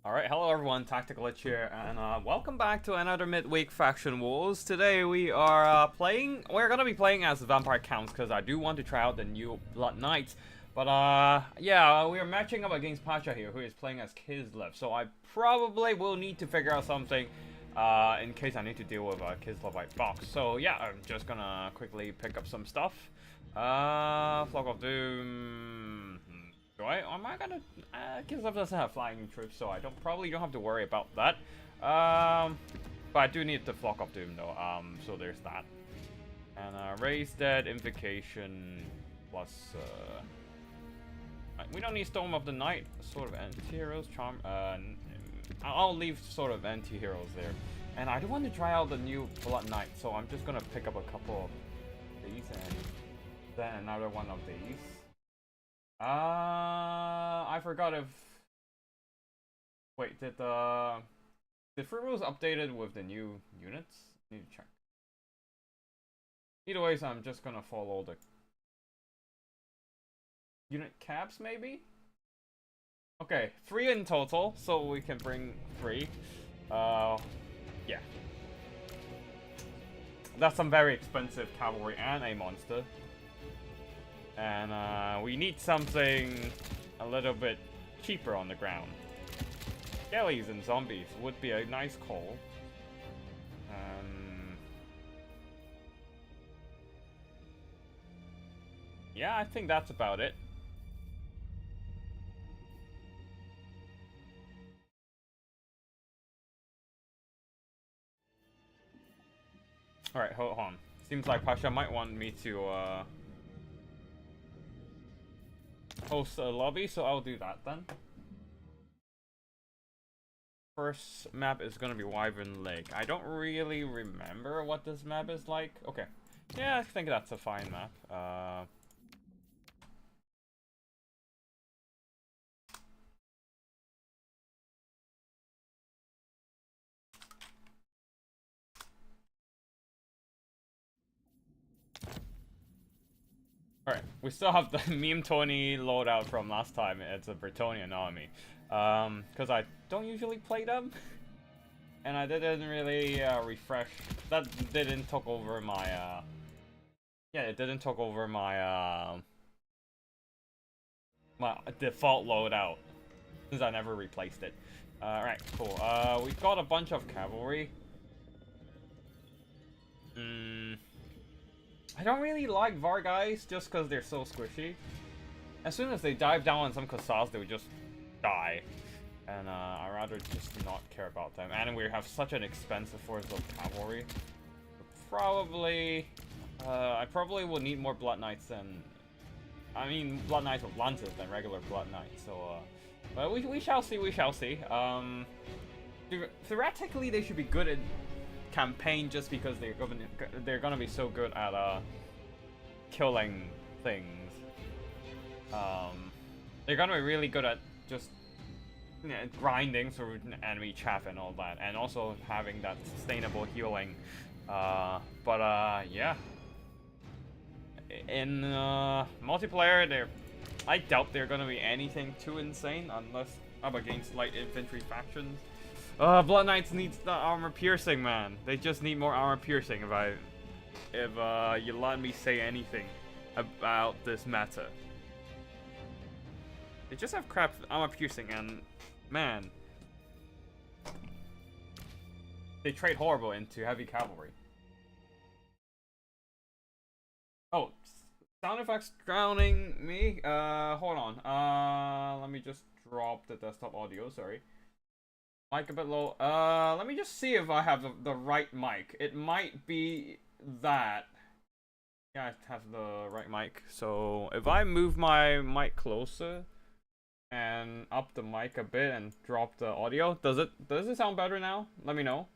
Alright, hello everyone, Tactical Itch here, and welcome back to another midweek Faction Wars. Today we're gonna be playing as Vampire Counts, because I do want to try out the new Blood Knights. But yeah, we are matching up against Pasha here, who is playing as Kislev, so I probably will need to figure out something in case I need to deal with a Kislevite box. So yeah, I'm just gonna quickly pick up some stuff. Flock of Doom... Am I gonna... Kislev doesn't have flying troops, so I probably don't have to worry about that. But I do need the Flock of Doom, though, so there's that. And, Raise Dead, Invocation, plus, we don't need Storm of the Night, Sword of Anti-Heroes, Charm, I'll leave Sword of Anti-Heroes there. And I do want to try out the new Blood Knight, so I'm just gonna pick up a couple of these, and then another one of these. I forgot if... Wait, did Free Rules updated with the new units? Need to check. Either ways, I'm just gonna follow the unit caps, maybe? Okay, 3 in total, so we can bring 3. Yeah. That's some very expensive cavalry and a monster. And we need something a little bit cheaper on the ground. Skellies and zombies would be a nice call. Yeah, I think that's about it. Alright, hold on. Seems like Pasha might want me to host a lobby, so I'll do that then. First map is gonna be Wyvern Lake. I don't really remember what this map is like. Okay. Yeah, I think that's a fine map. Alright, we still have the Meme Tony loadout from last time. It's a Bretonnian army. Because I don't usually play them. And I didn't really refresh. That didn't took over my yeah, it didn't took over my my default loadout, since I never replaced it. Alright, cool. We've got a bunch of cavalry. I don't really like VAR guys just because they're so squishy. As soon as they dive down on some Cossacks, they would just die. And I'd rather just not care about them. And we have such an expensive force of cavalry. Probably... I probably will need more Blood Knights than... I mean, Blood Knights with lances than regular Blood Knights. So, but we shall see, we shall see. Theoretically, they should be good at campaign just because they're gonna be so good at killing things. They're gonna be really good at just grinding through enemy chaff and all that, and also having that sustainable healing. Yeah. In multiplayer, I doubt they're gonna be anything too insane unless up against light infantry factions. Blood Knights needs the armor piercing, man. They just need more armor piercing if you let me say anything about this meta. They just have crap armor piercing, and man, they trade horrible into heavy cavalry. Oh, sound effects drowning me. Hold on. Let me just drop the desktop audio. Sorry. Mic a bit low. Let me just see if I have the right mic. It might be that. Yeah, I have the right mic. So if I move my mic closer and up the mic a bit and drop the audio, does it sound better now? Let me know.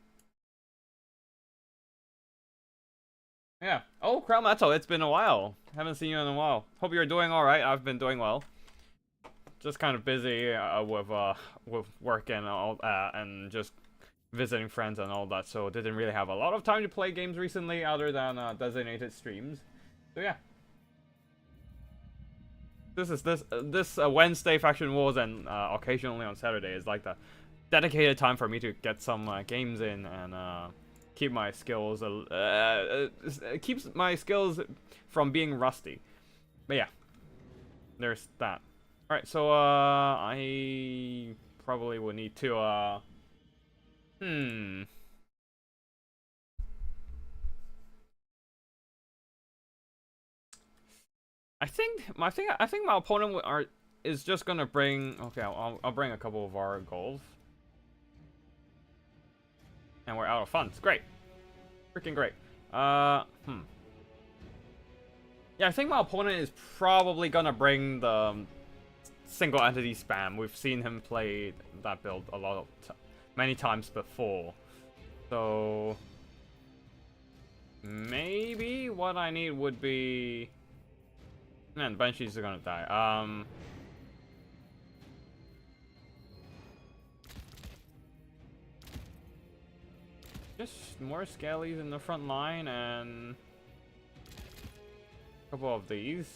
Yeah. Oh, Crown Metal, it's been a while. Haven't seen you in a while. Hope you're doing alright. I've been doing well. Just kind of busy with work and all that, and just visiting friends and all that, so didn't really have a lot of time to play games recently other than designated streams. So yeah. This Wednesday Faction Wars, and occasionally on Saturday is like the dedicated time for me to get some games in and keep my skills keeps my skills from being rusty. But yeah, there's that. All right, so I probably will need to I think my opponent is just gonna bring. Okay, I'll bring a couple of our goals, and we're out of funds. Great, freaking great. Yeah, I think my opponent is probably gonna bring the single entity spam. We've seen him play that build a lot of many times before, so maybe what I need would be. Man, Banshees are gonna die. Just more Scalies in the front line and a couple of these.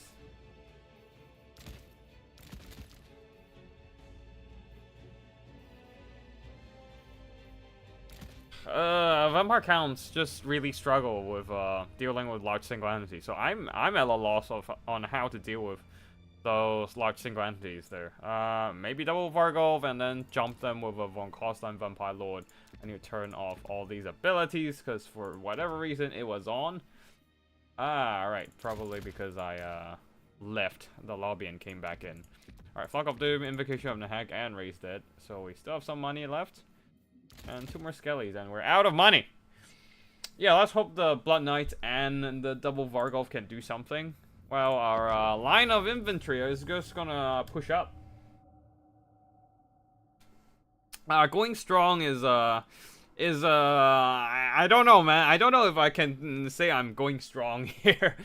Vampire counts just really struggle with dealing with large single entities, so I'm at a loss on how to deal with those large single entities there. Maybe double Vargolf and then jump them with a Von Kostheim Vampire Lord, and you turn off all these abilities because for whatever reason it was on. Alright, probably because I left the lobby and came back in. Alright, Flock of Doom, Invocation of Nahak, and Raise Dead. So we still have some money left. And 2 more Skellies, and we're out of money! Yeah, let's hope the Blood Knight and the double Vargolf can do something. Well, our line of infantry is just gonna push up. Going strong is I don't know, man. I don't know if I can say I'm going strong here.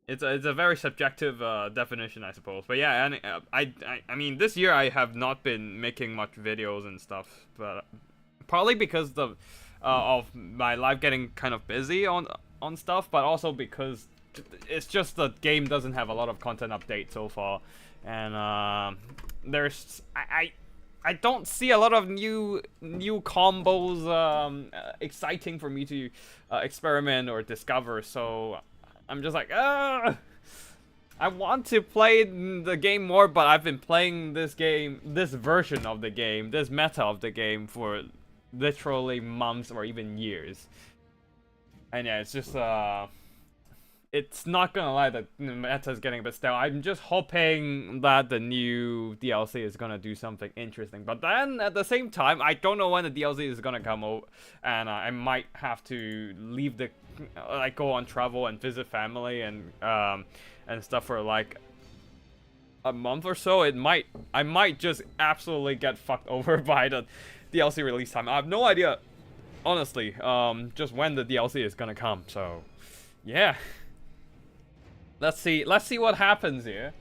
It's a very subjective definition, I suppose. But yeah, and I mean, this year I have not been making much videos and stuff, but partly because of my life getting kind of busy on stuff, but also because it's just the game doesn't have a lot of content update so far, and there's I don't see a lot of new combos exciting for me to experiment or discover, so I'm just like, I want to play the game more, but I've been playing this version of the game, this meta of the game for literally months or even years. And yeah, it's just, it's not gonna lie, the meta is getting a bit stale. I'm just hoping that the new DLC is gonna do something interesting. But then, at the same time, I don't know when the DLC is gonna come out, and I might have to leave the, like, go on travel and visit family and stuff for like a month or so. I might just absolutely get fucked over by the DLC release time. I have no idea, honestly, just when the DLC is gonna come. So, yeah. Let's see what happens here.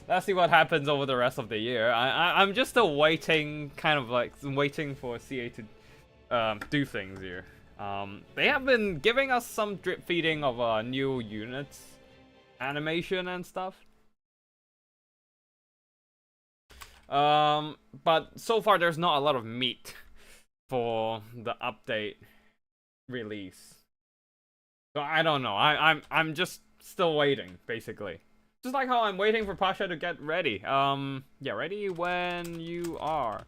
Let's see what happens over the rest of the year. I'm just still waiting, kind of like waiting for CA to do things here. They have been giving us some drip feeding of new units, animation and stuff. But so far there's not a lot of meat for the update release. So I don't know. I'm just still waiting, basically. Just like how I'm waiting for Pasha to get ready. Yeah, ready when you are.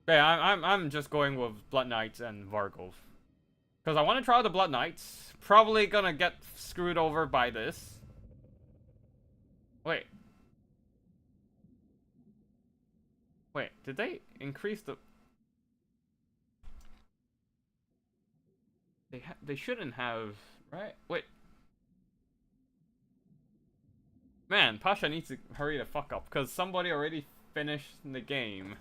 Yeah, I'm just going with Blood Knights and Vargolf. Because I want to try the Blood Knights. Probably gonna get screwed over by this. Wait. Wait, did they increase the... They shouldn't have, right? Wait. Man, Pasha needs to hurry the fuck up, because somebody already finished the game.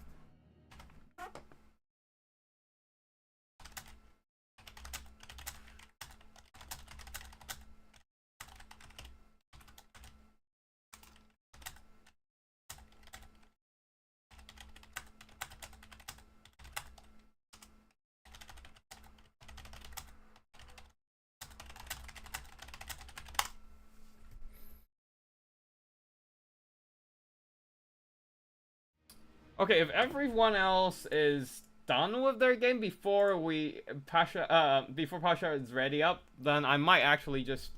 Okay, if everyone else is done with their game before before Pasha is ready up, then I might actually just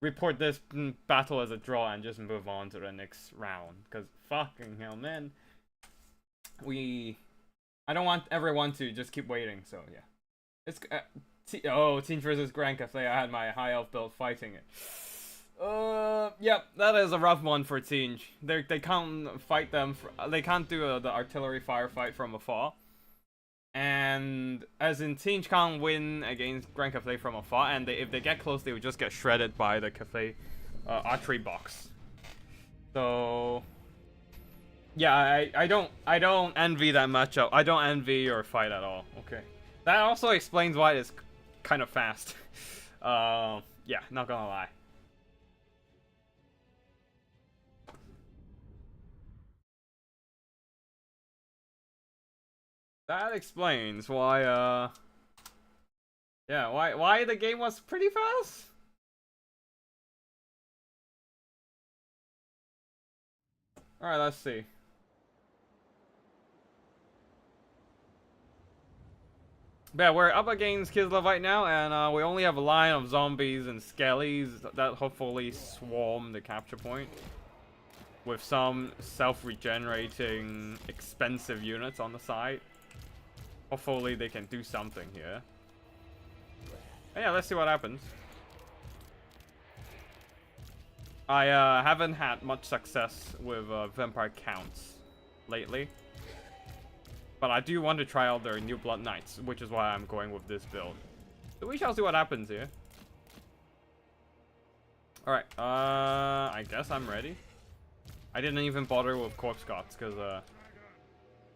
report this battle as a draw and just move on to the next round. Cause fucking hell, man, I don't want everyone to just keep waiting. So yeah, it's Team versus Grand Cafe. I had my high elf build fighting it. Yep, that is a rough one for Tinge. They can't fight them. They can't do the artillery firefight from afar. And as in, Tinge can't win against Grand Cafe from afar. And if they get close, they would just get shredded by the Cafe archery box. So yeah, I don't envy that matchup. I don't envy your fight at all. Okay, that also explains why it's kind of fast. Yeah, not gonna lie. That explains why, yeah, why the game was pretty fast? Alright, let's see. But yeah, we're up against Kislev right now, and we only have a line of zombies and skellies that hopefully swarm the capture point. With some self-regenerating, expensive units on the side. Hopefully they can do something here. And yeah, let's see what happens. I haven't had much success with Vampire Counts lately. But I do want to try out their new Blood Knights, which is why I'm going with this build. So we shall see what happens here. Alright, I guess I'm ready. I didn't even bother with Corpse Gods, because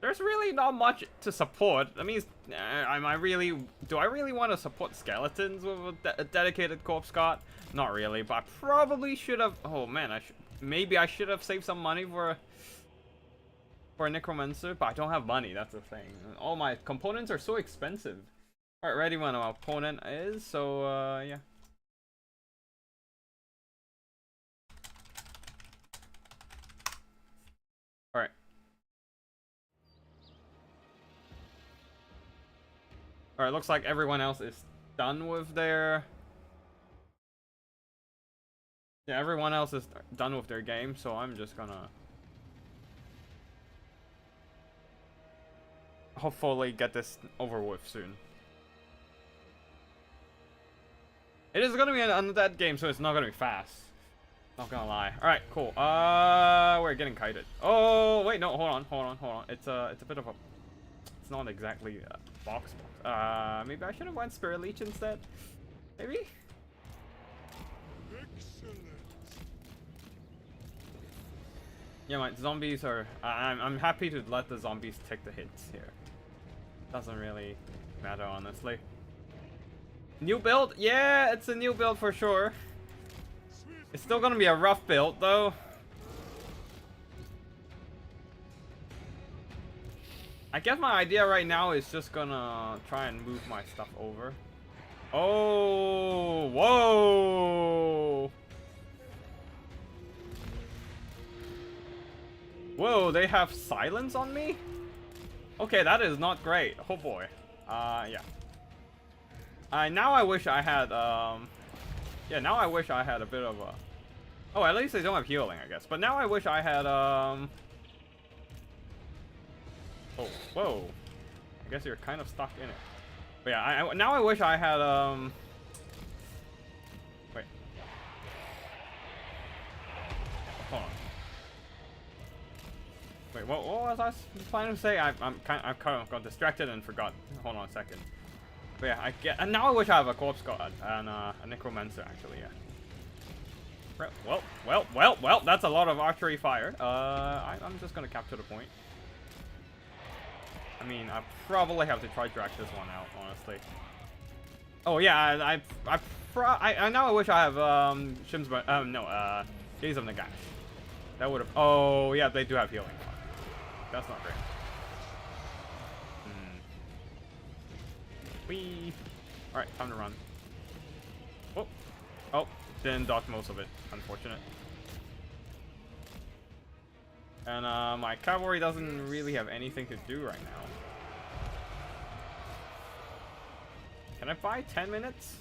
there's really not much to support. I mean, do I really want to support skeletons with a dedicated Corpse God? Not really, but I probably should have. Oh man, maybe I should have saved some money for a Necromancer, but I don't have money. That's the thing. All my components are so expensive. All right, ready when our opponent is. So yeah. All right. Alright, looks like everyone else is done with their... Yeah, everyone else is done with their game, so I'm just gonna... hopefully get this over with soon. It is gonna be an undead game, so it's not gonna be fast. Not gonna lie. Alright, cool. We're getting kited. Oh, wait, no, hold on. It's a bit of a... It's not exactly a box. Maybe I should have went Spirit Leech instead. Maybe? Excellent. Yeah, my zombies are... I'm happy to let the zombies take the hits here. Doesn't really matter, honestly. New build? Yeah, it's a new build for sure. It's still gonna be a rough build, though. I guess my idea right now is just gonna try and move my stuff over. Oh, whoa! Whoa, they have silence on me? Okay, that is not great. Oh boy. Yeah. Now I wish I had, yeah, now I wish I had a bit of a... Oh, at least they don't have healing, I guess. But now I wish I had, Oh, whoa. I guess you're kind of stuck in it. But yeah, now I wish I had, Wait. Hold on. Wait, what was I planning to say? I kind of got distracted and forgot. Hold on a second. But yeah, and now I wish I have a Corpse God and a Necromancer, actually, yeah. Well, that's a lot of archery fire. I'm just gonna capture the point. I mean, I probably have to try drag this one out, honestly. Oh yeah, now I wish I have Gaze of Nagash. That would have. Oh yeah, they do have healing. That's not great. Whee. All right, time to run. Oh, didn't dodge most of it. Unfortunate. And my cavalry doesn't really have anything to do right now. Can I buy 10 minutes?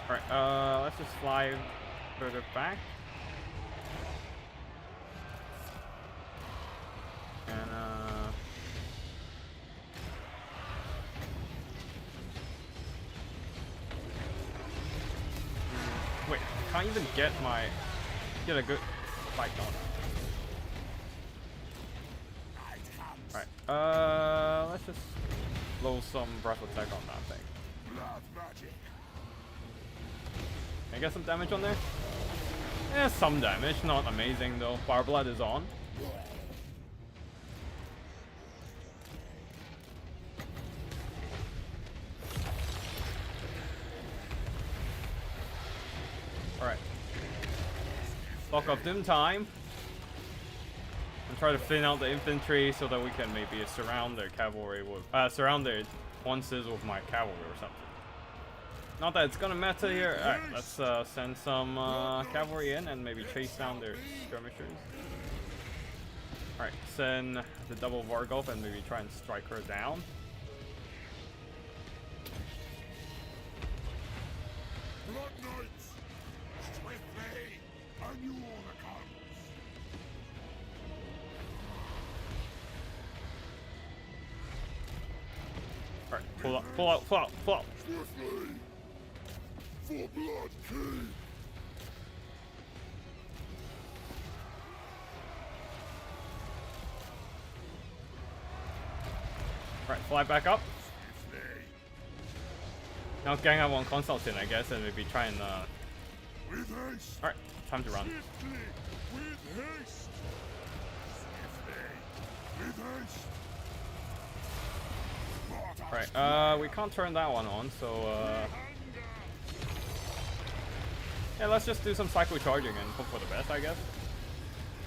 Alright, let's just fly further back. And, wait, I can't even get a good fight on. Alright, let's just blow some breath attack on that thing. Can I get some damage on there? Yeah, some damage, not amazing though. Fire Blood is on. Alright. Block off Doom time. And try to thin out the infantry so that we can maybe surround their cavalry with surround their onces with my cavalry or something. Not that it's gonna matter here. Alright, let's send some cavalry in and maybe chase down their skirmishers. Alright, send the double Vargolf and maybe try and strike her down. Blood Knights, swiftly, a new order comes. Alright, pull out. Swiftly, for Blood King. Alright, fly back up. Now gang up on Consultant, I guess, and maybe try and With haste. Alright, time to run. Swiftly, with haste. Swiftly, with haste. Alright, we can't turn that one on, so yeah, let's just do some psycho charging and hope for the best, I guess.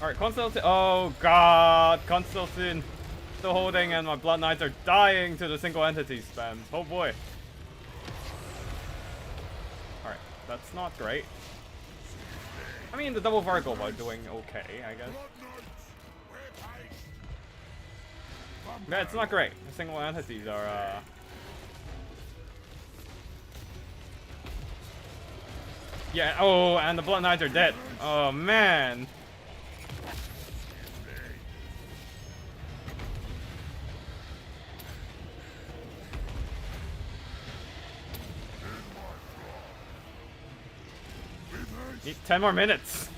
Alright, Consultant. Oh god, Consultant still holding, and my Blood Knights are dying to the single entity spam. Oh boy. Alright, that's not great. I mean, the double Vargolf are doing okay, I guess. Yeah, it's not great. The single entities are, yeah, oh, and the Blood Knights are dead. Oh, man. Need 10 more minutes.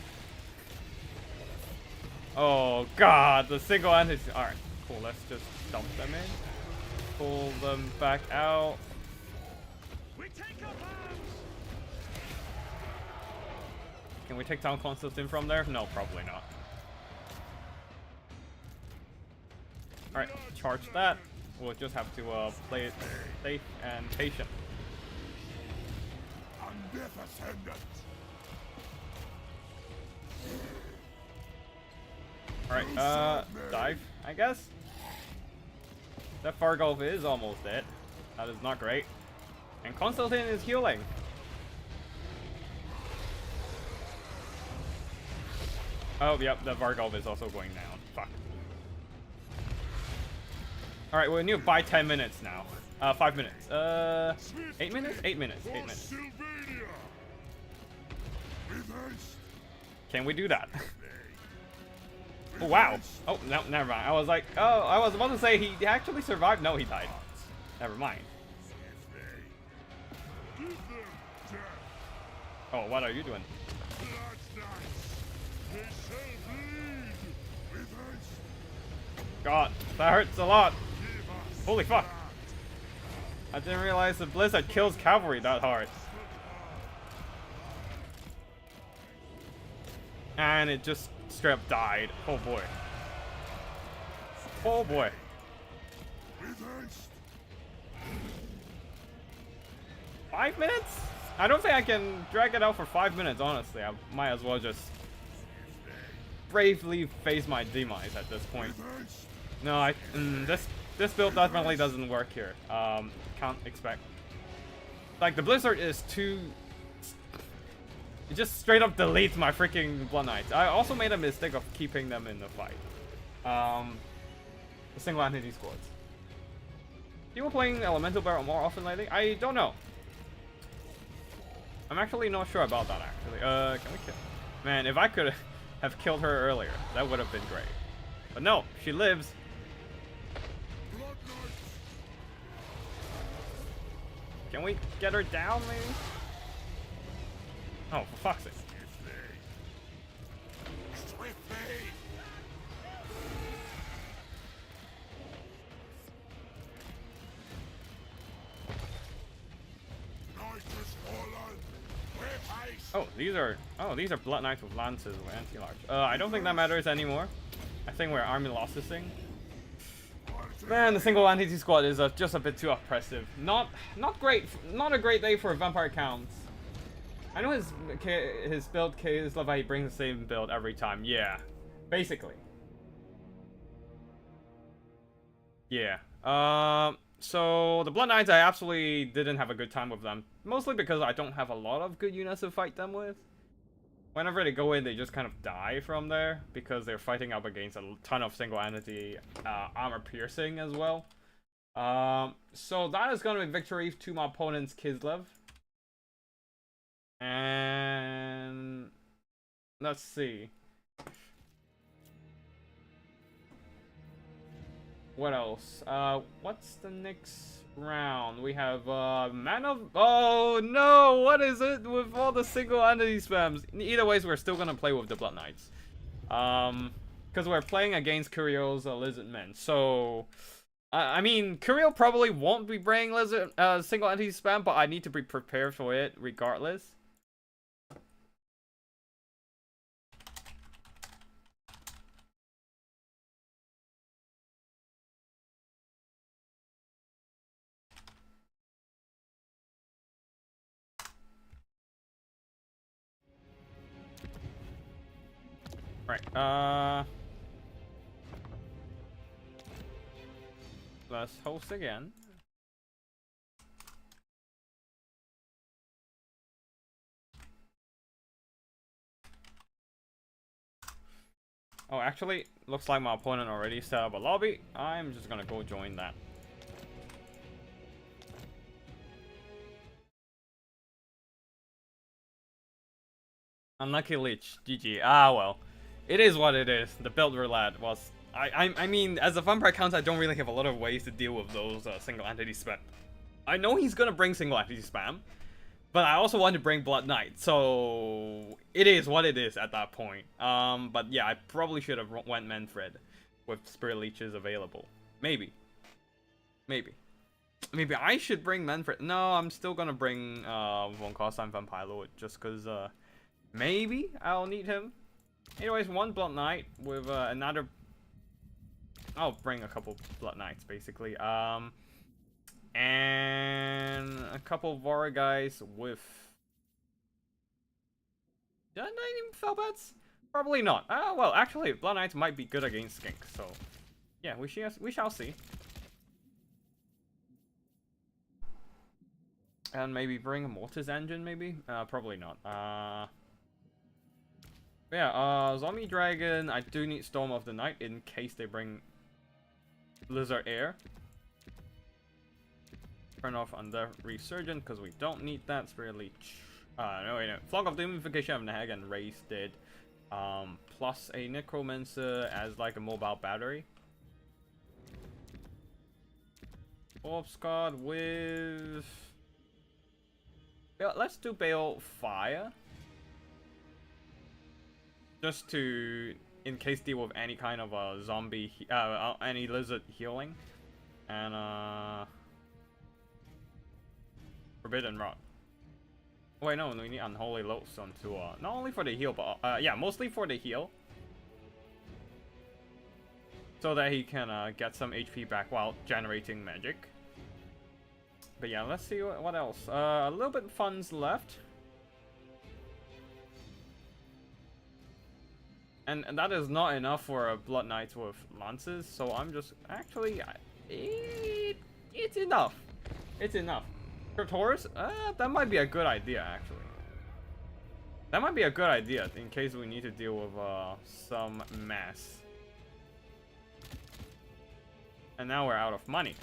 Oh, God, the single entities. Alright, cool, let's just dump them in. Pull them back out. Can we take down Constantine from there? No, probably not. Alright, charge that. We'll just have to play it safe and patient. Alright, dive, I guess. That Vargolf is almost dead. That is not great. And Constantine is healing. Oh, yep, the Vargolf is also going down. Fuck. Alright, we need to buy 10 minutes now. 5 minutes. 8 minutes? 8 minutes. 8 minutes. Can we do that? Oh, wow. Oh, no, never mind. I was like, oh, I was about to say he actually survived. No, he died. Never mind. Oh, what are you doing? God, that hurts a lot. Holy fuck. I didn't realize the Blizzard kills cavalry that hard. And it just straight up died. Oh boy. Oh boy. 5 minutes? I don't think I can drag it out for 5 minutes, honestly. I might as well just bravely face my demise at this point. No, this build definitely doesn't work here. Can't expect. Like, the Blizzard is too... It just straight up deletes my freaking Blood Knights. I also made a mistake of keeping them in the fight. The single entity squads. You were playing Elemental Barrel more often lately? I don't know. I'm actually not sure about that, actually. Can we kill... Man, if I could have killed her earlier, that would have been great. But no, she lives. Can we get her down, maybe? Oh, for fuck's sake. These are Blood Knights with lances with anti-large. I don't think that matters anymore. I think we're army lost this thing. Man, the single entity squad is just a bit too oppressive. Not great. Not a great day for vampire counts. I know his build is like he brings the same build every time. Yeah, basically. Yeah. So the Blood Knights, I absolutely didn't have a good time with them. Mostly because I don't have a lot of good units to fight them with. Whenever they go in, they just kind of die from there because they're fighting up against a ton of single entity armor piercing as well. So that is going to be victory to my opponent's Kislev. And let's see. What else? What's the next round? We have Man of... Oh no! What is it with all the single entity spams? Either ways, we're still gonna play with the Blood Knights. Because we're playing against Kuriel's Lizard Men. So, I mean, Kuriel probably won't be bringing Lizard single entity spam, but I need to be prepared for it regardless. Right, let's host again. Oh, actually, looks like my opponent already set up a lobby. I'm just gonna go join that. Unlucky Lich, GG. Ah, well. It is what it is. The build roulette was... I mean, as a vampire count, I don't really have a lot of ways to deal with those single entity spam. I know he's gonna bring single entity spam, but I also want to bring Blood Knight, so it is what it is at that point. But yeah, I probably should have went Manfred with Spirit Leeches available. Maybe I should bring Manfred. No, I'm still gonna bring Von Kostheim Vampire Lord just because maybe I'll need him. Anyways, one Blood Knight with another... I'll bring a couple Blood Knights, basically. And a couple Vora guys with... Did I name Felbats? Probably not. Well, actually, Blood Knights might be good against Skink, so... Yeah, we shall see. And maybe bring a Mortis Engine, maybe? Probably not. Yeah, Zombie Dragon, I do need Storm of the Night in case they bring Blizzard Air. Turn off Undeath Resurgent because we don't need that. Spirit Leech. No, wait, no. Flock of Doomnification of Nahag and Race did. Plus a Necromancer as like a mobile battery. Corpse Guard with... Yeah, let's do Bale Fire. Just to, in case, deal with any kind of zombie, any lizard healing. And, Forbidden Rod. Oh, wait, no, we need Unholy Lodestone to, not only for the heal, but, yeah, mostly for the heal. So that he can, get some HP back while generating magic. But yeah, let's see what else. A little bit of funds left. And that is not enough for a Blood Knight with lances, so I'm just... Actually, it's enough. It's enough. Crypt Horrors? That might be a good idea, actually. That might be a good idea in case we need to deal with some mass. And now we're out of money.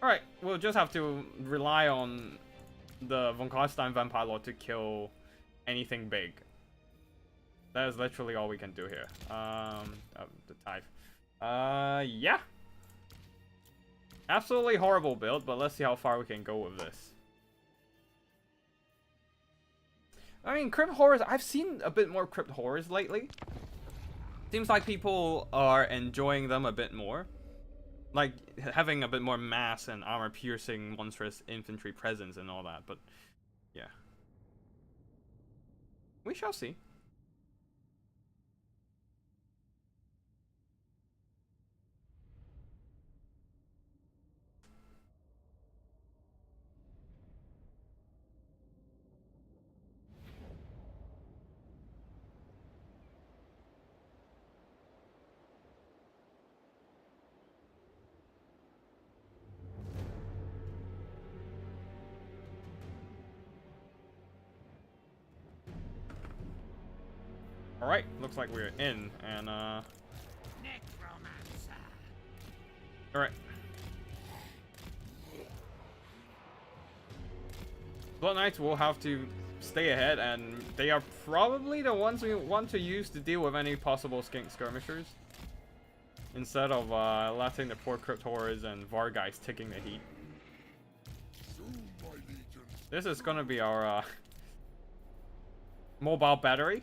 Alright, we'll just have to rely on the Von Karstein Vampire Lord to kill anything big. That is literally all we can do here. The type. Yeah. Absolutely horrible build, but let's see how far we can go with this. I mean, Crypt Horrors, I've seen a bit more Crypt Horrors lately. Seems like people are enjoying them a bit more. Like, having a bit more mass and armor-piercing monstrous infantry presence and all that, but yeah. We shall see. Alright, looks like we're in, and alright. Blood Knights will have to stay ahead, and they are probably the ones we want to use to deal with any possible skink skirmishers. Instead of letting the poor Crypt Horrors and Vargeist taking the heat. This is gonna be our mobile battery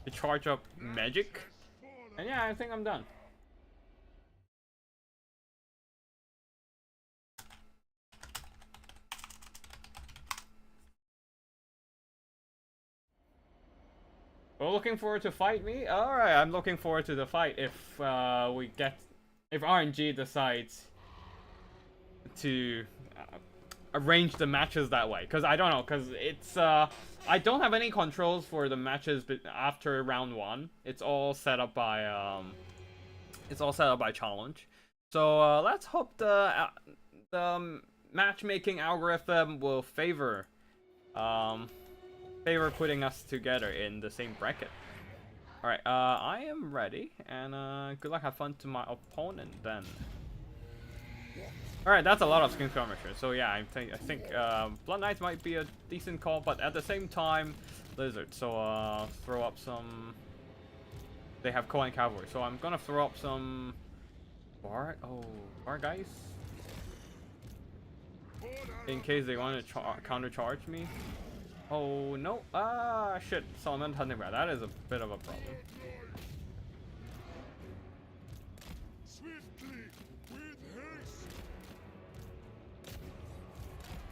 to charge up magic. And yeah, I think I'm done. Well, looking forward to fight me? Alright, I'm looking forward to the fight if if RNG decides to arrange the matches that way. Because I don't know, because it's I don't have any controls for the matches after round 1. It's all set up by challenge. So let's hope the matchmaking algorithm will favor putting us together in the same bracket. Alright, I am ready, and good luck, have fun to my opponent then. Alright, that's a lot of skin skirmishers, so yeah, I think Blood Knights might be a decent call, but at the same time, Lizard, so throw up some... They have Cohen Cavalry, so I'm gonna throw up some... Vargeist? In case they want to counter-charge me. Oh no, shit, Solomon Hunting Rat, that is a bit of a problem.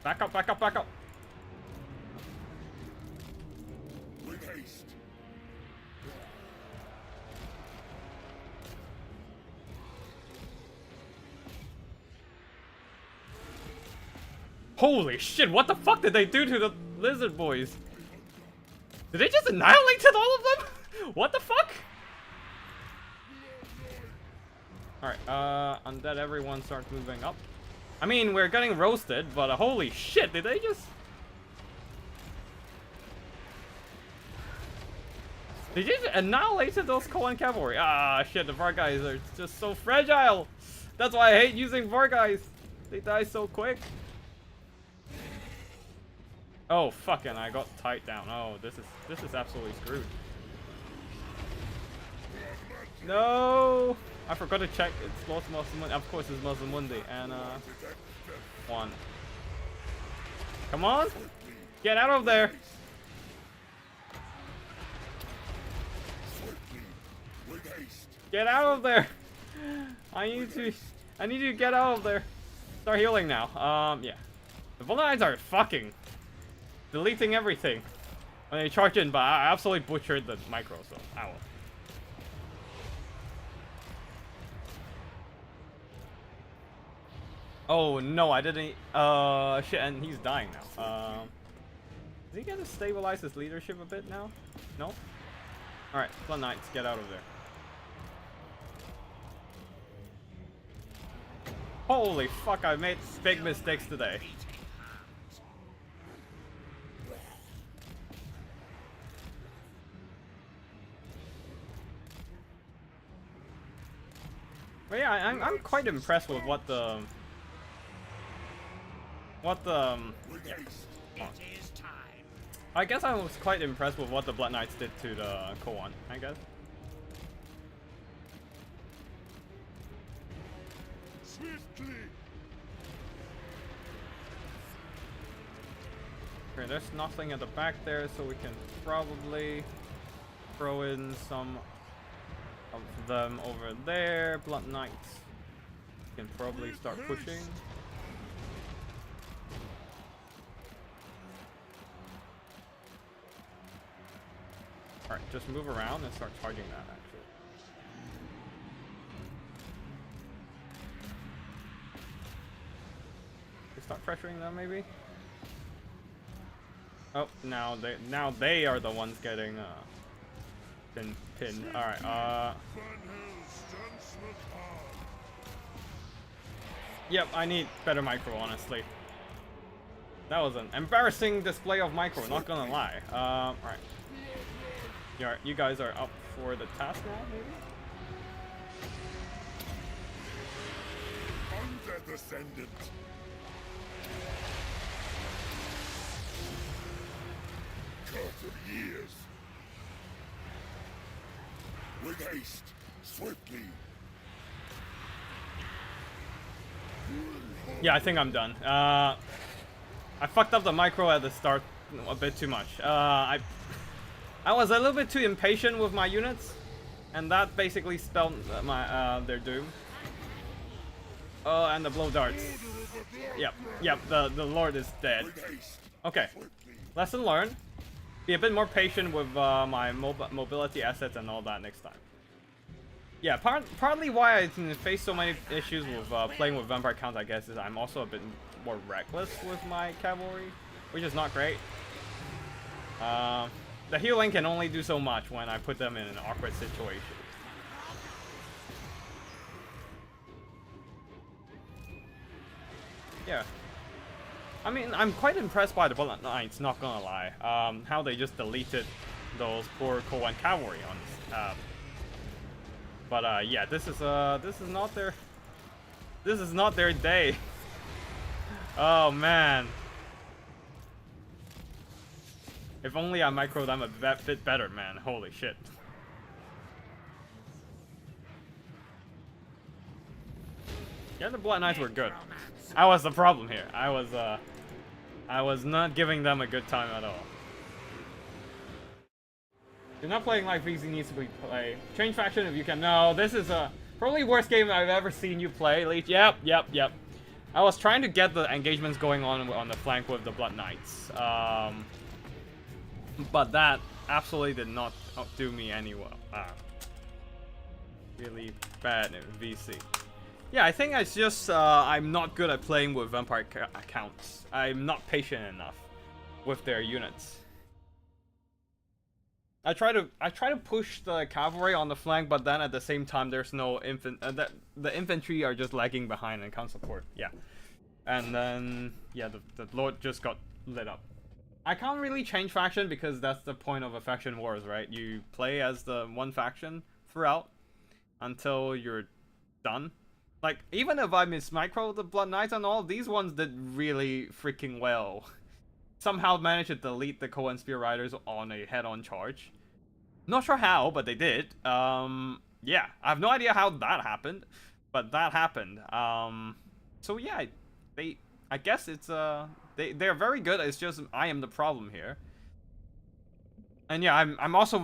Back up, back up, back up! With haste. Holy shit, what the fuck did they do to the lizard boys? Did they just annihilate all of them? What the fuck? Alright, undead everyone starts moving up. I mean, we're getting roasted, but holy shit, did they just... They just annihilated those Cohen Cavalry. Ah, shit, the Vargeist are just so fragile. That's why I hate using Vargeist. They die so quick. Oh, fucking, I got tied down. Oh, this is absolutely screwed. No! I forgot to check it's Los Muslim. Of course it's Muslim Mundi, and one. Come on! Get out of there! Get out of there! I need to get out of there. Start healing now. Yeah. The Volanites are fucking deleting everything when they charge in, but I absolutely butchered the micro, so ow. Oh no, I didn't. Shit, and he's dying now. Is he gonna stabilize his leadership a bit now? No. All right, Blood Knights, get out of there. Holy fuck! I made big mistakes today. But yeah, I'm quite impressed with what the I guess I was quite impressed with what the Blood Knights did to the Koan, I guess. Swiftly. Okay, there's nothing at the back there, so we can probably throw in some of them over there. Blood Knights can probably start pushing. Alright, just move around and start charging that, actually. We start pressuring them, maybe? Oh, now they are the ones getting pinned. Alright, yep, I need better micro, honestly. That was an embarrassing display of micro, not gonna lie. Alright. You guys are up for the task now, maybe? Undead Descendant. Curse of years. With haste, swiftly. Yeah, I think I'm done. I fucked up the micro at the start a bit too much. I was a little bit too impatient with my units, and that basically spelled my their doom. Oh, and the blow darts. Yep, the Lord is dead. Okay, lesson learned. Be a bit more patient with my mobility assets and all that next time. Yeah, partly why I face so many issues with playing with vampire counts, I guess, is I'm also a bit more reckless with my cavalry, which is not great. The healing can only do so much when I put them in an awkward situation. Yeah. I mean, I'm quite impressed by the Blood Knights, not gonna lie. How they just deleted those poor Koan cavalry on this. But yeah, this is not their day. Oh man. If only I microed them a bit better, man. Holy shit. Yeah, the Blood Knights were good. I was the problem here. I was not giving them a good time at all. You're not playing like VZ needs to be played. Change faction if you can. No, this is probably worst game I've ever seen you play, Leech. Yep. I was trying to get the engagements going on the flank with the Blood Knights. But that absolutely did not do me any well. Really bad in VC. Yeah, I think it's just I'm not good at playing with vampire accounts. I'm not patient enough with their units. I try to push the cavalry on the flank, but then at the same time there's no the infantry are just lagging behind and can't support. Yeah, and then yeah, the Lord just got lit up. I can't really change faction because that's the point of a faction wars, right? You play as the one faction throughout until you're done. Like, even if I miss micro the Blood Knights and all, these ones did really freaking well. Somehow managed to delete the Koan Spear Riders on a head-on charge. Not sure how, but they did. Yeah, I have no idea how that happened, but that happened. So yeah, I guess it's they're very good. It's just I am the problem here. And yeah, I'm also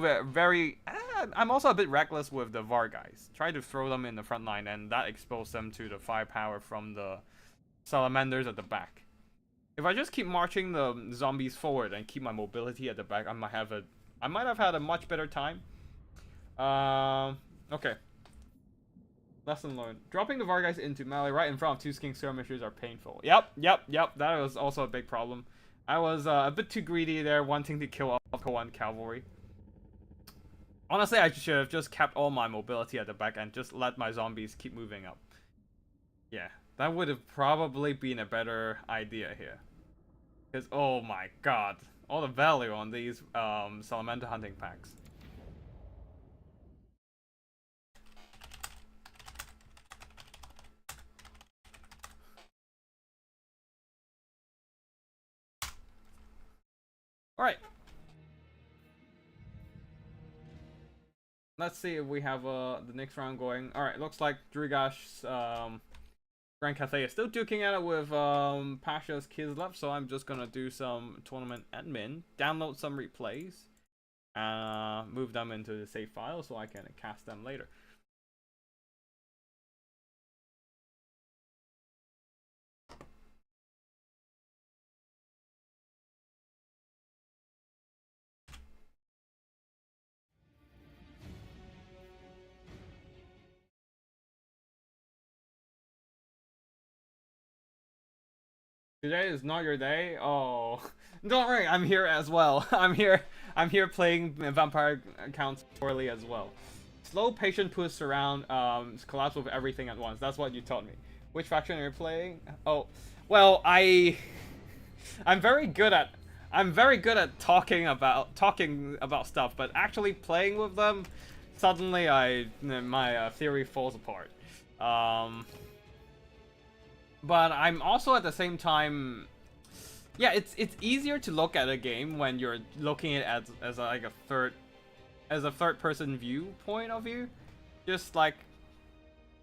I'm also a bit reckless with the VAR guys. Try to throw them in the front line, and that exposed them to the firepower from the salamanders at the back. If I just keep marching the zombies forward and keep my mobility at the back, I might have had a much better time. Okay. Lesson learned. Dropping the Vargas into melee right in front of two Skink skirmishers are painful. Yep. That was also a big problem. I was a bit too greedy there, wanting to kill off one cavalry. Honestly, I should have just kept all my mobility at the back and just let my zombies keep moving up. Yeah, that would have probably been a better idea here. Because, oh my god, all the value on these Salamander hunting packs. Alright. Let's see if we have the next round going. Alright, looks like Drigash's Grand Cathay is still duking at it with Pasha's Kislev, so I'm just gonna do some tournament admin, download some replays, and move them into the save file so I can cast them later. Today is not your day? Oh, don't worry, I'm here as well. I'm here playing vampire accounts poorly as well. Slow, patient push around, collapse with everything at once. That's what you taught me. Which faction are you playing? Oh, well, I'm very good at talking about stuff, but actually playing with them, suddenly my theory falls apart. But I'm also at the same time, yeah, it's easier to look at a game when you're looking at it as like a third person view point of view, just like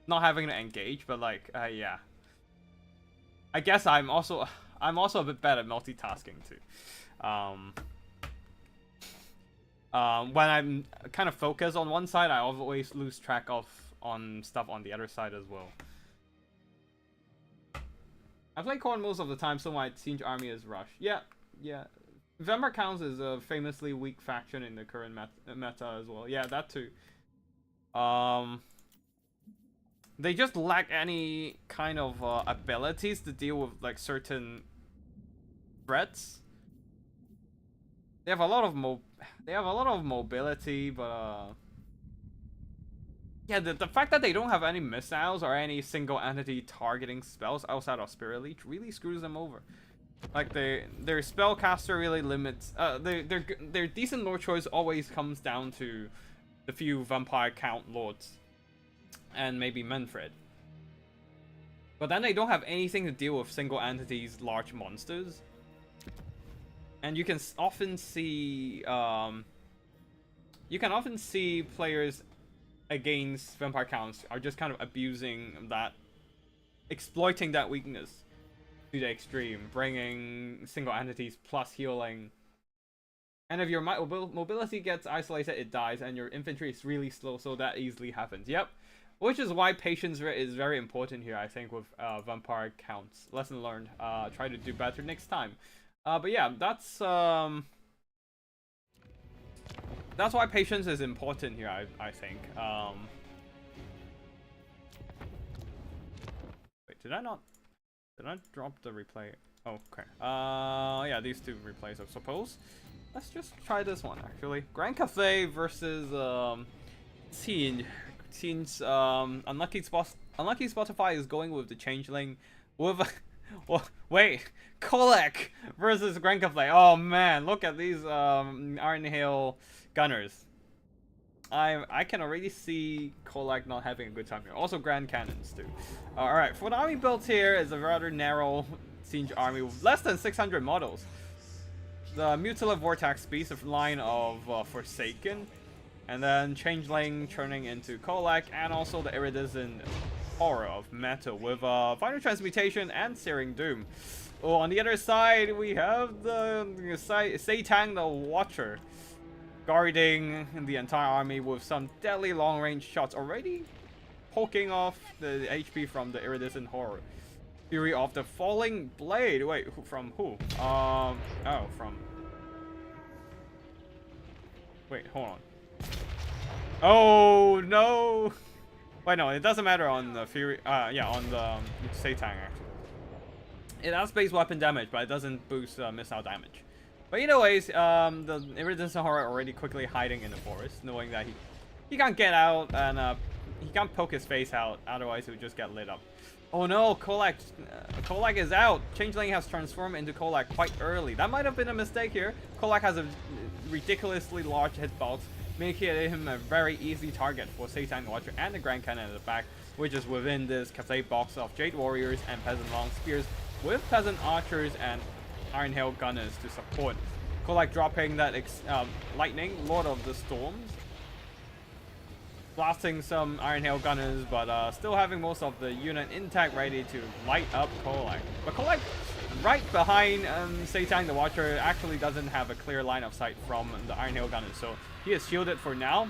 not having to engage. But like, yeah, I guess I'm also a bit bad at multitasking too. When I'm kind of focused on one side, I always lose track of on stuff on the other side as well. I play Corn most of the time, so my siege army is rush. Yeah. Vampire Counts is a famously weak faction in the current meta as well. Yeah, that too. They just lack any kind of abilities to deal with like certain threats. They have a lot of mobility, but yeah, the fact that they don't have any missiles or any single entity targeting spells outside of Spirit Leech really screws them over. Like their spellcaster really limits. Their decent lord choice always comes down to the few vampire count lords and maybe Manfred. But then they don't have anything to deal with single entities, large monsters, and you can often see players against vampire counts are just kind of abusing that, exploiting that weakness to the extreme, bringing single entities plus healing. And if your mobility gets isolated, it dies, and your infantry is really slow, so that easily happens. Yep, which is why patience is very important here, I think, with vampire counts. Lesson learned. Try to do better next time. But yeah, that's why patience is important here, I think. Wait, did I drop the replay? Oh, okay. Yeah, these two replays, I suppose. Let's just try this one, actually. Grand Cathay versus, Sin's, Unlucky Spotify is going with the Changeling with, wait, Kolek versus Grand Cathay. Oh man, look at these, Iron Hail Gunners. I can already see Kolak not having a good time here. Also Grand Cannons too. Alright, for the army built here is a rather narrow siege army with less than 600 models. The Mutilated Vortex Beast, a line of Forsaken, and then Changeling turning into Kolak, and also the Iridescent Horror of Metal with Final Transmutation and Searing Doom. Oh, on the other side we have the Satan the Watcher, guarding the entire army with some deadly long-range shots, already poking off the HP from the Iridescent Horror. Fury of the Falling Blade. Wait, from who? Oh, from... Wait, hold on. Oh, no! Wait, no, it doesn't matter on the Fury. Yeah, on the Satan actually. It has base weapon damage, but it doesn't boost missile damage. But anyways, the Iridescent Horror already quickly hiding in the forest, knowing that he can't get out and he can't poke his face out, otherwise he would just get lit up. Oh no, Kolak is out. Changeling has transformed into Kolak quite early. That might have been a mistake here. Kolak has a ridiculously large hitbox, making him a very easy target for Satan Watcher and the Grand Cannon at the back, which is within this cafe box of Jade Warriors and Peasant Long Spears, with Peasant Archers and Iron Hail Gunners to support. Kolak dropping that Lightning, Lord of the Storms, blasting some Iron Hail Gunners, but still having most of the unit intact, ready to light up Kolak. But Kolak, right behind Satan the Watcher, actually doesn't have a clear line of sight from the Iron Hail Gunners, so he is shielded for now.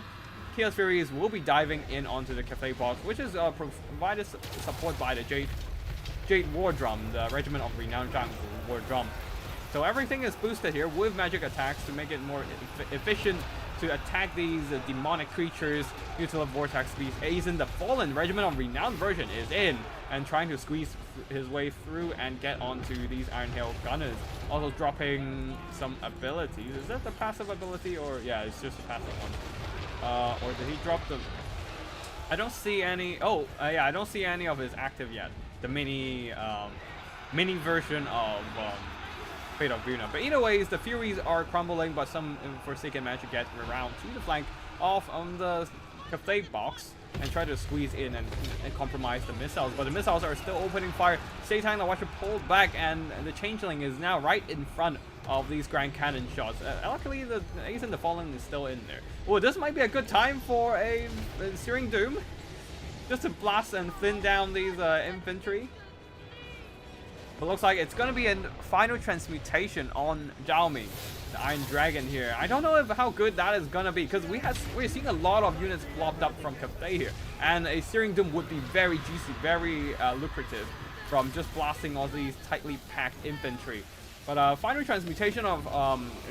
Chaos Furies will be diving in onto the cafe box, which is provided support by the Jade War Drum, the Regiment of Renowned Giant War Drum. So everything is boosted here with magic attacks to make it more efficient to attack these demonic creatures. Utility Vortex Beast Aizen, the Fallen Regiment of Renowned version, is in and trying to squeeze his way through and get onto these Iron Hail Gunners. Also dropping some abilities. Is that the passive ability, or yeah, it's just a passive one? Or did he drop the? I don't see any. Oh, yeah, I don't see any of his active yet. The mini version of Fate of Guna. But either ways, the Furies are crumbling, but some Forsaken managed to get around to the flank off on the cafe box and try to squeeze in and compromise the missiles. But the missiles are still opening fire. Satan the Watcher pulled back, and the Changeling is now right in front of these Grand Cannon shots. Luckily, the Aizen the Fallen is still in there. Oh, this might be a good time for a Searing Doom, just to blast and thin down these infantry. But looks like it's going to be a final transmutation on Zhao Ming, the Iron Dragon here. I don't know how good that is going to be, because we're seeing a lot of units flopped up from Cathay here. And a Searing Doom would be very juicy, very lucrative from just blasting all these tightly packed infantry. But final transmutation of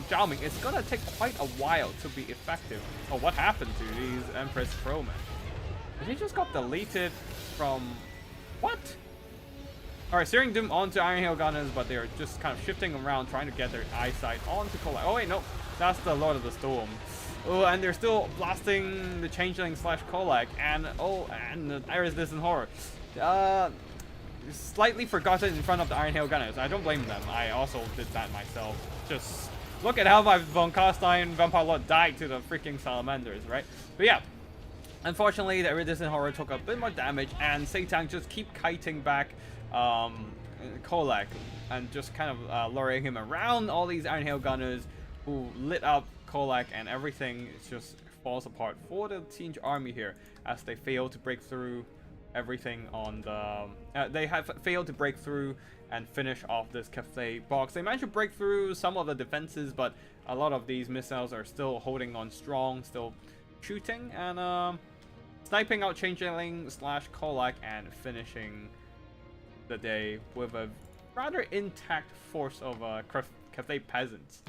Zhao Ming, it's going to take quite a while to be effective. Oh, what happened to these Empress Crowmen? He just got deleted from... What? Alright, Searing Doom onto Iron Hail Gunners, but they're just kind of shifting around, trying to get their eyesight onto Kolak. Oh wait, no, that's the Lord of the Storm. Oh, and they're still blasting the Changeling slash Kolak, and the Iridescent Horror. Slightly forgotten in front of the Iron Hail Gunners. I don't blame them. I also did that myself. Just look at how my Von Carstein Vampire Lord died to the freaking Salamanders, right? But yeah. Unfortunately, the Iridescent Horror took a bit more damage, and Satan just keep kiting back Kolak and just kind of luring him around all these Iron Hail Gunners who lit up Kolak, and everything just falls apart for the Siege army here as they fail to break through everything on the... they have failed to break through and finish off this cafe box. They managed to break through some of the defenses, but a lot of these missiles are still holding on strong, still shooting and sniping out Changeling slash Kolak and finishing the day with a rather intact force of Cathay peasants.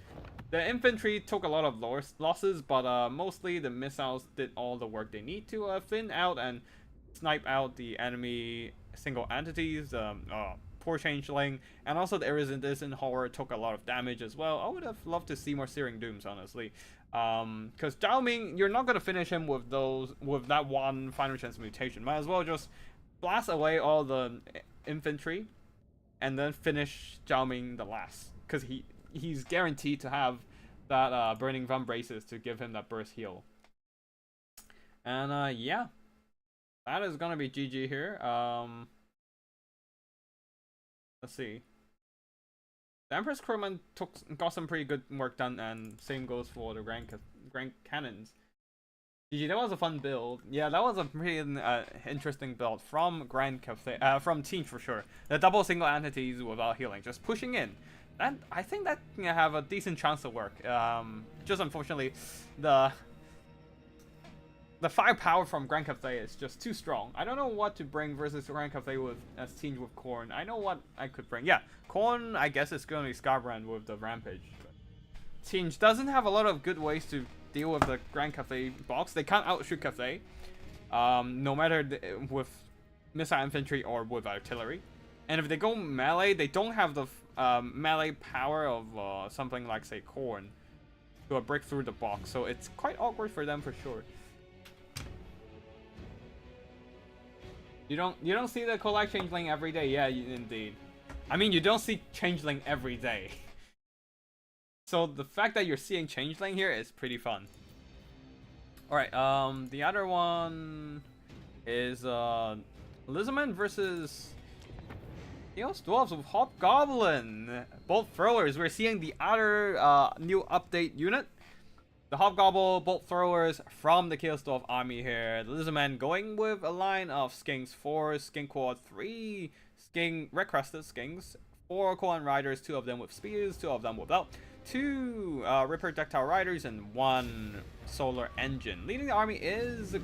The infantry took a lot of losses, but mostly the missiles did all the work they need to thin out and snipe out the enemy single entities. Poor Changeling, and also the Iridescent Horror took a lot of damage as well. I would have loved to see more Searing Dooms, honestly. Because Zhao Ming, you're not going to finish him with that one final transmutation. Might as well just blast away all the infantry and then finish Zhao Ming the last, because he's guaranteed to have that Burning Van Braces to give him that burst heal. And yeah, that is gonna be GG here. Let's see. The Empress Crowman got some pretty good work done, and same goes for the Grand Cannons. GG, that was a fun build. Yeah, that was a pretty interesting build from from Team for sure. The double single entities without healing, just pushing in. And I think that can have a decent chance to work. Just unfortunately, the firepower from Grand Cathay is just too strong. I don't know what to bring versus Grand Cathay as teamed with Korn. I know what I could bring. Yeah, Korn, I guess it's going to be Scarbrand with the Rampage. Tinge doesn't have a lot of good ways to deal with the Grand Cathay box. They can't outshoot Cathay. no matter with missile infantry or with artillery. And if they go melee, they don't have the melee power of something like, say, Corn to break through the box. So it's quite awkward for them for sure. You don't see the collect changeling every day. Yeah, indeed. I mean, you don't see changeling every day. So the fact that you're seeing changeling here is pretty fun. All right. The other one is Lizardman versus Chaos Dwarves with Hobgoblin. Bolt throwers. We're seeing the other new update unit. The Hobgoblin bolt throwers from the Chaos Dwarf army here. The Lizardman going with a line of skinks, 4 skink quad, 3 skink red crested skinks, 4 Koan riders, 2 of them with spears, 2 of them without, 2 Ripper Ductile riders, and 1 solar engine. Leading the army is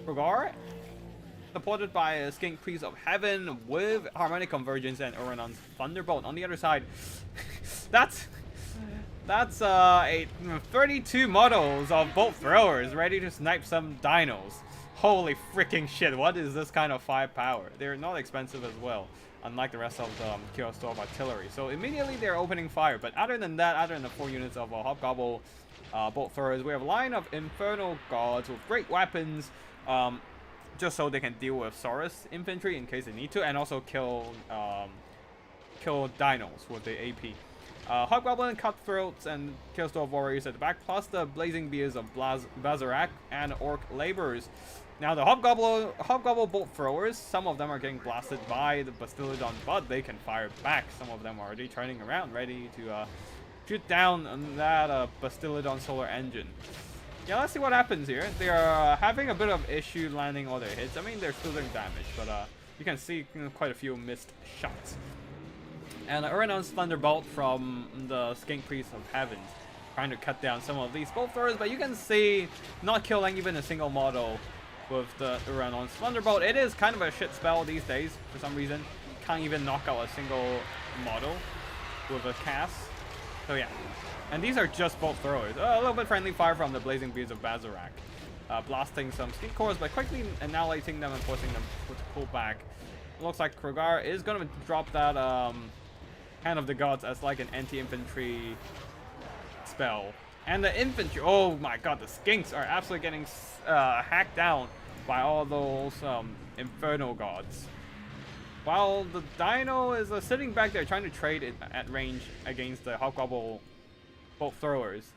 Krogar, supported by a skink priest of heaven with harmonic convergence and Uranon's thunderbolt. On the other side, that's 32 models of bolt throwers ready to snipe some dinos. Holy freaking shit, what is this kind of firepower? They're not expensive as well, unlike the rest of the Chaos Dwarf artillery. So immediately they're opening fire. But other than that, other than the 4 units of Hobgoblin bolt throwers, we have a line of infernal gods with great weapons, just so they can deal with Saurus infantry in case they need to, and also kill dinos with the AP. Hobgoblin Cutthroats and Chaos Dwarf Warriors at the back, plus the Blazing Beers of Bazarak and Orc Laborers. Now the Hobgoblin Bolt Throwers, some of them are getting blasted by the Bastillodon, but they can fire back. Some of them are already turning around, ready to shoot down on that Bastillodon Solar Engine. Yeah, let's see what happens here. They are having a bit of issue landing all their hits. I mean, they're still doing damage, but you can see quite a few missed shots. And Uranon's Thunderbolt from the Skink Priest of Heavens, trying to cut down some of these bolt throwers, but you can see not killing even a single model with the Uranon's Thunderbolt. It is kind of a shit spell these days for some reason. Can't even knock out a single model with a cast. So yeah. And these are just bolt throwers. A little bit friendly fire from the Blazing Beards of Bazarak. Blasting some skink cores, but quickly annihilating them and forcing them to pull back. It looks like Krogar is going to drop that Hand of the Gods as like an anti-infantry spell. And the infantry, oh my god, the skinks are absolutely getting hacked down by all those infernal gods. While the dino is sitting back there trying to trade it at range against the Hobgoblin bolt throwers.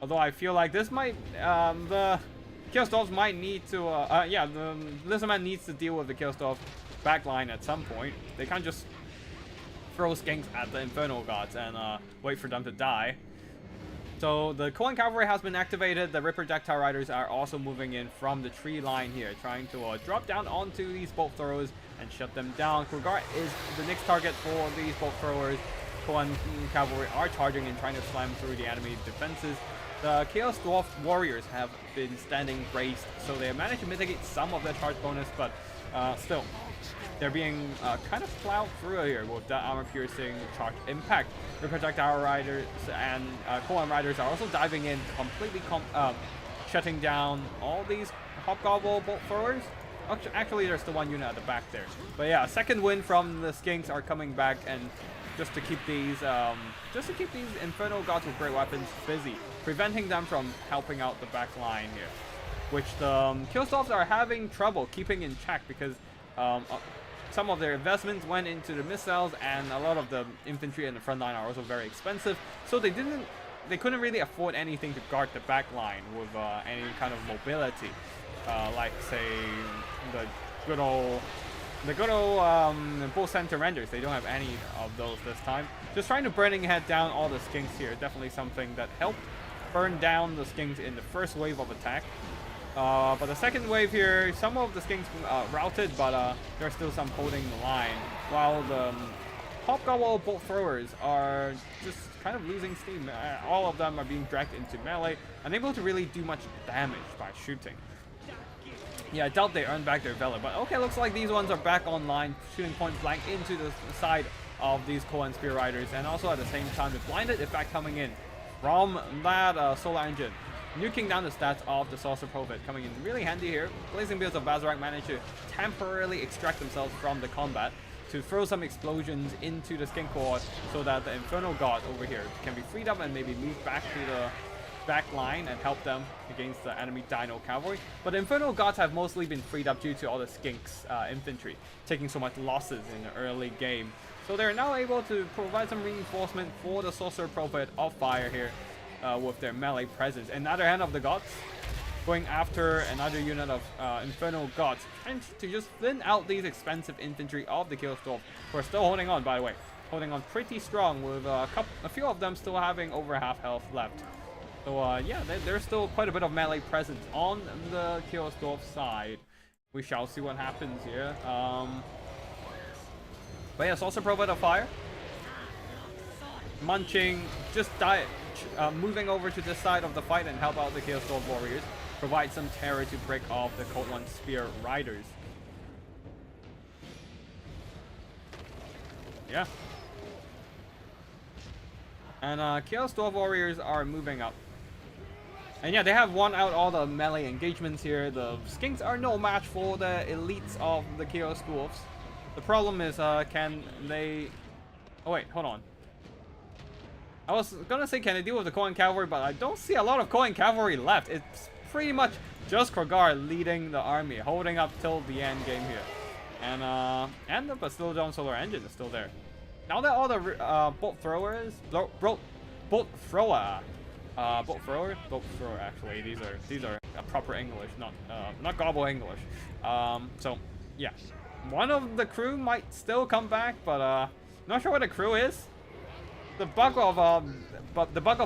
Although I feel like this might, the Chaos Dwarves might need to, yeah, the Lizardman needs to deal with the Chaos Dwarf backline at some point. They can't just throw skinks at the infernal gods and wait for them to die. So the Koan Cavalry has been activated. The Ripper Ductile Riders are also moving in from the tree line here, trying to drop down onto these bolt throwers and shut them down. Krogar is the next target for these bolt throwers. Koan Cavalry are charging and trying to slam through the enemy defenses. The Chaos Dwarf Warriors have been standing braced, so they have managed to mitigate some of their charge bonus, but still, they're being kind of plowed through here with that armor-piercing charge impact. Ripper Ductile Riders and Koan Riders are also diving in, completely shutting down all these Hobgoblin bolt throwers. Actually, there's the one unit at the back there. But yeah, second win from the skinks are coming back, and just to keep these infernal gods with great weapons busy, preventing them from helping out the back line here, which the Chaos Dwarves are having trouble keeping in check because some of their investments went into the missiles, and a lot of the infantry in the front line are also very expensive, so they couldn't really afford anything to guard the back line with any kind of mobility, like say the good old Bull Center renders. They don't have any of those this time. Just trying to burning head down all the skinks here, definitely something that helped burn down the skinks in the first wave of attack. But the second wave here, some of the skinks routed, but there's still some holding the line, while the Hobgoblin bolt throwers are just kind of losing steam. All of them are being dragged into melee, unable to really do much damage by shooting. Yeah, I doubt they earn back their valor, but okay, looks like these ones are back online, shooting point blank into the side of these Koan Spear Riders, and also at the same time the blinded effect coming in from that Solar Engine. nuking down the stats of the Sorcerer Prophet, coming in really handy here. Blazing Beards of Bazarak managed to temporarily extract themselves from the combat to throw some explosions into the Skink Horde so that the Infernal God over here can be freed up and maybe move back to the back line and help them against the enemy Dino Cavalry. But the Infernal Gods have mostly been freed up due to all the Skinks infantry taking so much losses in the early game. So they're now able to provide some reinforcement for the Sorcerer Prophet of Fire here with their melee presence. Another Hand of the Gods going after another unit of Infernal Gods, trying to just thin out these expensive infantry of the Chaos Dwarf, who are still holding on, by the way. Holding on pretty strong with a few of them still having over half health left. So yeah, there's still quite a bit of melee presence on the Chaos Dwarf side. We shall see what happens here. But yeah, Sorcerer Prophet of Fire. Munching, just moving over to this side of the fight and help out the Chaos Dwarf Warriors. Provide some terror to break off the Cold One Spear Riders. Yeah. And Chaos Dwarf Warriors are moving up. And yeah, they have won out all the melee engagements here. The Skinks are no match for the elites of the Chaos Dwarfs. The problem is, can they... Oh wait, hold on. I was gonna say, can they deal with the Cohen Cavalry, but I don't see a lot of Cohen Cavalry left. It's pretty much just Krogar leading the army, holding up till the end game here. And the Bastille Solar Engine is still there. Now that all the bolt throwers, bolt thrower actually, these are proper English, not gobble English. So yeah, one of the crew might still come back, but not sure what the crew is. The bug of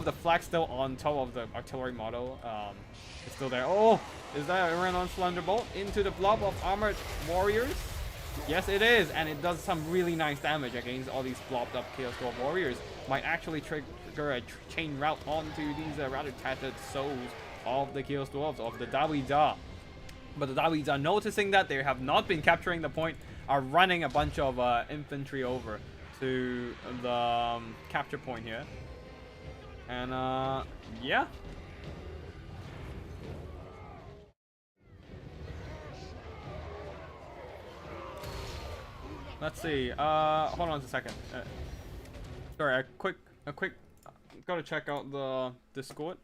the flag still on top of the artillery model is still there. Oh, is that a run on Thunderbolt into the blob of armored warriors? Yes, it is, and it does some really nice damage against all these blobbed up Chaos Dwarf warriors. Might actually trigger a chain route onto these rather tattered souls of the Chaos Dwarves, of the Dawida. But the Dawids are noticing that they have not been capturing the point, are running a bunch of infantry over to the capture point here. And yeah. Let's see. Hold on a second. Sorry, a quick. Gotta check out the Discord.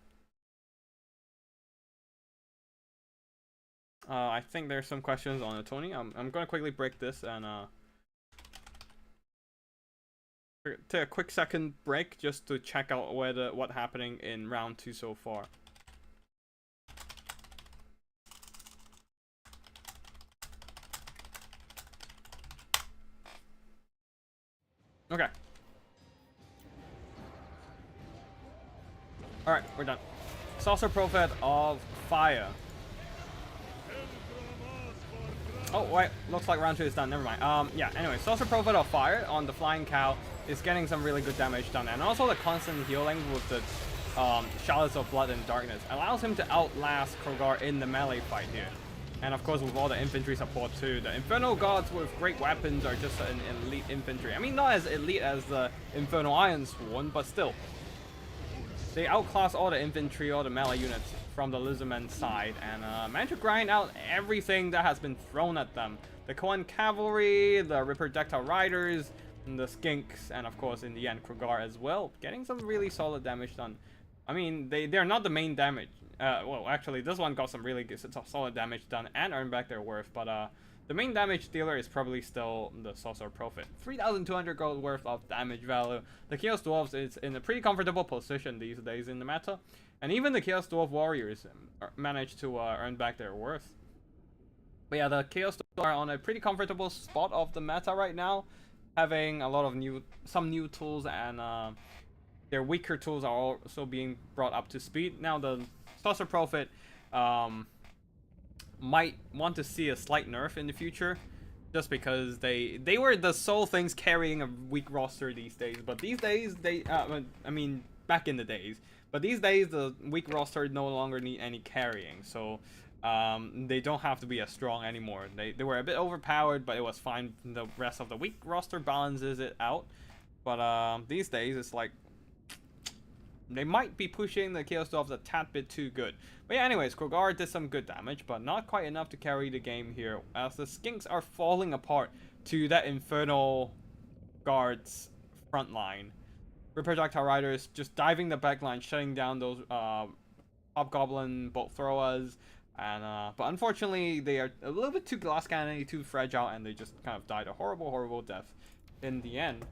I think there's some questions on the Tony. I'm gonna quickly break this and take a quick second break just to check out what's happening in round 2 so far. Okay. Alright, we're done. Sorcerer Prophet of Fire. Oh, wait. Looks like round 2 is done. Never mind. Yeah, anyway. Sorcerer Prophet of Fire on the Flying Cow is getting some really good damage done. And also the constant healing with the Chalice of Blood and Darkness allows him to outlast Krogar in the melee fight here. And of course with all the infantry support too. The Infernal Gods with great weapons are just an elite infantry. I mean, not as elite as the Infernal Iron Sworn, but still. They outclass all the infantry, all the melee units from the Lizardman side, and manage to grind out everything that has been thrown at them. The Cohen Cavalry, the Ripper-Dectile Riders, and the Skinks, and of course in the end Krogar as well. Getting some really solid damage done. I mean, they're not the main damage. Well, actually, this one got some really good, solid damage done and earned back their worth, but the main damage dealer is probably still the Sorcerer Prophet. 3,200 gold worth of damage value. The Chaos Dwarves is in a pretty comfortable position these days in the meta, and even the Chaos Dwarf Warriors managed to earn back their worth. But yeah, the Chaos Dwarves are on a pretty comfortable spot of the meta right now, having a lot of some new tools, and their weaker tools are also being brought up to speed. Now the Sorcerer Prophet might want to see a slight nerf in the future, just because they were the sole things carrying a weak roster these days. But these days I mean back in the days, but these days the weak roster no longer need any carrying, so they don't have to be as strong anymore. They were a bit overpowered, but it was fine. The rest of the weak roster balances it out. But these days it's like they might be pushing the Chaos Dwarves a tad bit too good. But yeah, anyways, Krogar did some good damage, but not quite enough to carry the game here, as the Skinks are falling apart to that Infernal Guard's front line. Ripper Projectile Riders just diving the backline, shutting down those Hobgoblin bolt throwers, and but unfortunately they are a little bit too glass cannon, too fragile, and they just kind of died a horrible death in the end.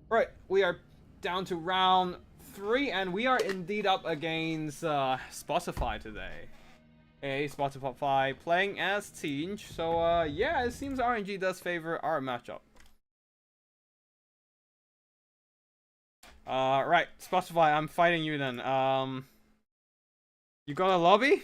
Right, we are down to round 3, and we are indeed up against Spotify today. Spotify playing as Tinge, so yeah, it seems RNG does favor our matchup. Right, Spotify, I'm fighting you then. You got a lobby?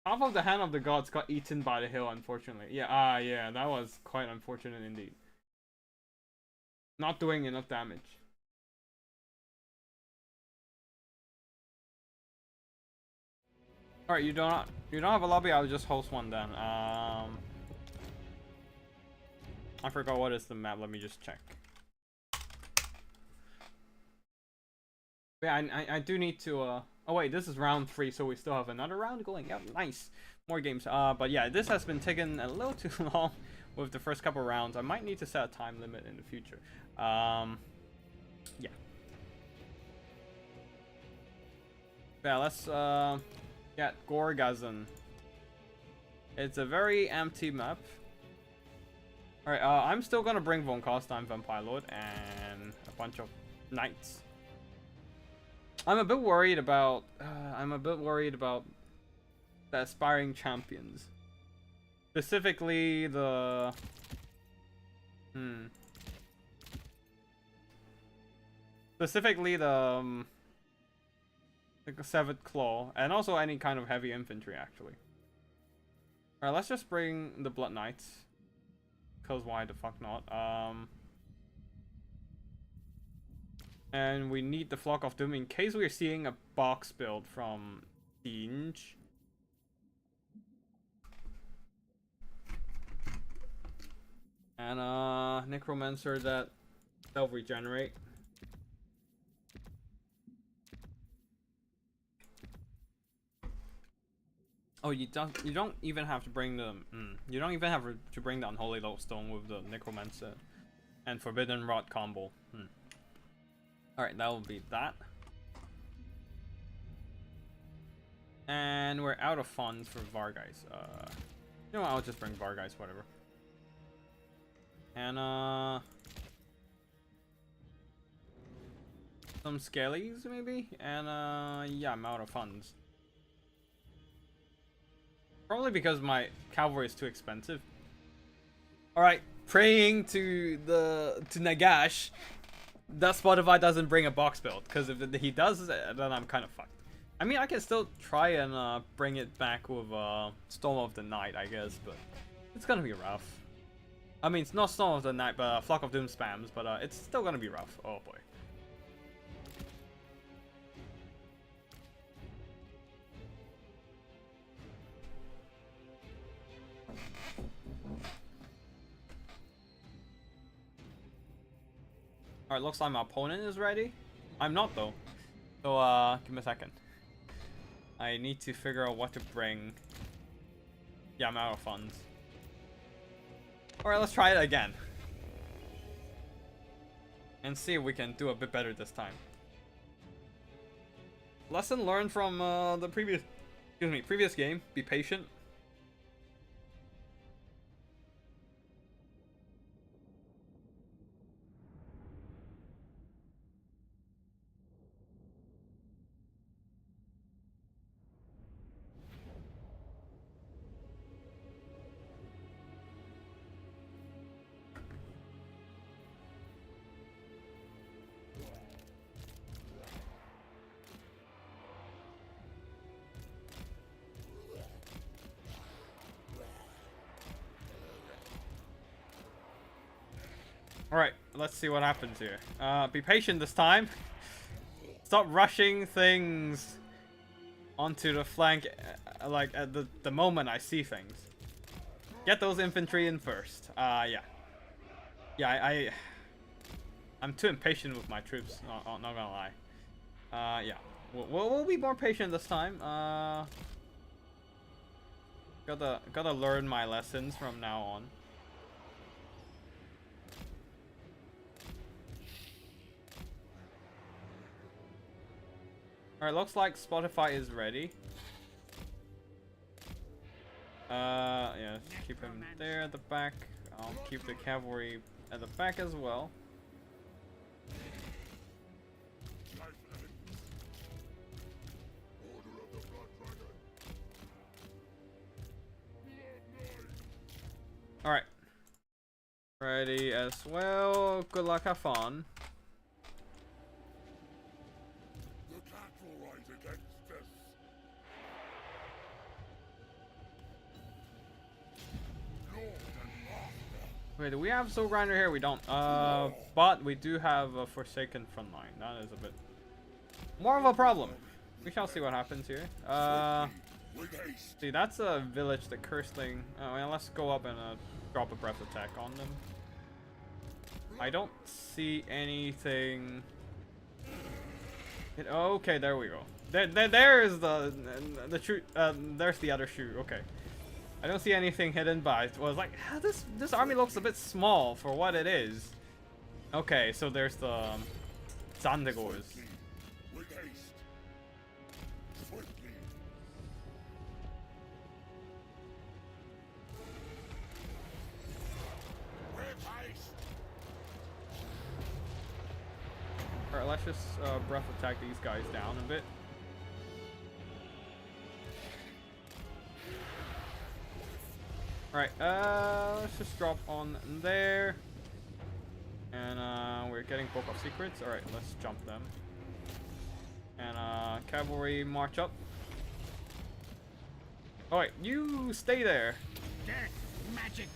Half of the hand of the gods got eaten by the hill, unfortunately. Yeah, yeah, that was quite unfortunate indeed. Not doing enough damage. Alright, you don't have a lobby, I'll just host one then. I forgot what is the map, let me just check. Yeah, I do need to oh wait, this is round 3, so we still have another round going. Yeah, nice. More games. But yeah, this has been taking a little too long with the first couple rounds. I might need to set a time limit in the future. Yeah. Yeah, let's get Gorgazon. It's a very empty map. Alright, I'm still gonna bring Von Kostheim Vampire Lord and a bunch of knights. I'm a bit worried about the aspiring champions. Specifically the Severed Claw, and also any kind of heavy infantry actually. Alright, let's just bring the Blood Knights. Cause why the fuck not? And we need the Flock of Doom in case we're seeing a box build from Tinge. And Necromancer that self-regenerate. Oh, you don't even have to bring the you don't even have to bring the Unholy Lodestone with the Necromancer and Forbidden Rod combo. Alright, that will be that. And we're out of funds for Vargeist. You know what, I'll just bring Vargeist, whatever. And some Skellies maybe? And yeah, I'm out of funds. Probably because my cavalry is too expensive. Alright, praying to Nagash that Spotify doesn't bring a box build, because if he does, then I'm kind of fucked. I mean, I can still try and bring it back with Storm of the Night, I guess, but it's gonna be rough. I mean, it's not Storm of the Night, but Flock of Doom spams, but it's still gonna be rough. Oh boy. Alright, looks like my opponent is ready. I'm not though. So give me a second. I need to figure out what to bring. Yeah, I'm out of funds. Alright, let's try it again. And see if we can do a bit better this time. Lesson learned from the previous game. Be patient. Alright, let's see what happens here. Be patient this time. Stop rushing things. onto the flank, like at the moment I see things. Get those infantry in first. Yeah. Yeah, I'm too impatient with my troops. Not gonna lie. Yeah. We'll be more patient this time. Gotta learn my lessons from now on. Alright, looks like Spotify is ready. Yeah, keep him there at the back. I'll keep the cavalry at the back as well. Alright. Ready as well. Good luck, have fun. The cat will rise against us. Lord and master. Wait, do we have Soul Grinder here? We don't. But we do have a Forsaken front line. That is a bit more of a problem. We shall see what happens here. With haste. See, that's a village, the cursed thing. Well, let's go up and drop a breath attack on them. I don't see anything. Okay, there we go. There is the shoe. There's the other shoe. Okay, I don't see anything hidden, but I was like, this army looks a bit small for what it is. Okay, so there's the Zandigors. With haste. Swiftly. With haste. Alright, let's just breath attack these guys down a bit. Alright, let's just drop on there. And we're getting Book of Secrets. Alright, let's jump them. And cavalry march up. Alright, you stay there. Death magic.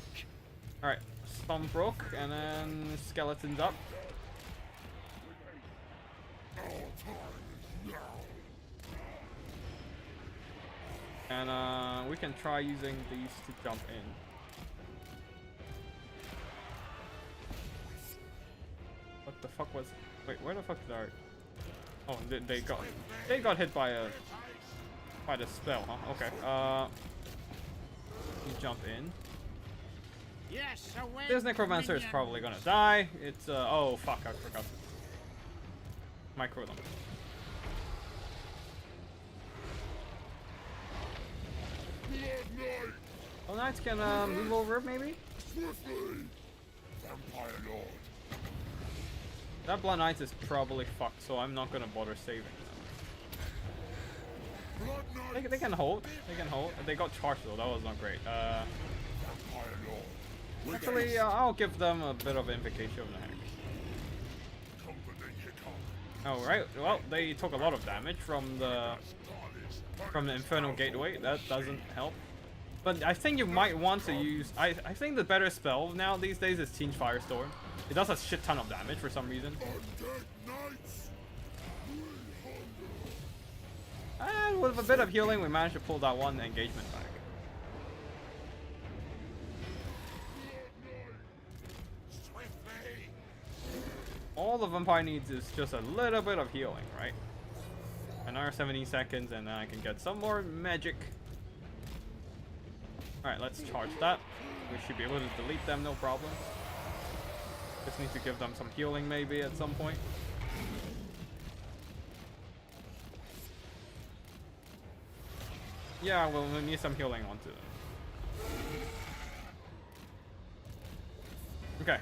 Alright, Stomp broke, and then skeletons up. Our time is now. And we can try using these to jump in. What the fuck was? Wait, where the fuck did our? Oh, they got hit by the spell, huh? Okay. You jump in. Yes, away. This necromancer is probably gonna die. It's oh fuck, I forgot. Micro them. Blood Knight. Oh, Knights can move over maybe. Swiftly. Vampire Lord. That Blood Knight is probably fucked, so I'm not gonna bother saving them. Blood Knight. They can hold. They can hold. They got charged though. That was not great. Vampire Lord. With Actually, haste. I'll give them a bit of Invocation of the Hex. Company Hickok. Oh right. Well, they took a lot of damage from the Infernal Gateway. That doesn't help. But I think you might want to use. I think the better spell now these days is Change Firestorm. It does a shit ton of damage for some reason. Undead Knights. And with a bit of healing, we managed to pull that one engagement back. Swiftly. All the vampire needs is just a little bit of healing, right? Another 17 seconds, and then I can get some more magic. Alright, let's charge that. We should be able to delete them, no problem. Just need to give them some healing maybe at some point. Yeah, we'll need some healing onto them. Okay.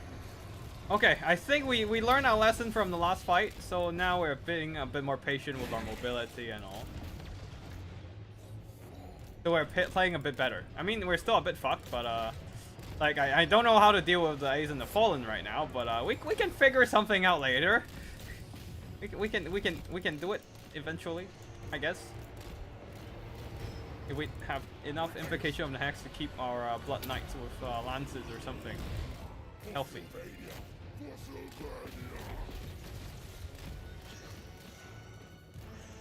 Okay, I think we learned our lesson from the last fight, so now we're being a bit more patient with our mobility and all. So we're playing a bit better. I mean, we're still a bit fucked, but like I don't know how to deal with the A's and the Fallen right now, but we can figure something out later. We can do it eventually, I guess. If we have enough Invocation of the Hex to keep our Blood Knights with lances or something healthy.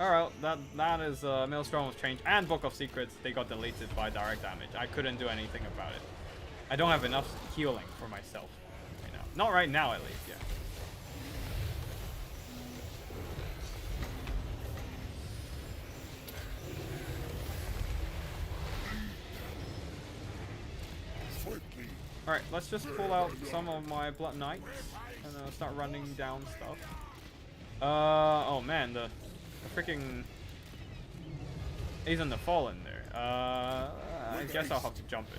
Alright, that is Maelstrom's change and Book of Secrets. They got deleted by direct damage. I couldn't do anything about it. I don't have enough healing for myself right now. Not right now, at least, yeah. Alright, let's just pull out some of my Blood Knights and start running down stuff. Oh man, the freaking Isn't the Fallen there. I guess I'll have to jump it.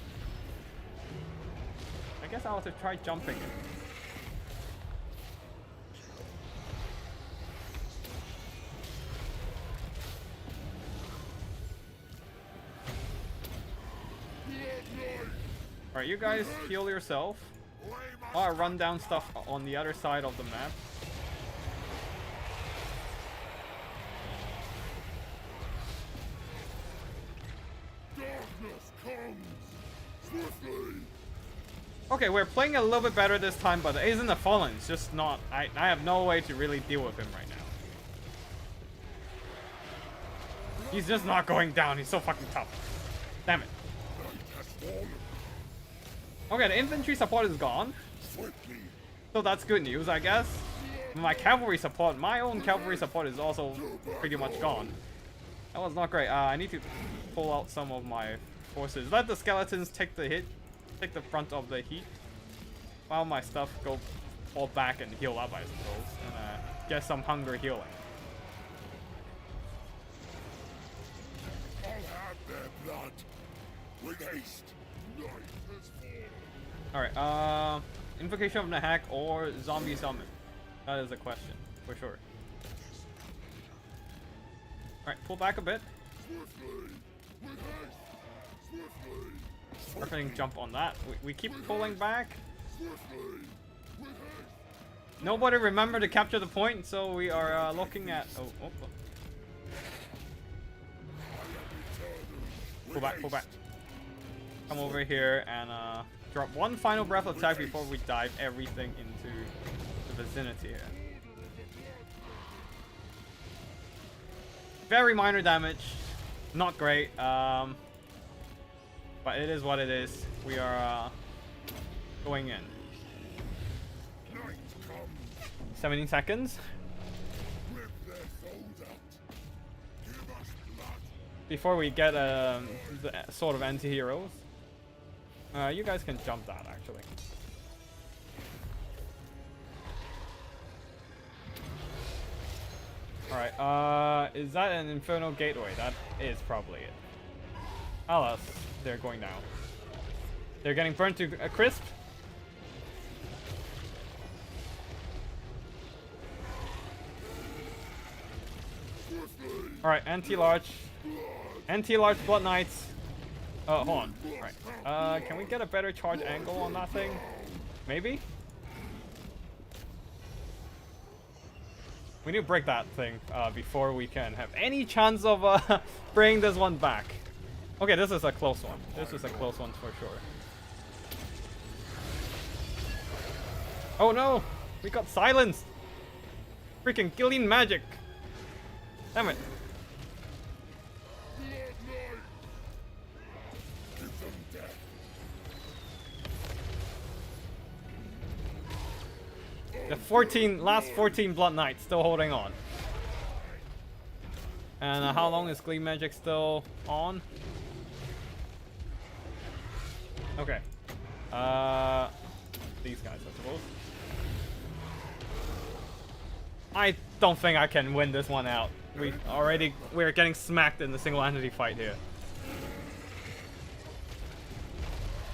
I guess I'll have to try jumping it. Alright, you guys heal yourself. I'll run down stuff on the other side of the map. Darkness comes swiftly. Okay, we're playing a little bit better this time, but Isn't the Fallen's just not... I have no way to really deal with him right now. He's just not going down. He's so fucking tough. Damn it. Okay, the infantry support is gone. So that's good news, I guess. My cavalry support, my own cavalry support is also pretty much gone. That was not great. I need to pull out some of my forces. Let the skeletons take the hit. Take the front of the heat. While my stuff go fall back and heal up, I suppose. And get some hunger healing. I'll have their blood. With haste. Night has fallen. Alright, Invocation of the Hack or Zombie Summon? That is a question, for sure. Alright, pull back a bit. Swiftly. With haste. Swiftly. Everything jump on that. We keep pulling back. Swiftly. With haste. Nobody remembered to capture the point, so we are looking at... Oh. Pull back, pull back. Come over here and drop one final breath attack before we dive everything into the vicinity here. Very minor damage. Not great. But it is what it is. We are going in. 17 seconds. Rip their souls out. Give us blood. Before we get the sort of anti-heroes. You guys can jump that, actually. Alright, is that an Infernal Gateway? That is probably it. Alas, they're going down. They're getting burnt to a crisp. Alright, anti-large. Anti-large Blood Knights. Hold on. Alright. Can we get a better charge angle on that thing? Maybe? We need to break that thing before we can have any chance of bringing this one back. Okay, this is a close one. This is a close one for sure. Oh no! We got silenced! Freaking Gillian magic! Damn it. The last 14 Blood Knights still holding on. And how long is Gleam Magic still on? Okay. These guys, I suppose. I don't think I can win this one out. We're getting smacked in the single entity fight here.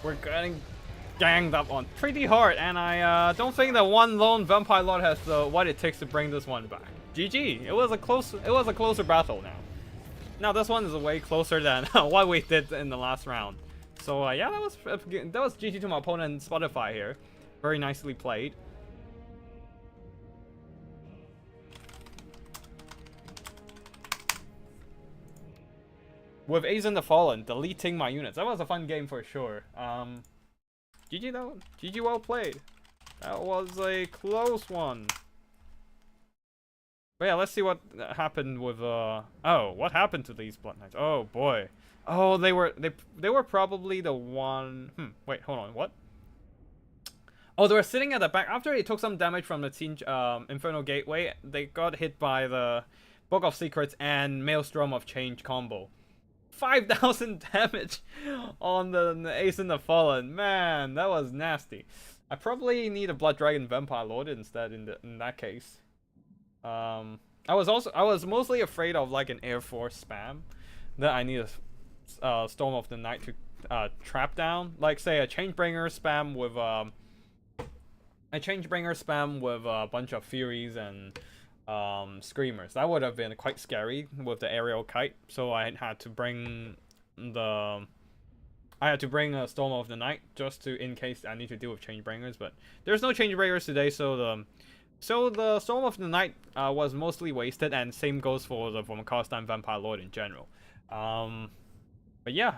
We're getting ganged up on pretty hard, and I don't think that one lone Vampire Lord has what it takes to bring this one back. GG. It was a closer battle now. Now this one is way closer than what we did in the last round. So yeah, that was GG to my opponent Spotify here. Very nicely played. With Isn't the Fallen, deleting my units. That was a fun game for sure. GG though. GG, well played. That was a close one. But yeah, let's see what happened with oh, what happened to these Blood Knights? Oh boy. Oh, they were probably the one. Wait, hold on. What? Oh, they were sitting at the back after they took some damage from the Infernal Gateway. They got hit by the Book of Secrets and Maelstrom of Change combo. 5,000 damage on the Ace in the Fallen. Man, that was nasty. I probably need a Blood Dragon Vampire Lord instead in that case. I was mostly afraid of like an Air Force spam that I need a Storm of the Night to trap down. Like say a Changebringer spam with a bunch of Furies and Screamers. That would have been quite scary with the aerial kite. So I had to bring a Storm of the Night just to in case I need to deal with Changebringers. But there's no Changebringers today, so the Storm of the Night was mostly wasted, and same goes for the Von Karstein Vampire Lord in general. But yeah,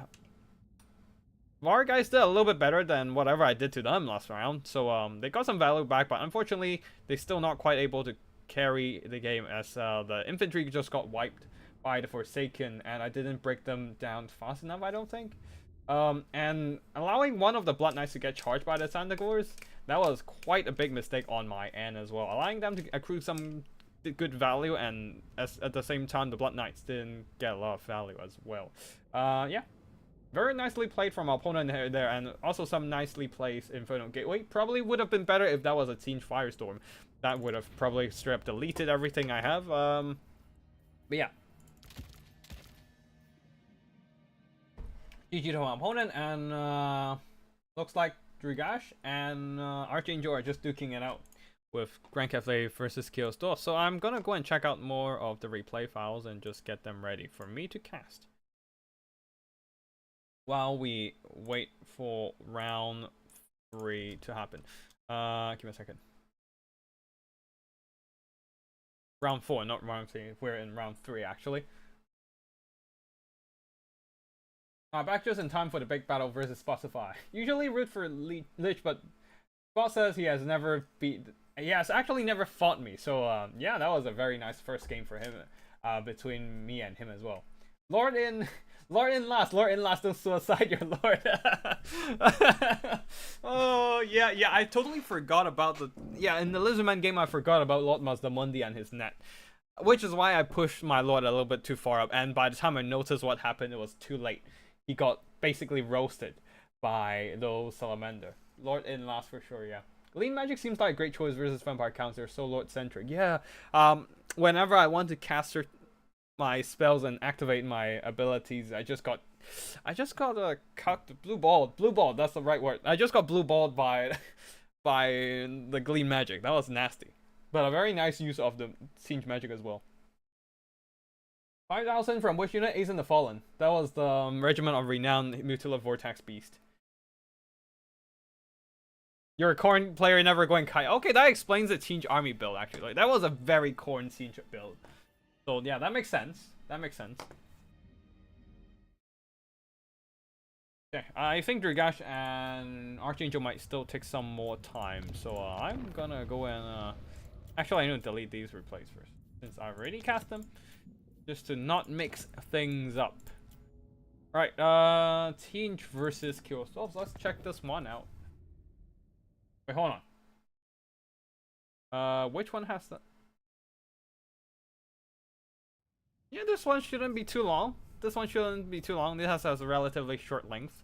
our guys did a little bit better than whatever I did to them last round, so they got some value back, but unfortunately they're still not quite able to carry the game as the infantry just got wiped by the Forsaken, and I didn't break them down fast enough, I don't think. And allowing one of the Blood Knights to get charged by the Sandagors, that was quite a big mistake on my end as well. Allowing them to accrue some good value, and at the same time the Blood Knights didn't get a lot of value as well. Yeah. Very nicely played from our opponent there, and also some nicely placed Infernal Gateway. Probably would have been better if that was a Siege Firestorm. That would have probably straight up deleted everything I have. But yeah. GG to our opponent, and looks like Drigash and Archangel are just duking it out with Grand Cafe versus Chaos Dwarf. So I'm gonna go and check out more of the replay files and just get them ready for me to cast, while we wait for round 3 to happen. Give me a second. Round 4, not round 3. We're in round 3 actually. Back just in time for the big battle versus Spotify. Usually root for Lich, but Spot says he has actually never fought me. So yeah, that was a very nice first game for him, between me and him as well. Lord in last, don't suicide your lord. Oh, yeah, I totally forgot about in the Lizardman game I forgot about Lord Mazdamundi and his net. Which is why I pushed my lord a little bit too far up, and by the time I noticed what happened, it was too late. He got basically roasted by those Salamander. Lord in last for sure, yeah. Lean Magic seems like a great choice versus Vampire Counts, they're so Lord-centric. Yeah, whenever I want to cast my spells and activate my abilities, I just got blue ball, that's the right word. I just got blue balled by the Gleam Magic. That was nasty, but a very nice use of the Siege Magic as well. 5,000 from which unit? Ace in the Fallen. That was the Regiment of Renown Mutila Vortex Beast. You're a Khorne player, never going kite. Okay, that explains the Siege Army build actually. Like, that was a very Khorne Siege build. So yeah, that makes sense. Okay, I think Drigash and Archangel might still take some more time. So I'm gonna go and actually I need to delete these replays first, since I already cast them, just to not mix things up. Alright, Siege versus Chaos Dwarf. Let's check this one out. Wait, hold on. Which one has the... Yeah, this one shouldn't be too long. This has a relatively short length.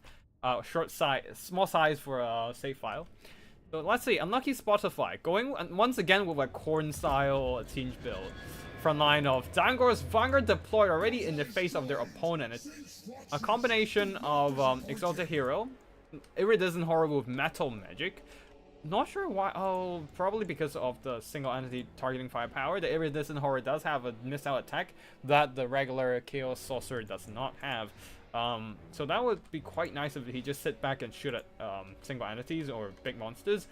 Small size for a save file. So let's see, Unlucky Spotify. Going once again with a Khorne style Siege build. Front line of Dangor's Vanguard deployed already in the face of their opponent. It's a combination of Exalted Hero, Iridescent Horror with Metal Magic. Not sure why. Oh, probably because of the single entity targeting firepower. The Iridescent Horror does have a missile attack that the regular Chaos Sorcerer does not have. So that would be quite nice if he just sit back and shoot at single entities or big monsters.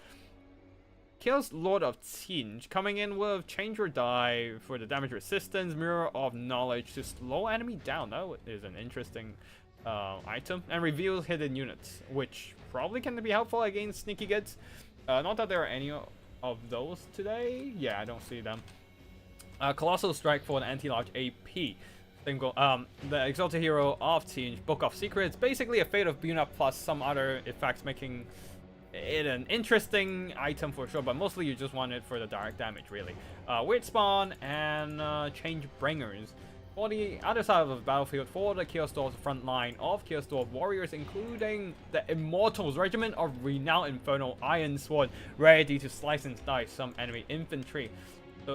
Chaos Lord of Siege coming in with Change or Die for the damage resistance, Mirror of Knowledge to slow enemy down. That is an interesting item. And reveals hidden units, which probably can be helpful against sneaky gets. Not that there are any of those today. Yeah, I don't see them. Colossal Strike for an anti-large AP. Single, the Exalted Hero of Siege, Book of Secrets, basically a Fate of Buna plus some other effects, making it an interesting item for sure, but mostly you just want it for the direct damage, really. Weird Spawn and Change Bringers. For the other side of the battlefield, for the Chaos Dwarf's front line of Chaos Dwarf warriors, including the Immortals Regiment of Renowned Infernal Iron Sword, ready to slice and dice some enemy infantry.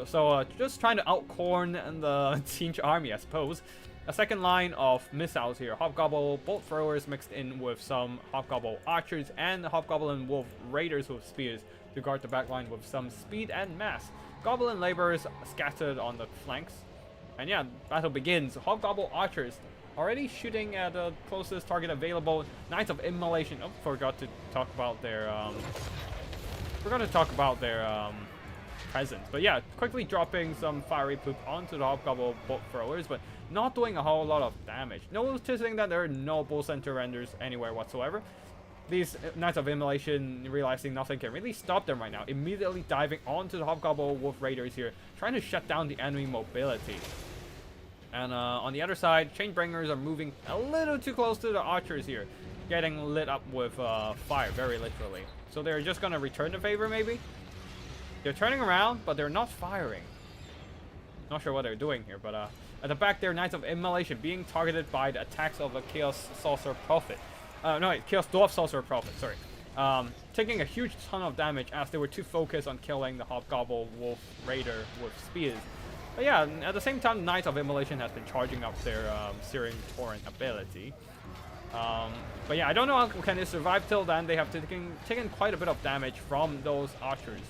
So just trying to outcorn the Siege army, I suppose. A second line of missiles here. Hobgoblin bolt throwers mixed in with some Hobgoblin archers and the Hobgoblin wolf raiders with spears to guard the backline with some speed and mass. Goblin laborers scattered on the flanks. And yeah, battle begins. Hobgoblin archers already shooting at the closest target available. Knights of Immolation. Oh, forgot to talk about their presence. But yeah, quickly dropping some fiery poop onto the Hobgoblin bolt throwers, but not doing a whole lot of damage. Noticing that there are no bull center renders anywhere whatsoever. These Knights of Immolation, realizing nothing can really stop them right now, immediately diving onto the Hobgoblin Wolf Raiders here, trying to shut down the enemy mobility. And on the other side, Chainbringers are moving a little too close to the archers here, getting lit up with fire, very literally. So they're just going to return the favor, maybe? They're turning around, but they're not firing. Not sure what they're doing here, but at the back there, Knights of Immolation being targeted by the attacks of the Chaos Sorcerer Prophet. Chaos Dwarf Sorcerer Prophet, sorry. Taking a huge ton of damage as they were too focused on killing the Hobgoblin Wolf Raider with spears. But yeah, at the same time, Knights of Immolation has been charging up their Searing Torrent ability. But yeah, I don't know how can they survive till then. They have taken quite a bit of damage from those archers.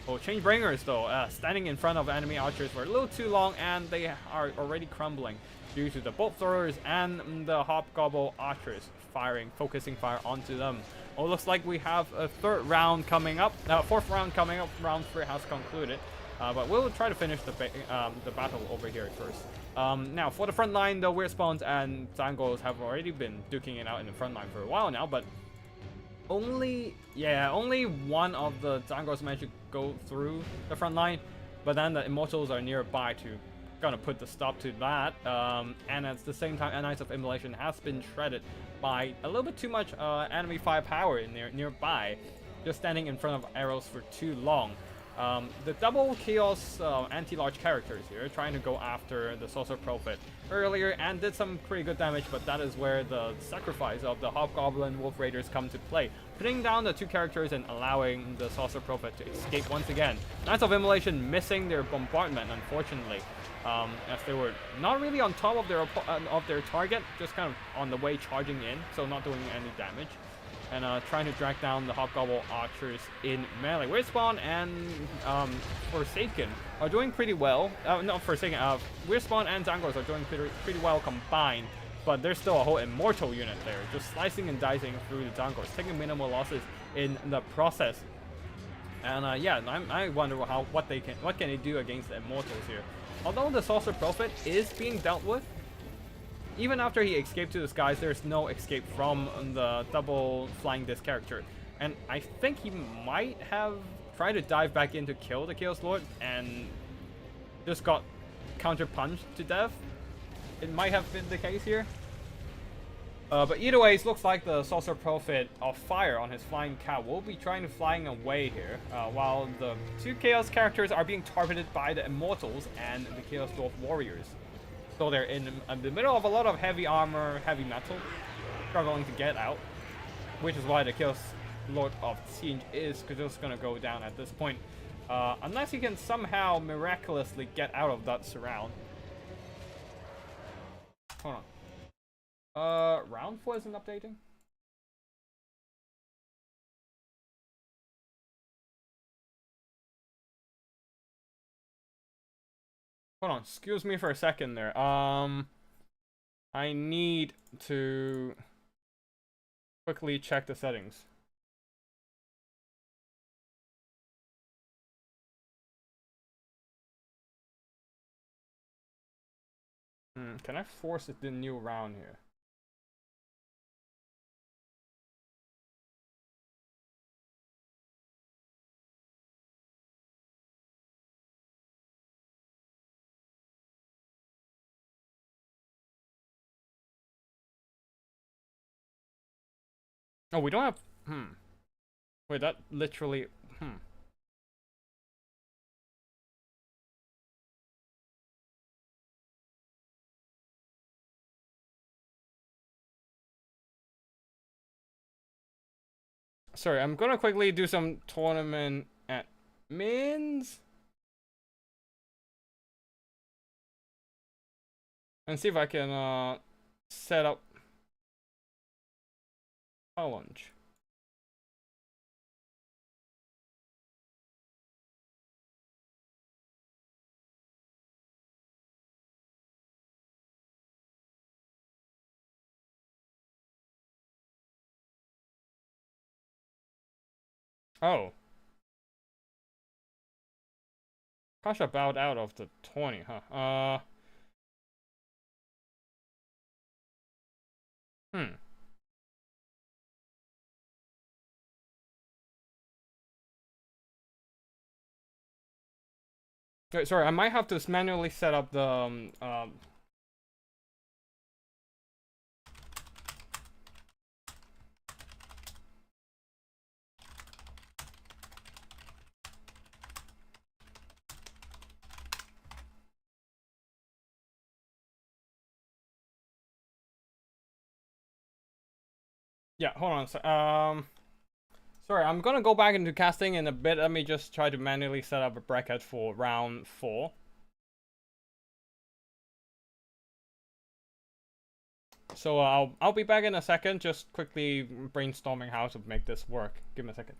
Oh, Changebringers though, standing in front of enemy archers for a little too long, and they are already crumbling due to the bolt throwers and the Hobgoblin archers focusing fire onto them. Oh, looks like we have a third round coming up. Fourth round coming up. Round 3 has concluded. But we'll try to finish the battle over here first. Now, for the front line, the Weird Spawns and Zangos have already been duking it out in the front line for a while now, but only one of the Zangos managed to go through the front line, but then the Immortals are nearby to gonna put the stop to that. And at the same time, Knights of Immolation has been shredded by a little bit too much enemy firepower in nearby, just standing in front of arrows for too long. The double Chaos anti-large characters here trying to go after the Sorcerer Prophet earlier and did some pretty good damage, but that is where the sacrifice of the Hobgoblin Wolf Raiders come to play, putting down the two characters and allowing the Sorcerer Prophet to escape once again. Knights of Immolation missing their bombardment, unfortunately, as they were not really on top of their target, just kind of on the way charging in, so not doing any damage. And trying to drag down the Hobgoblin archers in melee. Weird Spawn and Forsaken are doing pretty well. Not Forsaken, Weird Spawn and Zangos are doing pretty well combined, but there's still a whole Immortal unit there, just slicing and dicing through the Zangos, taking minimal losses in the process. And yeah, I wonder what can they do against the Immortals here. Although the Sorcerer Prophet is being dealt with, even after he escaped to the skies, there's no escape from the double flying disc character. And I think he might have tried to dive back in to kill the Chaos Lord and just got counter-punched to death. It might have been the case here. But either way, it looks like the Sorcerer Prophet of Fire on his flying cow will be trying to flying away here, while the two Chaos characters are being targeted by the Immortals and the Chaos Dwarf Warriors. So they're in the middle of a lot of heavy armor, heavy metal, struggling to get out, which is why the Chaos Lord of Siege is just going to go down at this point, unless he can somehow miraculously get out of that surround. Hold on. Round 4 isn't updating? Hold on, excuse me for a second there. I need to quickly check the settings. Can I force it the new round here? Oh, we don't have. Wait, that literally. Sorry, I'm gonna quickly do some tournament admins and see if I can set up challenge. Oh. Kasha bowed out of the 20, huh? Hmm. Wait, sorry, I might have to manually set up the yeah, hold on. Sorry, I'm gonna go back into casting in a bit. Let me just try to manually set up a bracket for round 4. So I'll be back in a second. Just quickly brainstorming how to make this work. Give me a second.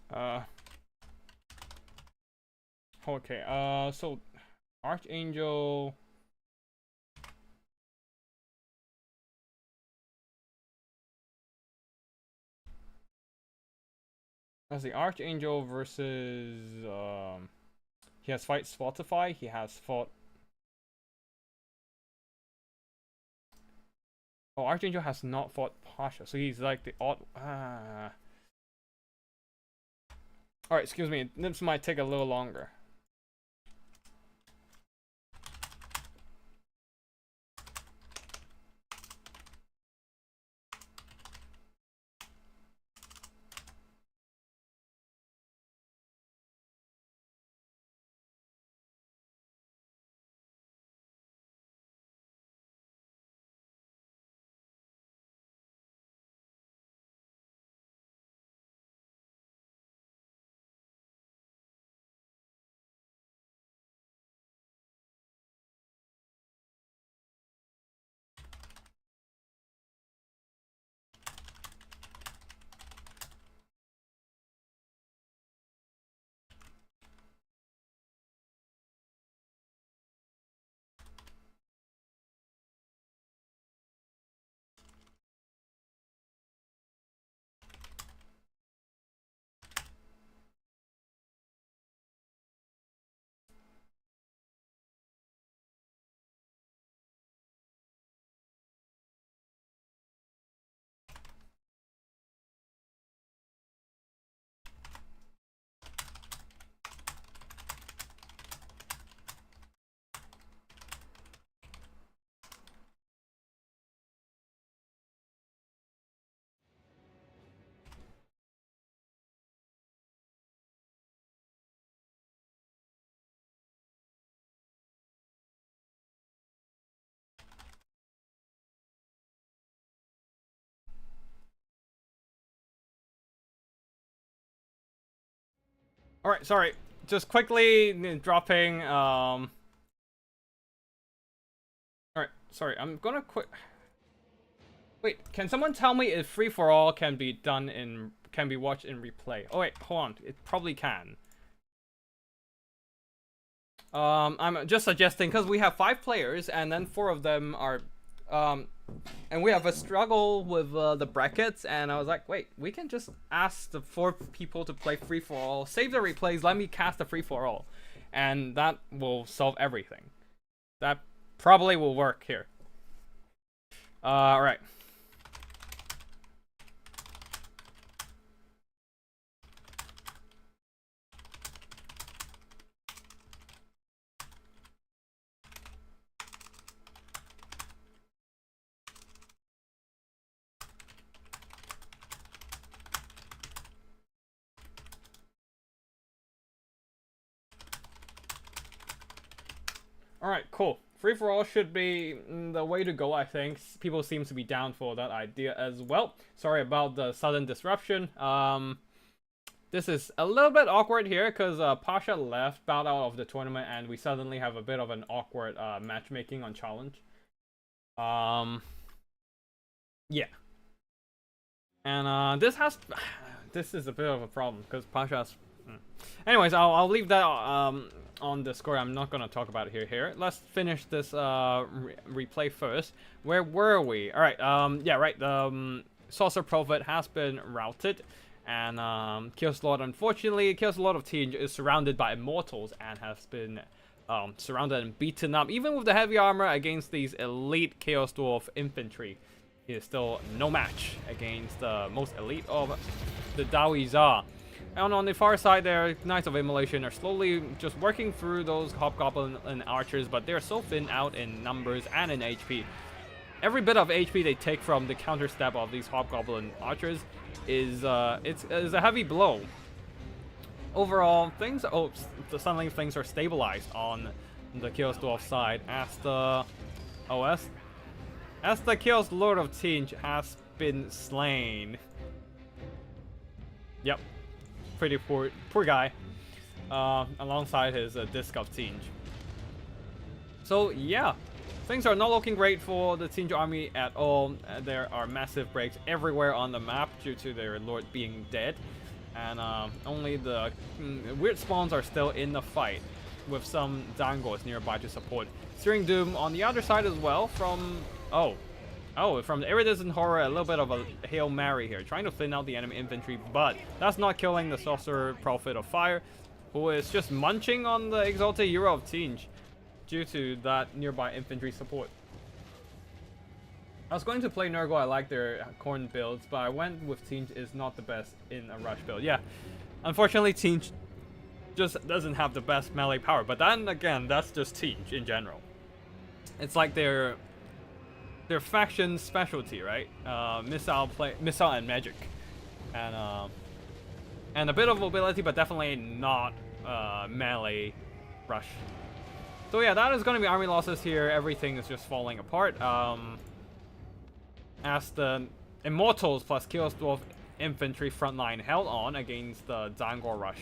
Uh. Okay. So Archangel. That's the Archangel versus he has fight Spotify. He has fought. Oh, Archangel has not fought Pasha, so he's like the odd. Alright, excuse me. This might take a little longer. Alright, sorry. Just quickly dropping, Alright, sorry, I'm gonna quit. Wait, can someone tell me if free-for-all can be done in... can be watched in replay? Oh wait, hold on. It probably can. I'm just suggesting, because we have 5 players, and then 4 of them are... and we have a struggle with the brackets, and I was like, wait, we can just ask the 4 people to play free-for-all, save the replays, let me cast the free-for-all, and that will solve everything. That probably will work here. Alright. Alright, cool. Free-for-all should be the way to go, I think. People seem to be down for that idea as well. Sorry about the sudden disruption. This is a little bit awkward here, because Pasha left, bowed out of the tournament, and we suddenly have a bit of an awkward matchmaking on challenge. Yeah. And this is a bit of a problem, because Pasha's... Anyways, I'll leave that on Discord. I'm not gonna talk about it here. Let's finish this replay first. Where were we? All right. Yeah, right. Saucer Prophet has been routed, and Chaos Lord, unfortunately, Chaos Lord of Teen is surrounded by immortals and has been surrounded and beaten up. Even with the heavy armor against these elite Chaos Dwarf infantry, he is still no match against the most elite of the Daoizar. And on the far side there, Knights of Immolation are slowly just working through those Hobgoblin and Archers, but they're so thin out in numbers and in HP. Every bit of HP they take from the counter step of these Hobgoblin Archers is a heavy blow. Overall, suddenly things are stabilized on the Chaos Dwarf side as the Chaos Lord of Tinge has been slain. Yep. Pretty poor guy, alongside his Disc of Tinge. So yeah, things are not looking great for the Tinge army at all. There are massive breaks everywhere on the map due to their lord being dead, and only the weird spawns are still in the fight, with some Dangors nearby to support. Searing Doom on the other side as well from from the Iridescent Horror, a little bit of a Hail Mary here, trying to thin out the enemy infantry, but that's not killing the Sorcerer Prophet of Fire, who is just munching on the Exalted Hero of Tinge due to that nearby infantry support. I was going to play Nurgle, I like their Corn builds, but I went with Tinge is not the best in a rush build. Yeah, unfortunately Tinge just doesn't have the best melee power, but then again, that's just Tinge in general. It's like their faction specialty, right? Missile and magic, and a bit of mobility, but definitely not melee rush. So yeah, that is going to be army losses here. Everything is just falling apart. As the Immortals plus Chaos Dwarf infantry frontline held on against the Dangor rush.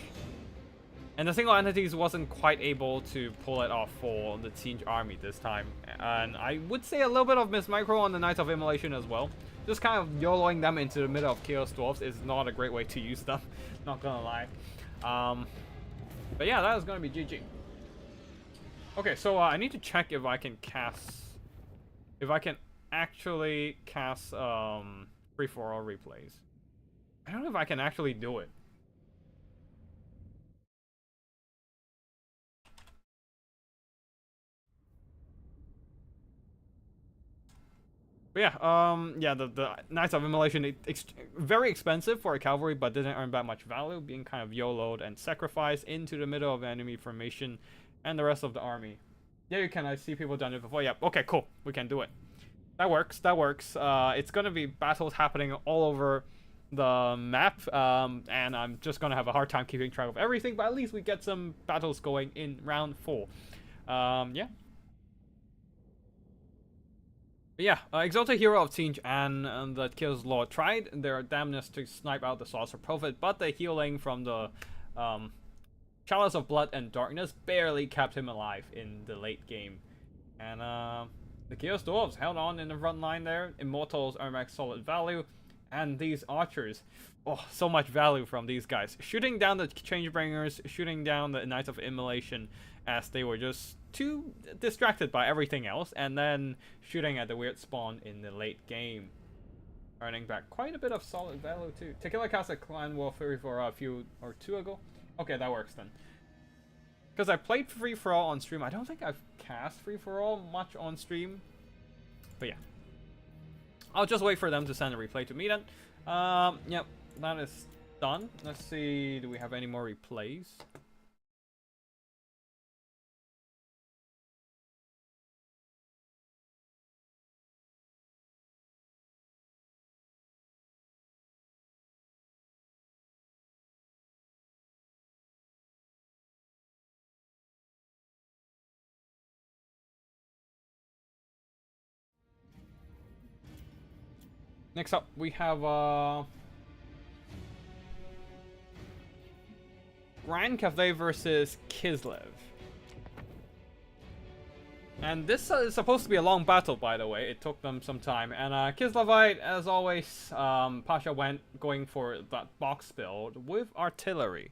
And the single entities wasn't quite able to pull it off for the Tinge army this time. And I would say a little bit of Miss Micro on the Knights of Immolation as well. Just kind of YOLOing them into the middle of Chaos Dwarfs is not a great way to use them. Not gonna lie. But yeah, that is gonna be GG. Okay, so I need to check if I can cast... if I can actually cast free-for-all replays. I don't know if I can actually do it. But yeah, the Knights of Immolation, very expensive for a cavalry, but didn't earn that much value, being kind of YOLO'd and sacrificed into the middle of enemy formation and the rest of the army. Yeah, you can. I see people done it before. Yeah, okay, cool. We can do it. That works. That works. It's gonna be battles happening all over the map, and I'm just gonna have a hard time keeping track of everything, but at least we get some battles going in round 4. Yeah. But yeah, Exalted Hero of Tinge and the Chaos Lord tried their damnness to snipe out the Sorcerer Prophet, but the healing from the Chalice of Blood and Darkness barely kept him alive in the late game. And the Chaos Dwarves held on in the front line there. Immortals are max solid value. And these archers, oh, so much value from these guys. Shooting down the Changebringers, shooting down the Knights of Immolation as they were just too distracted by everything else. And then shooting at the weird spawn in the late game. Earning back quite a bit of solid value too. Tequila cast a Clan Warfare for a few or two ago. Okay, that works then. Because I played Free For All on stream. I don't think I've cast Free For All much on stream. But yeah. I'll just wait for them to send a replay to me then. Yep, that is done. Let's see, do we have any more replays? Next up, we have Grand Cafe versus Kislev. And this is supposed to be a long battle, by the way. It took them some time. And Kislevite, as always, Pasha went going for that box build with artillery.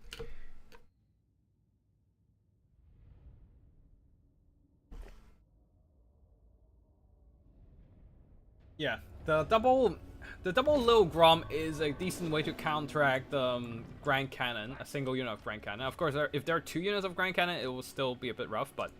Yeah, the double Little Grom is a decent way to counteract the Grand Cannon, a single unit of Grand Cannon. Of course, if there are 2 units of Grand Cannon, it will still be a bit rough, but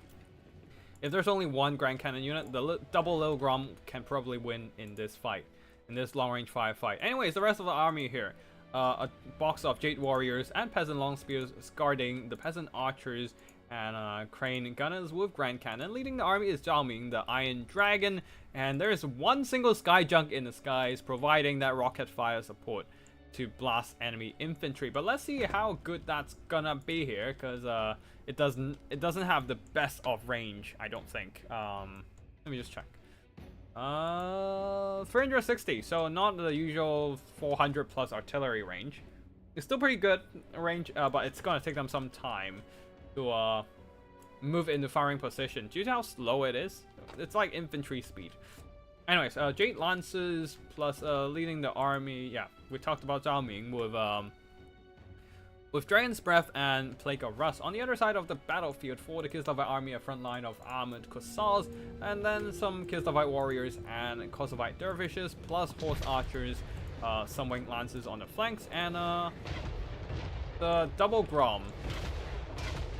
if there's only 1 Grand Cannon unit, the double Little Grom can probably win in this fight, in this long-range firefight. Anyways, the rest of the army here. A box of Jade Warriors and Peasant Long Spears guarding the Peasant Archers and Crane Gunners with Grand Cannon. Leading the army is Zhao Ming, the Iron Dragon, and there's 1 single Sky Junk in the skies, providing that rocket fire support to blast enemy infantry. But let's see how good that's gonna be here, because it doesn't have the best of range, I don't think. Let me just check. 360, so not the usual 400 plus artillery range. It's still pretty good range, but it's gonna take them some time to move into firing position. Do you know how slow it is? It's like infantry speed. Anyways, Jade Lances plus leading the army. Yeah, we talked about Zhao Ming with Dragon's Breath and Plague of Rust. On the other side of the battlefield for the Kislevite army, a front line of armored Kossars, and then some Kislevite warriors and Kossovite dervishes, plus horse archers, some winged lances on the flanks, and the double Grom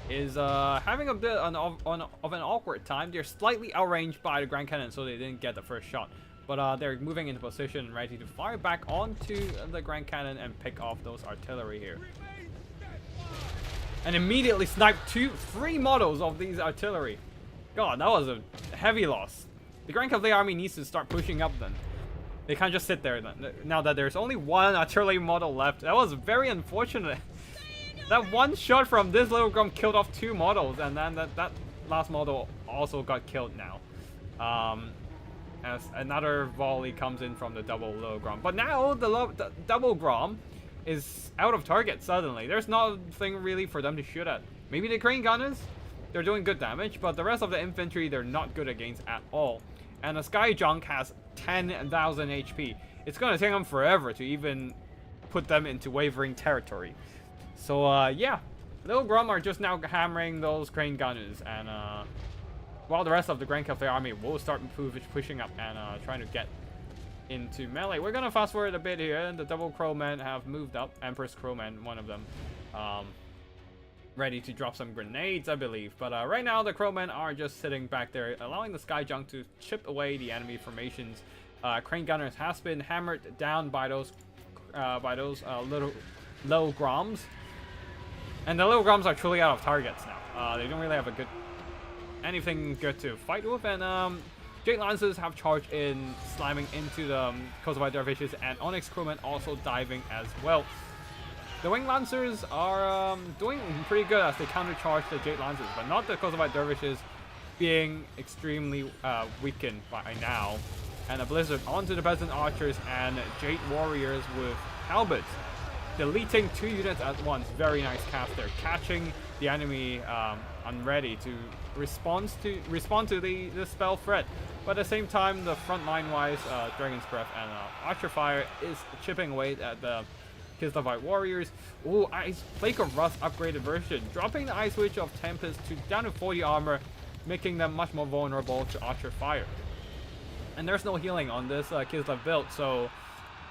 is having a bit of an awkward time. They're slightly outranged by the Grand Cannon, so they didn't get the first shot. But they're moving into position, ready to fire back onto the Grand Cannon and pick off those artillery here. And immediately snipe 3 models of these artillery. God, that was a heavy loss. The Grand Cavalry army needs to start pushing up then. They can't just sit there then. Now that there's only 1 artillery model left. That was very unfortunate. That 1 shot from this Little Grom killed off 2 models, and then that last model also got killed now. As another volley comes in from the double Little Grom. But now the double Grom is out of target suddenly. There's nothing really for them to shoot at. Maybe the Crane Gunners? They're doing good damage, but the rest of the infantry they're not good against at all. And the Sky Junk has 10,000 HP. It's gonna take them forever to even put them into wavering territory. So yeah, Little Grom are just now hammering those Crane Gunners, and while the rest of the Grand Cavalry army will start pushing up and trying to get into melee. We're gonna fast forward a bit here. The double Crowmen have moved up. Empress Crowmen, one of them, ready to drop some grenades, I believe. But right now the Crowmen are just sitting back there, allowing the Sky Junk to chip away the enemy formations. Crane Gunners has been hammered down by those little Groms, and the Little Groms are truly out of targets now. They don't really have anything good to fight with, and Jade Lancers have charged in, slamming into the Kossovite Dervishes, and Onyx Crewmen also diving as well. The Wing Lancers are doing pretty good as they countercharge the Jade Lancers, but not the Kossovite Dervishes being extremely weakened by now. And a Blizzard onto the Peasant Archers and Jade Warriors with Halberds. deleting 2 units at once. Very nice cast there, catching the enemy unready to respond to the spell threat. But at the same time, the front line wise, Dragon's Breath and Archer Fire is chipping away at the Kislev Warriors. Ooh, Ice Flake of Rust upgraded version, dropping the Ice Witch of Tempest to down to 40 armor, making them much more vulnerable to Archer Fire. And there's no healing on this Kislev build, so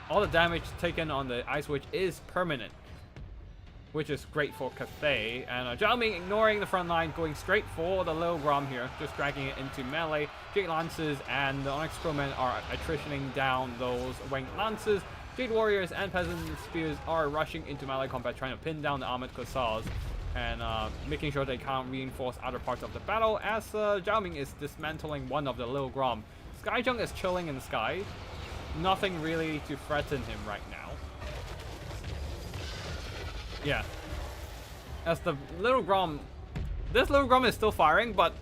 all the damage taken on the Ice Witch is permanent, which is great for Cathay. And Zhao Ming ignoring the front line, going straight for the Little Grom here, just dragging it into melee. Jade Lances and the Onyx Crowmen are attritioning down those Winged Lances. Jade Warriors and Peasant Spears are rushing into melee combat, trying to pin down the Armored Corsairs and making sure they can't reinforce other parts of the battle, as Zhao Ming is dismantling one of the Little Grom. Skyjunk is chilling in the sky. Nothing really to threaten him right now. Yeah. As the Little Grom, this Little Grom is still firing, but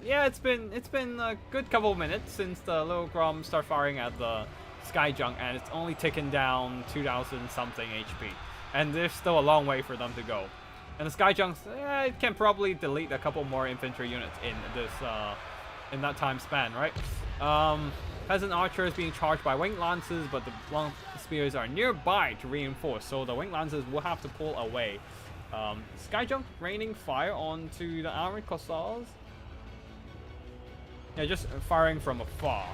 yeah, it's been a good couple of minutes since the Little Grom start firing at the Skyjunk, and it's only taken down 2,000 something HP, and there's still a long way for them to go. And the Skyjunks, it can probably delete a couple more infantry units in this in that time span, right? Peasant Archers being charged by Winged Lances, but the long spears are nearby to reinforce, so the Winged Lances will have to pull away. Skyjunk raining fire onto the Armored Corsairs. Yeah, just firing from afar.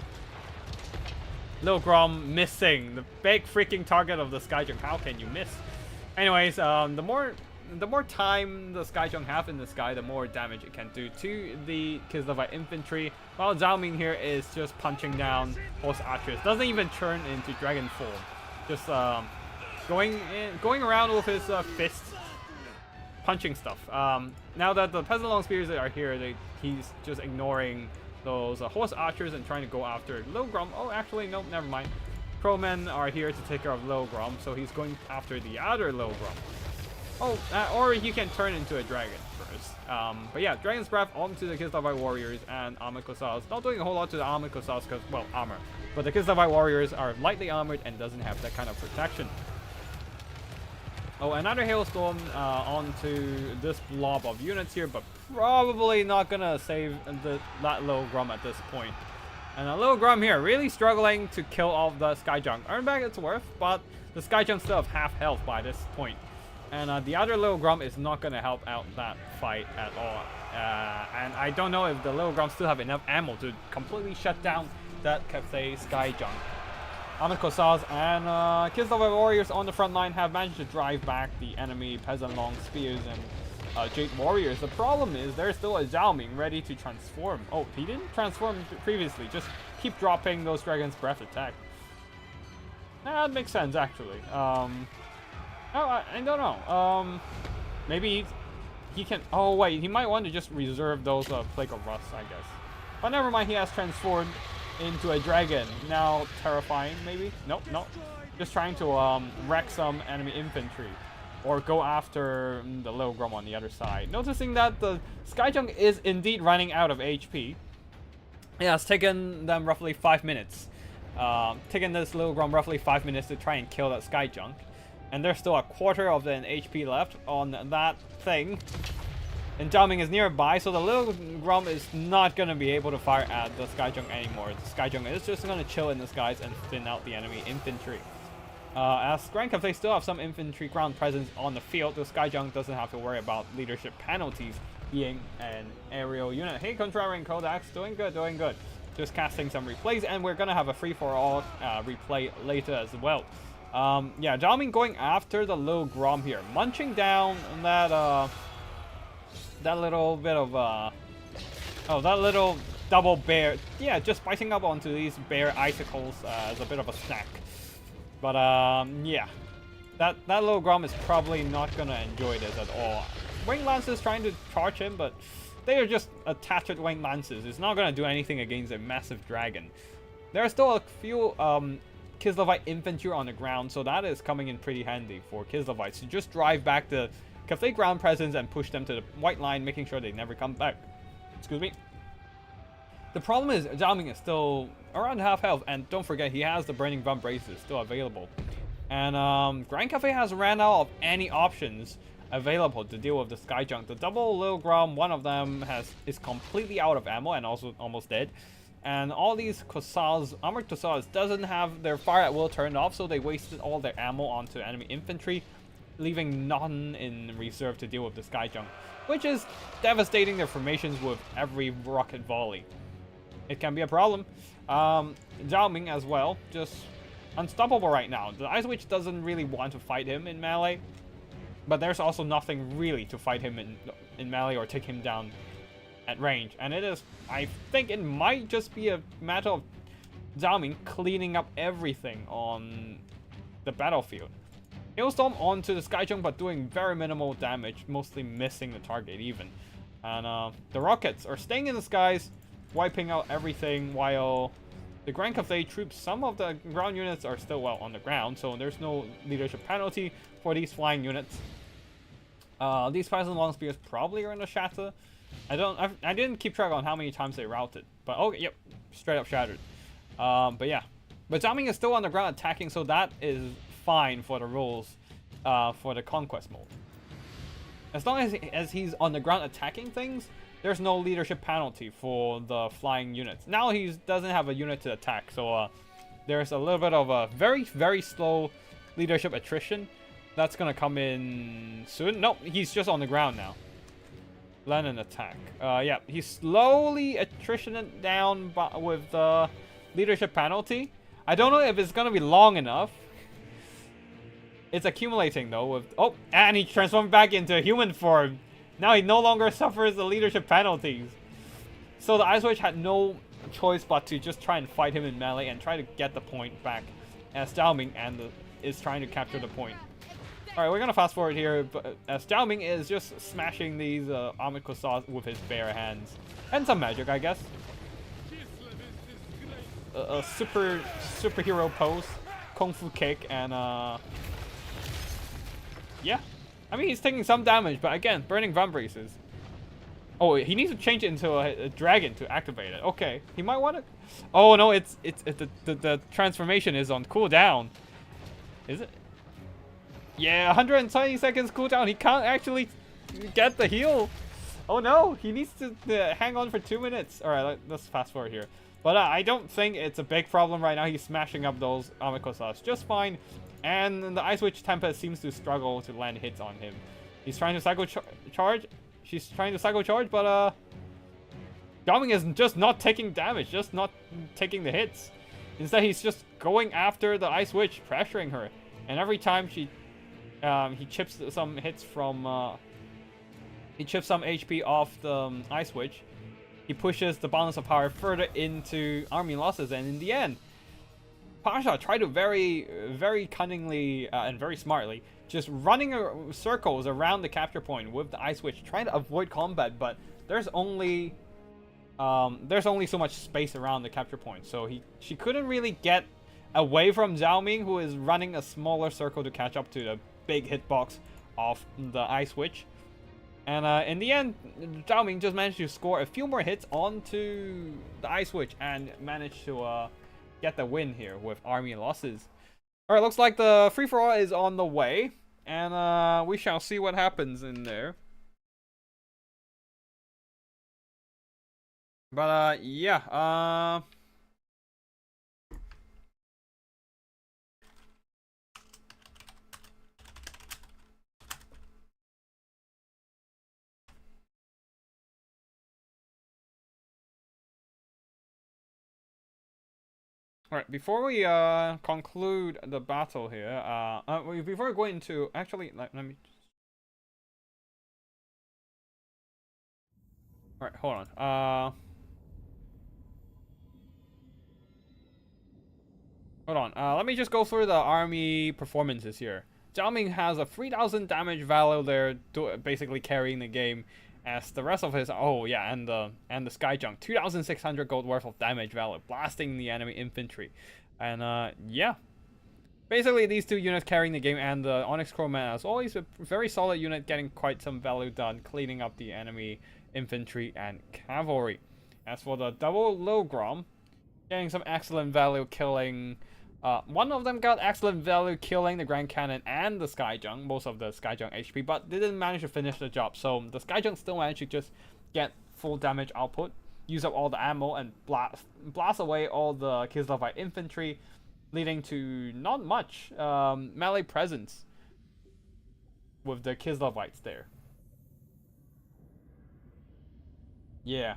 Little Grom missing the big freaking target of the Skyjunk. How can you miss? Anyways, the more time the Skyjunk have in the sky, the more damage it can do to the Kislevite infantry. While Zhao Ming here is just punching down Horse Archers. Doesn't even turn into dragon form. Just going around with his fists, punching stuff. Now that the Peasant Long Spears are here, he's just ignoring those Horse Archers and trying to go after Little Grom. Oh, actually, no, never mind. Crowmen are here to take care of Little Grom, so he's going after the other Little Grom. Oh, or you can turn into a dragon first. But yeah, Dragon's Breath onto the Kislevite Warriors and Armored Corsairs. Not doing a whole lot to the Armored Corsairs because, well, armor. But the Kislevite Warriors are lightly armored and doesn't have that kind of protection. Oh, another Hailstorm onto this blob of units here, but probably not gonna save that Little Grom at this point. And a Little Grom here really struggling to kill off the Skyjunk. Earn back its worth, but the Skyjunk still have half health by this point. And the other Little Grom is not going to help out that fight at all. And I don't know if the Little Grom still have enough ammo to completely shut down that Cathay Skyjunk. Armored Corsairs and Kislevite Warriors on the front line have managed to drive back the enemy Peasant Long Spears and Jade Warriors. The problem is there's still a Zhao Ming ready to transform. Oh, he didn't transform previously. Just keep dropping those Dragon's Breath attack. That makes sense, actually. I don't know. Maybe he can... Oh, wait. He might want to just reserve those Plague of Rust, I guess. But never mind. He has transformed into a dragon. Now terrifying, maybe? Nope, nope. Just trying to wreck some enemy infantry. Or go after the Little Grom on the other side. Noticing that the Skyjunk is indeed running out of HP. Yeah, it's taken them roughly 5 minutes. Taking this Little Grom roughly 5 minutes to try and kill that Skyjunk. And there's still a quarter of an HP left on that thing. And Zhao Ming is nearby, so the Little Grom is not going to be able to fire at the Skyjunk anymore. The Skyjunk is just going to chill in the skies and thin out the enemy infantry. As Grand Cathay still have some infantry ground presence on the field, the Skyjunk doesn't have to worry about leadership penalties being an aerial unit. Hey, Contrarian Codex, doing good, doing good. Just casting some replays, and we're going to have a free-for-all replay later as well. Yeah, Zhao Ming going after the Little Grom here, munching down that little bit of that little double bear. Yeah, just biting up onto these bear icicles as a bit of a snack. But yeah, that Little Grom is probably not gonna enjoy this at all. Winged Lances trying to charge him, but they are just attached with Winged Lances. It's not gonna do anything against a massive dragon. There are still a few Kislevite infantry on the ground, so that is coming in pretty handy for Kislevites to just drive back the Cathay ground presence and push them to the white line, making sure they never come back. Excuse me. The problem is Zhao Ming is still around half health, and don't forget he has the Burning Bum braces still available. And Grand Cafe has ran out of any options available to deal with the Sky Junk. The double Little Grom, one of them is completely out of ammo and also almost dead. And all these Kossars, armored Kossars, doesn't have their fire at will turned off, so they wasted all their ammo onto enemy infantry, leaving none in reserve to deal with the Sky Junk, which is devastating their formations with every rocket volley. It can be a problem. Zhao Ming as well, just unstoppable right now. The Ice Witch doesn't really want to fight him in melee, but there's also nothing really to fight him in melee or take him down at range. And it is, I think it might just be a matter of Zhao Ming cleaning up everything on the battlefield. Hailstorm onto the Sky Junk, but doing very minimal damage, mostly missing the target even. And the rockets are staying in the skies, wiping out everything, while the Grand Cathay troops, some of the ground units are still well on the ground, so there's no leadership penalty for these flying units. These Python long spears probably are in the shatter. I didn't keep track on how many times they routed, but okay, yep, straight up shattered. But yeah, but Zhao Ming is still on the ground attacking, so that is fine for the rules for the Conquest Mode. As long as he's on the ground attacking things, there's no leadership penalty for the flying units. Now he doesn't have a unit to attack, so there's a little bit of a very, very slow leadership attrition. That's gonna come in soon. Nope, he's just on the ground now. Land and attack. Yeah, he's slowly attritioning down with the leadership penalty. I don't know if it's gonna be long enough. It's accumulating though with... Oh, and he transformed back into human form. Now he no longer suffers the leadership penalties. So the Ice Witch had no choice but to just try and fight him in melee and try to get the point back, as Zhao Ming is trying to capture the point. Alright, we're gonna fast forward here, but as Zhao Ming is just smashing these armored Kossars with his bare hands. And some magic, I guess. A superhero pose, Kung Fu kick, and yeah. I mean, he's taking some damage, but again, burning vambraces. Oh, he needs to change it into a dragon to activate it. Okay, he might want to... Oh no, the transformation is on cooldown. Is it? Yeah, 120 seconds cooldown. He can't actually get the heal. Oh no, he needs to hang on for 2 minutes. All right, let's fast forward here. But I don't think it's a big problem right now. He's smashing up those armored Kossars just fine. And the Ice Witch Tempest seems to struggle to land hits on him. He's trying to psycho charge. She's trying to psycho charge, but Zhao Ming is just not taking damage, just not taking the hits. Instead, he's just going after the Ice Witch, pressuring her. And every time he chips some hits from he chips some HP off the Ice Witch, he pushes the balance of power further into army losses, and in the end, Pasha tried to very cunningly and very smartly just running circles around the capture point with the Ice Witch, trying to avoid combat, but there's only so much space around the capture point, so she couldn't really get away from Zhao Ming, who is running a smaller circle to catch up to the big hitbox of the Ice Witch. And in the end, Zhao Ming just managed to score a few more hits onto the Ice Witch and managed to get the win here with army losses. Alright, looks like the free-for-all is on the way, and we shall see what happens in there. But yeah, alright, before we conclude the battle here, before we go into... Actually, let me... Alright, hold on. Hold on, let me just go through the army performances here. Zhao Ming has a 3,000 damage value there, basically carrying the game, as the rest of his... Oh yeah, and the Sky Junk, 2,600 gold worth of damage value, blasting the enemy infantry. And yeah, basically these two units carrying the game, and the Onyx Crowman as always a very solid unit, getting quite some value done, cleaning up the enemy infantry and cavalry. As for the double Logrom, getting some excellent value, killing One of them got excellent value, killing the Grand Cannon and the Skyjunk, most of the Skyjunk HP, but didn't manage to finish the job. So the Skyjunk still managed to just get full damage output, use up all the ammo, and blast away all the Kislevite infantry, leading to not much melee presence with the Kislevites there. Yeah.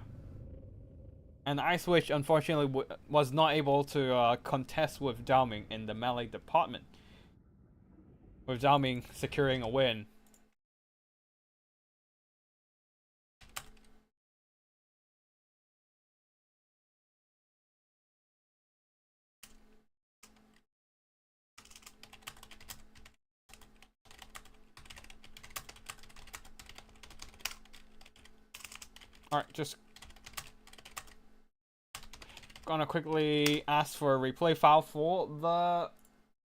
And Ice Witch, unfortunately, was not able to contest with Daoming in the melee department, with Daoming securing a win. Alright, just gonna quickly ask for a replay file for the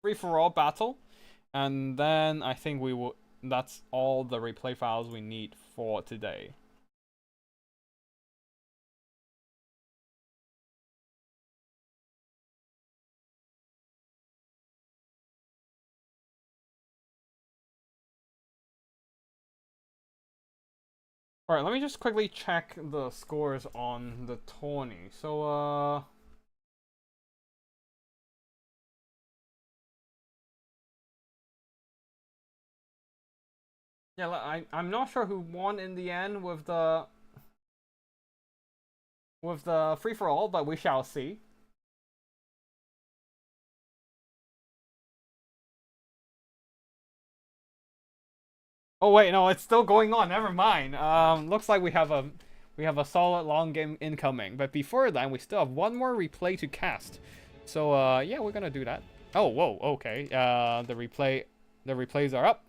free-for-all battle, and then I think we will. That's all the replay files we need for today. Alright, let me just quickly check the scores on the tourney. So, yeah, I'm not sure who won in the end with the free-for-all, but we shall see. Oh wait, no, it's still going on. Never mind. Looks like we have a solid long game incoming. But before that, we still have one more replay to cast. So yeah, we're gonna do that. Oh, whoa, okay. The replays are up.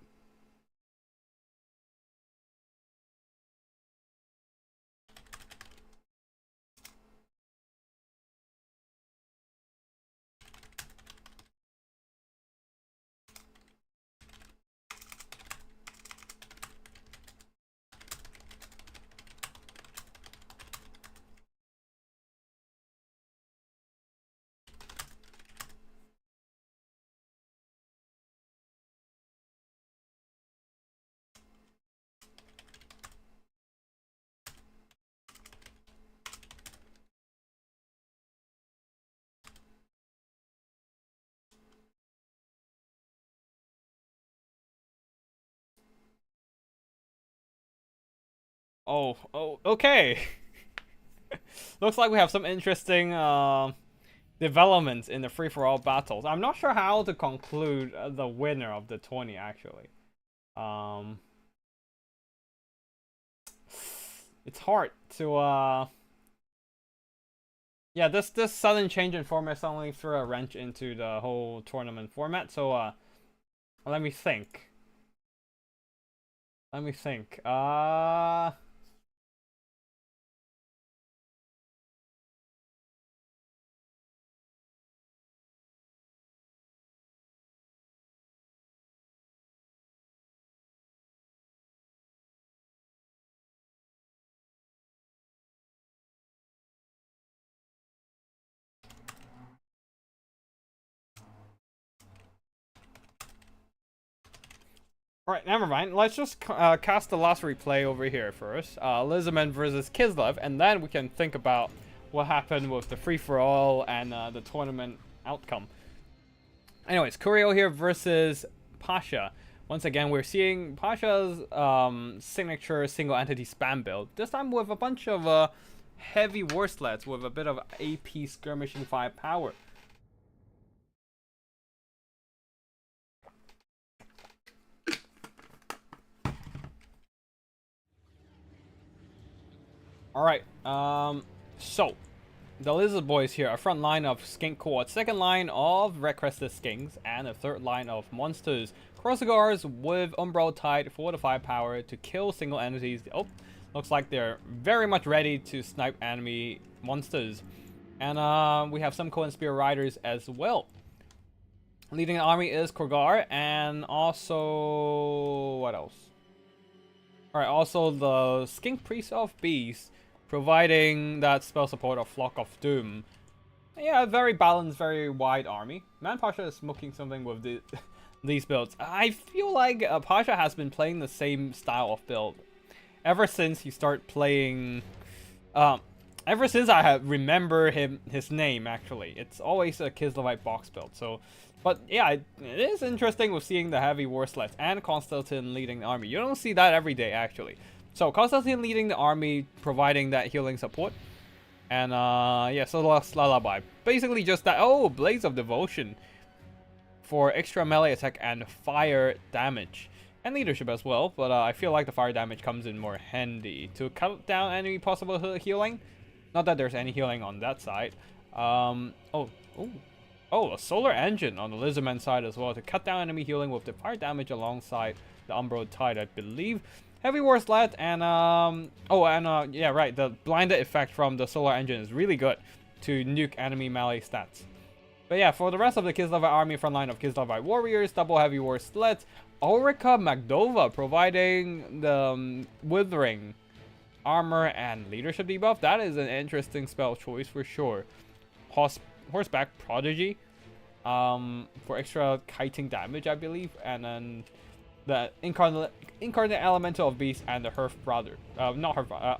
Oh, okay. Looks like we have some interesting developments in the free-for-all battles. I'm not sure how to conclude the winner of the tourney, actually. It's hard to yeah, this sudden change in format suddenly threw a wrench into the whole tournament format. So let me think. Let me think. Alright, never mind. Let's just cast the last replay over here first. Lizardman versus Kislev, and then we can think about what happened with the free-for-all and the tournament outcome. Anyways, Kurio here versus Pasha. Once again, we're seeing Pasha's signature single entity spam build. This time with a bunch of heavy war sleds with a bit of AP skirmishing firepower. Alright, so the Lizard Boys here, a front line of Skink Cohort, second line of Red Crested Skinks, and a third line of monsters. Crossguards with Umbral Tide for the firepower to kill single entities. Oh, looks like they're very much ready to snipe enemy monsters. And we have some Cohen Spear Riders as well. Leading the army is Korgar, and also... what else? Alright, also the Skink Priest of Beasts, providing that spell support of Flock of Doom. Yeah, very balanced, very wide army. Man Pasha is smoking something with these builds. I feel like Pasha has been playing the same style of build ever since he started playing. Ever since I have remember his name actually, it's always a Kislev box build. So, but yeah, it is interesting with seeing the heavy war sleds and Constantine leading the army. You don't see that every day actually. So Constantine leading the army, providing that healing support. And yeah, Solas Lullaby. Basically just that. Oh, Blaze of Devotion for extra melee attack and fire damage. And leadership as well, but I feel like the fire damage comes in more handy to cut down any possible healing. Not that there's any healing on that side. Oh, a solar engine on the Lizardman side as well to cut down enemy healing with the fire damage alongside the Umbral Tide, I believe. Heavy War Sled and yeah, right, the blinded effect from the solar engine is really good to nuke enemy melee stats. But yeah, for the rest of the Kislev army frontline of Kislev warriors, double Heavy War Sleds, Ulrika Magdova providing the Withering armor and leadership debuff. That is an interesting spell choice for sure. Horseback Prodigy for extra kiting damage, I believe, and then the incarnate elemental of beast and the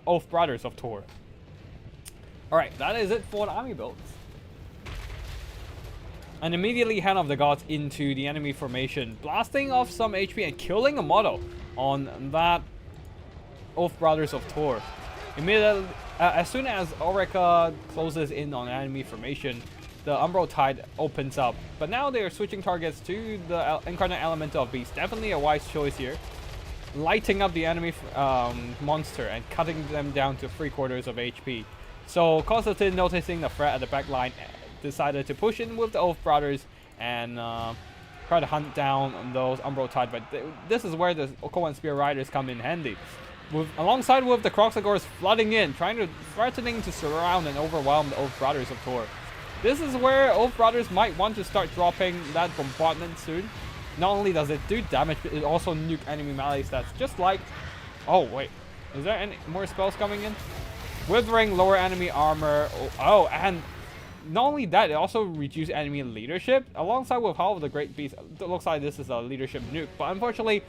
Oath Brothers of Tor. Alright, that is it for the army builds. And immediately hand of the gods into the enemy formation, blasting off some HP and killing a model on that Oath Brothers of Tor. Immediately, as soon as Ulrika closes in on enemy formation, the Umbral Tide opens up. But now they are switching targets to the Incarnate Elemental of Beast. Definitely a wise choice here. Lighting up the enemy monster and cutting them down to 3/4 of HP. So Constantine, noticing the threat at the back line, decided to push in with the Oath Brothers and try to hunt down those Umbral Tide. But this is where the Cohen Spear Riders come in handy. Alongside with the Croxagors flooding in, threatening to surround and overwhelm the Oath Brothers of Tor. This is where Oath Brothers might want to start dropping that bombardment soon. Not only does it do damage, but it also nuke enemy melee stats. Just like... Oh, wait. Is there any more spells coming in? Withering, lower enemy armor. Oh, and not only that, it also reduces enemy leadership. Alongside with Hall of the Great Beast, it looks like this is a leadership nuke. But unfortunately,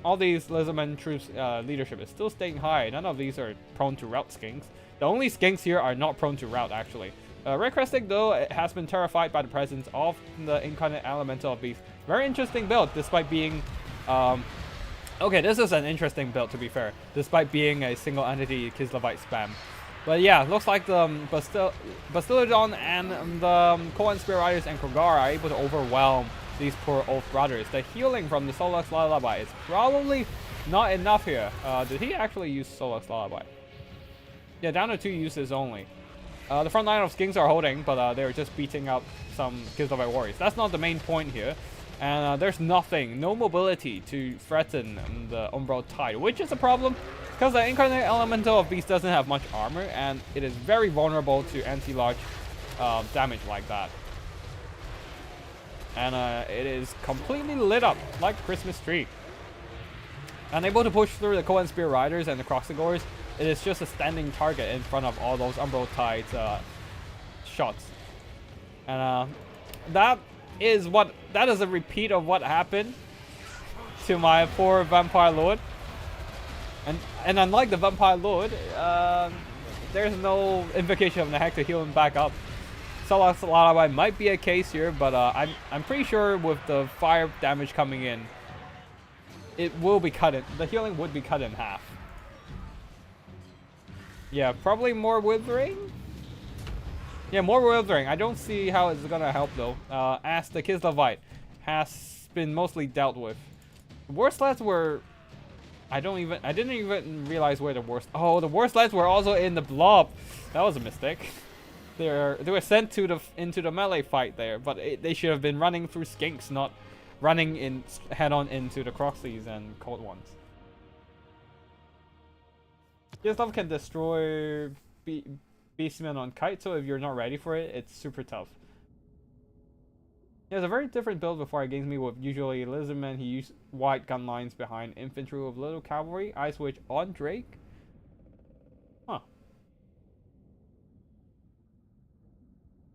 all these Lizardman troops' leadership is still staying high. None of these are prone to rout skinks. The only skinks here are not prone to rout, actually. Red Crested, though, it has been terrified by the presence of the Incarnate Elemental of Beast. Very interesting build, despite being... okay, this is an interesting build, to be fair, despite being a single entity Kislevite spam. But yeah, looks like the Bastillodon and the Cohen Spear Riders and Krogar are able to overwhelm these poor Oath Brothers. The healing from the Solux Lullaby is probably not enough here. Did he actually use Solux Lullaby? Yeah, down to 2 uses only. The front line of Skinks are holding, but they're just beating up some Kislev warriors. That's not the main point here. And there's nothing, no mobility to threaten the Umbral Tide, which is a problem because the Incarnate Elemental of Beast doesn't have much armor and it is very vulnerable to anti-large damage like that. And it is completely lit up like a Christmas tree. Unable to push through the Cohen Spear Riders and the Croxagors, it is just a standing target in front of all those Umbral Tide's shots. And that is a repeat of what happened to my poor Vampire Lord. And unlike the Vampire Lord, there's no invocation of the heck to heal him back up. Solux Lullaby might be a case here, but I'm pretty sure with the fire damage coming in, it will be cut in. The healing would be cut in half. Yeah, probably more Withering. Yeah, more Withering. I don't see how it's gonna help though, as the Kislevite has been mostly dealt with. The War Sleds were... I didn't even realize where the worst... Oh, the War Sleds were also in the blob. That was a mistake. They were sent to into the melee fight there, but they should have been running through Skinks, not running in head-on into the Croxies and Cold Ones. Kislev can destroy Beastmen on Kite, so if you're not ready for it, it's super tough. He has a very different build before against me with usually Lizardmen. He used wide gun lines behind infantry with little cavalry. Eye switch on Drake. Huh.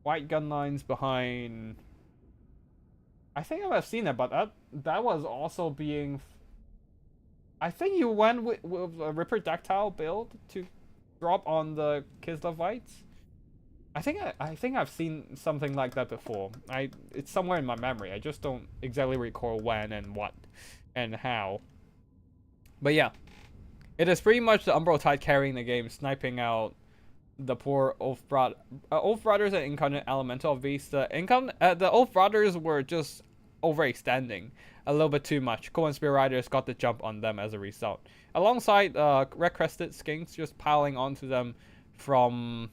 white gun lines behind. I think I've seen it, but that was also being. I think you went with a Ripper Dactyl build to drop on the Kislevites. I think I've seen something like that before. It's somewhere in my memory. I just don't exactly recall when and what and how. But yeah, it is pretty much the Umbral Tide carrying the game, sniping out the poor Oath Brothers and Incarnate Elemental Beast. The Oath Brothers were just overextending a little bit too much. Cohen Spear Riders got the jump on them as a result. Alongside Red Crested Skinks just piling onto them from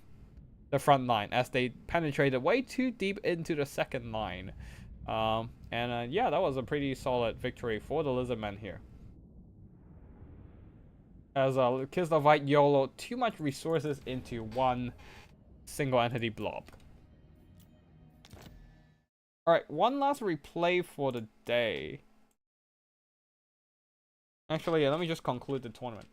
the front line as they penetrated way too deep into the second line. Yeah, that was a pretty solid victory for the Lizardmen here. As Kislevite YOLO too much resources into one single entity blob. Alright, one last replay for the day. Actually, yeah, let me just conclude the tournament.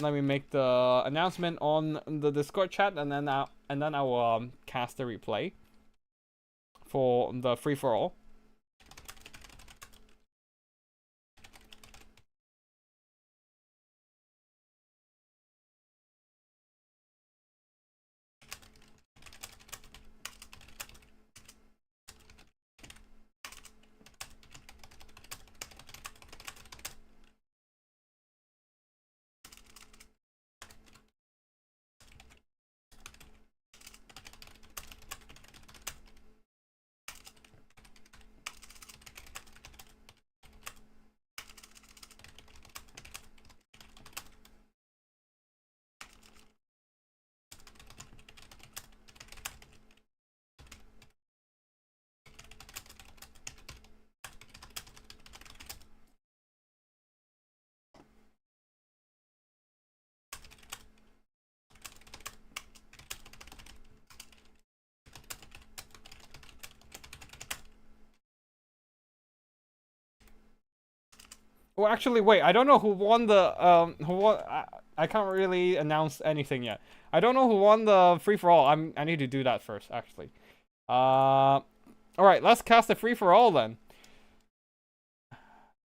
Let me make the announcement on the Discord chat, and then I will cast the replay for the free for all. Well, actually, wait. I don't know who won the who won. I can't really announce anything yet. I don't know who won the free for all. I need to do that first, actually. All right. Let's cast the free for all then.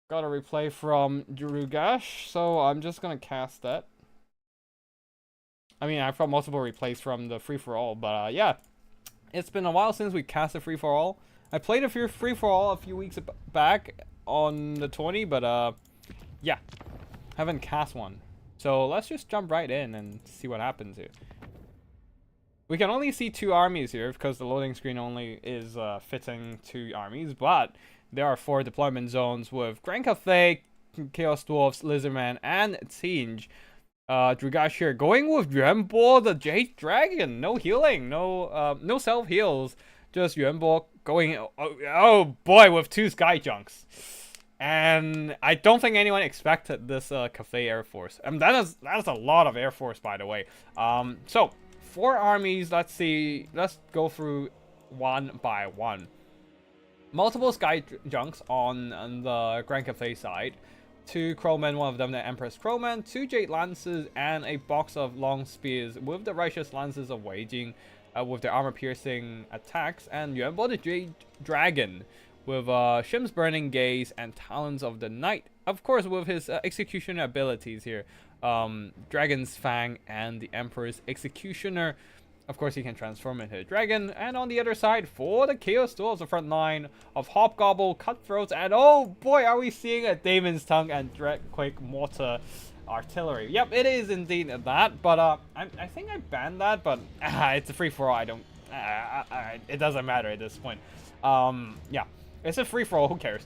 Got a replay from Drugash, so I'm just gonna cast that. I mean, I've got multiple replays from the free for all, but yeah, it's been a while since we cast a free for all. I played a free for all a few weeks back on the 20, but yeah, haven't cast one. So let's just jump right in and see what happens here. We can only see 2 armies here because the loading screen only is fitting 2 armies, but there are 4 deployment zones with Grand Cafe, Chaos Dwarfs, Lizardman, and Tinge. Drugash here going with Yuanbo, the Jade Dragon. No healing, no self heals, just Yuanbo going. Oh boy, with 2 Sky Junks. And I don't think anyone expected this Cafe Air Force. And that is a lot of Air Force, by the way. So 4 armies. Let's see. Let's go through one by one. Multiple Sky Junks on the Grand Cafe side. 2 Crowmen, one of them the Empress Crowman, 2 Jade Lances, and a box of Long Spears with the Righteous Lances of Waging with their armor-piercing attacks, and Yuanbo the Jade Dragon with Shim's Burning Gaze and Talons of the Night, of course with his Executioner abilities here, Dragon's Fang and the Emperor's Executioner. Of course, he can transform into a dragon. And on the other side, for the Chaos Dwarves, the front line of Hobgobble, Cutthroats, and oh boy, are we seeing a Daemon's Tongue and Dreadquake Mortar Artillery. Yep, it is indeed that, but I think I banned that, but it's a free-for-all. I don't, it doesn't matter at this point. Yeah, it's a free-for-all, who cares?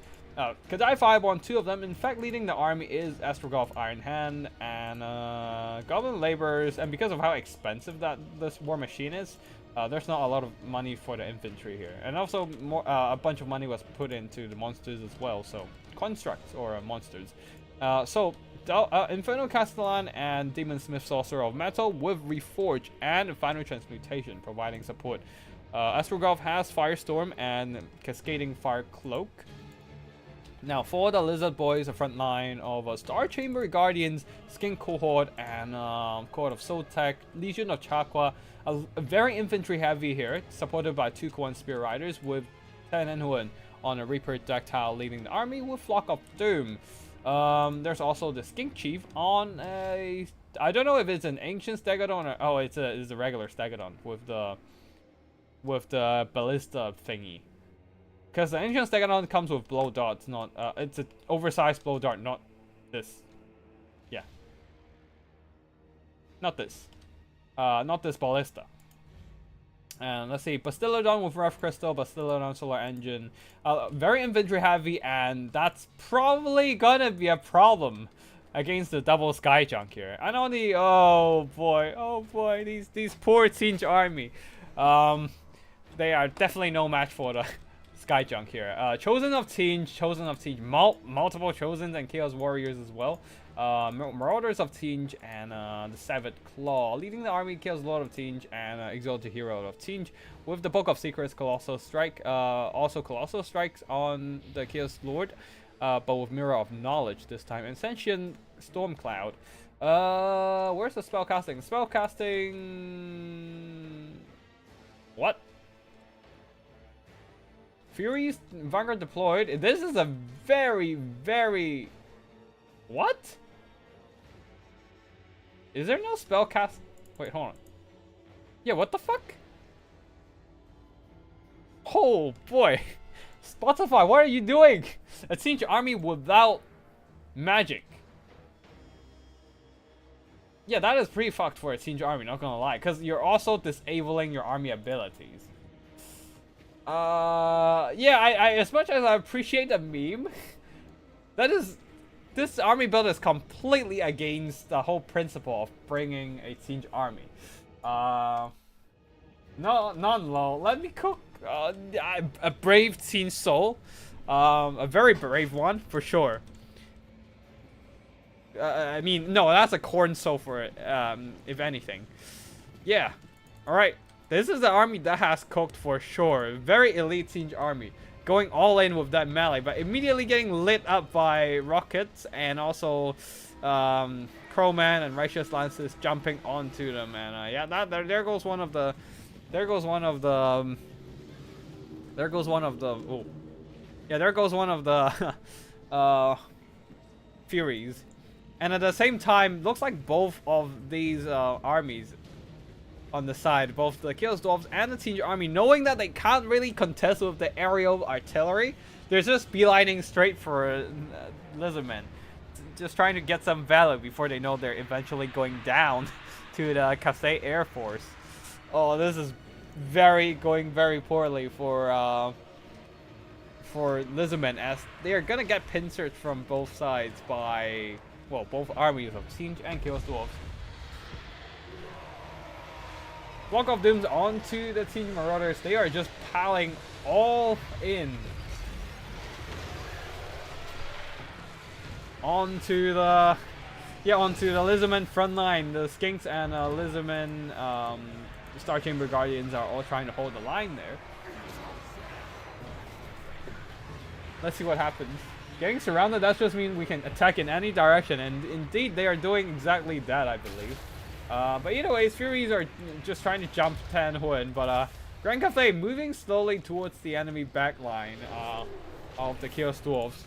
Kadai Fireball on 2 of them. In fact, leading the army is Astrogolf Iron Hand and Goblin Laborers. And because of how expensive this War Machine is, there's not a lot of money for the infantry here. And also, a bunch of money was put into the monsters as well. So, constructs or monsters. Inferno Castellan and Demon Smith Sorcerer of Metal with Reforge and Final Transmutation, providing support Astrogolf has Firestorm and Cascading Fire Cloak. Now, for the Lizard Boys, a front line of Star Chamber Guardians, Skin Cohort, and Court of Sotek, Legion of Chakra. A very infantry heavy here, supported by 2 Kuan Spear Riders with 10 Enhuan on a Reaper deck tile leading the army with Flock of Doom. There's also the Skink Chief on a... I don't know if it's an Ancient Stegodon or... Oh, it's a regular Stegodon with the Ballista thingy. Because the Ancient Stegodon comes with blow darts, not... it's an oversized blow dart, not this. Yeah. Not this. Not this Ballista. And let's see, Bastillodon with Rough Crystal, Bastillodon Solar Engine. Very infantry heavy, and that's probably gonna be a problem against the double Sky Junk here. I know the... Oh boy, these poor Siege army. They are definitely no match for the Sky Junk here. Chosen of Siege, multiple Chosens and Chaos Warriors as well. Marauders of Siege and the Severed Claw. Leading the army, Chaos Lord of Siege and Exalted Hero of Siege. With the Book of Secrets, Colossal Strike. Also Colossal Strikes on the Chaos Lord. But with Mirror of Knowledge this time. And Sentient Stormcloud. Where's the spellcasting? Spellcasting... What? Furies Vanguard deployed. This is a very... What? Is there no spellcast? Wait, hold on. Yeah, what the fuck? Oh boy. Spotify, what are you doing? A Siege army without magic. Yeah, that is pretty fucked for a Siege army, not gonna lie. Because you're also disabling your army abilities. Yeah, I as much as I appreciate the meme, this army build is completely against the whole principle of bringing a Siege army. Non-low. Let me cook a brave Siege soul. A very brave one, for sure. I mean, no, that's a corn soul for it, if anything. Yeah. Alright. This is the army that has cooked for sure. Very elite Siege army. Going all in with that melee, but immediately getting lit up by rockets and also Crowman and Righteous Lances jumping onto them. And yeah, there goes one of the Furies. And at the same time, looks like both of these armies on the side, both the Chaos Dwarves and the Siege army, knowing that they can't really contest with the aerial artillery, they're just beelining straight for Lizardmen. Just trying to get some value before they know they're eventually going down to the Cathay Air Force. Oh, this is going very poorly for Lizardmen, as they are gonna get pincered from both sides by, well, both armies of Siege and Chaos Dwarves. Flock of Dooms onto the Siege Marauders. They are just piling all in. Onto the Lizardmen front line. The Skinks and Lizardmen Star Chamber Guardians are all trying to hold the line there. Let's see what happens. Getting surrounded, that just means we can attack in any direction, and indeed they are doing exactly that, I believe. But either way, Furies are just trying to jump Tan Huan, but Grand Cathay moving slowly towards the enemy backline of the Chaos Dwarves.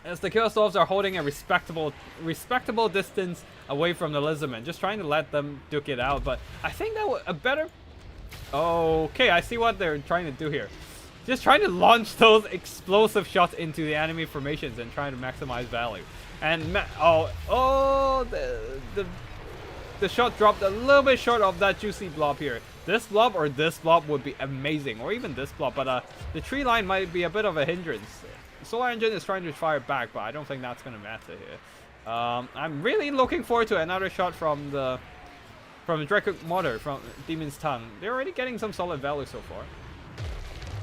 As the Chaos Dwarves are holding a respectable distance away from the Lizardmen, just trying to let them duke it out. But I think that a better... Okay, I see what they're trying to do here. Just trying to launch those explosive shots into the enemy formations and trying to maximize value. And the shot dropped a little bit short of that juicy blob here. This blob or this blob would be amazing, or even this blob, but the tree line might be a bit of a hindrance. Solar Engine is trying to fire back, but I don't think that's gonna matter here. I'm really looking forward to another shot from the Draco Mortar from Demon's Tongue. They're already getting some solid value so far.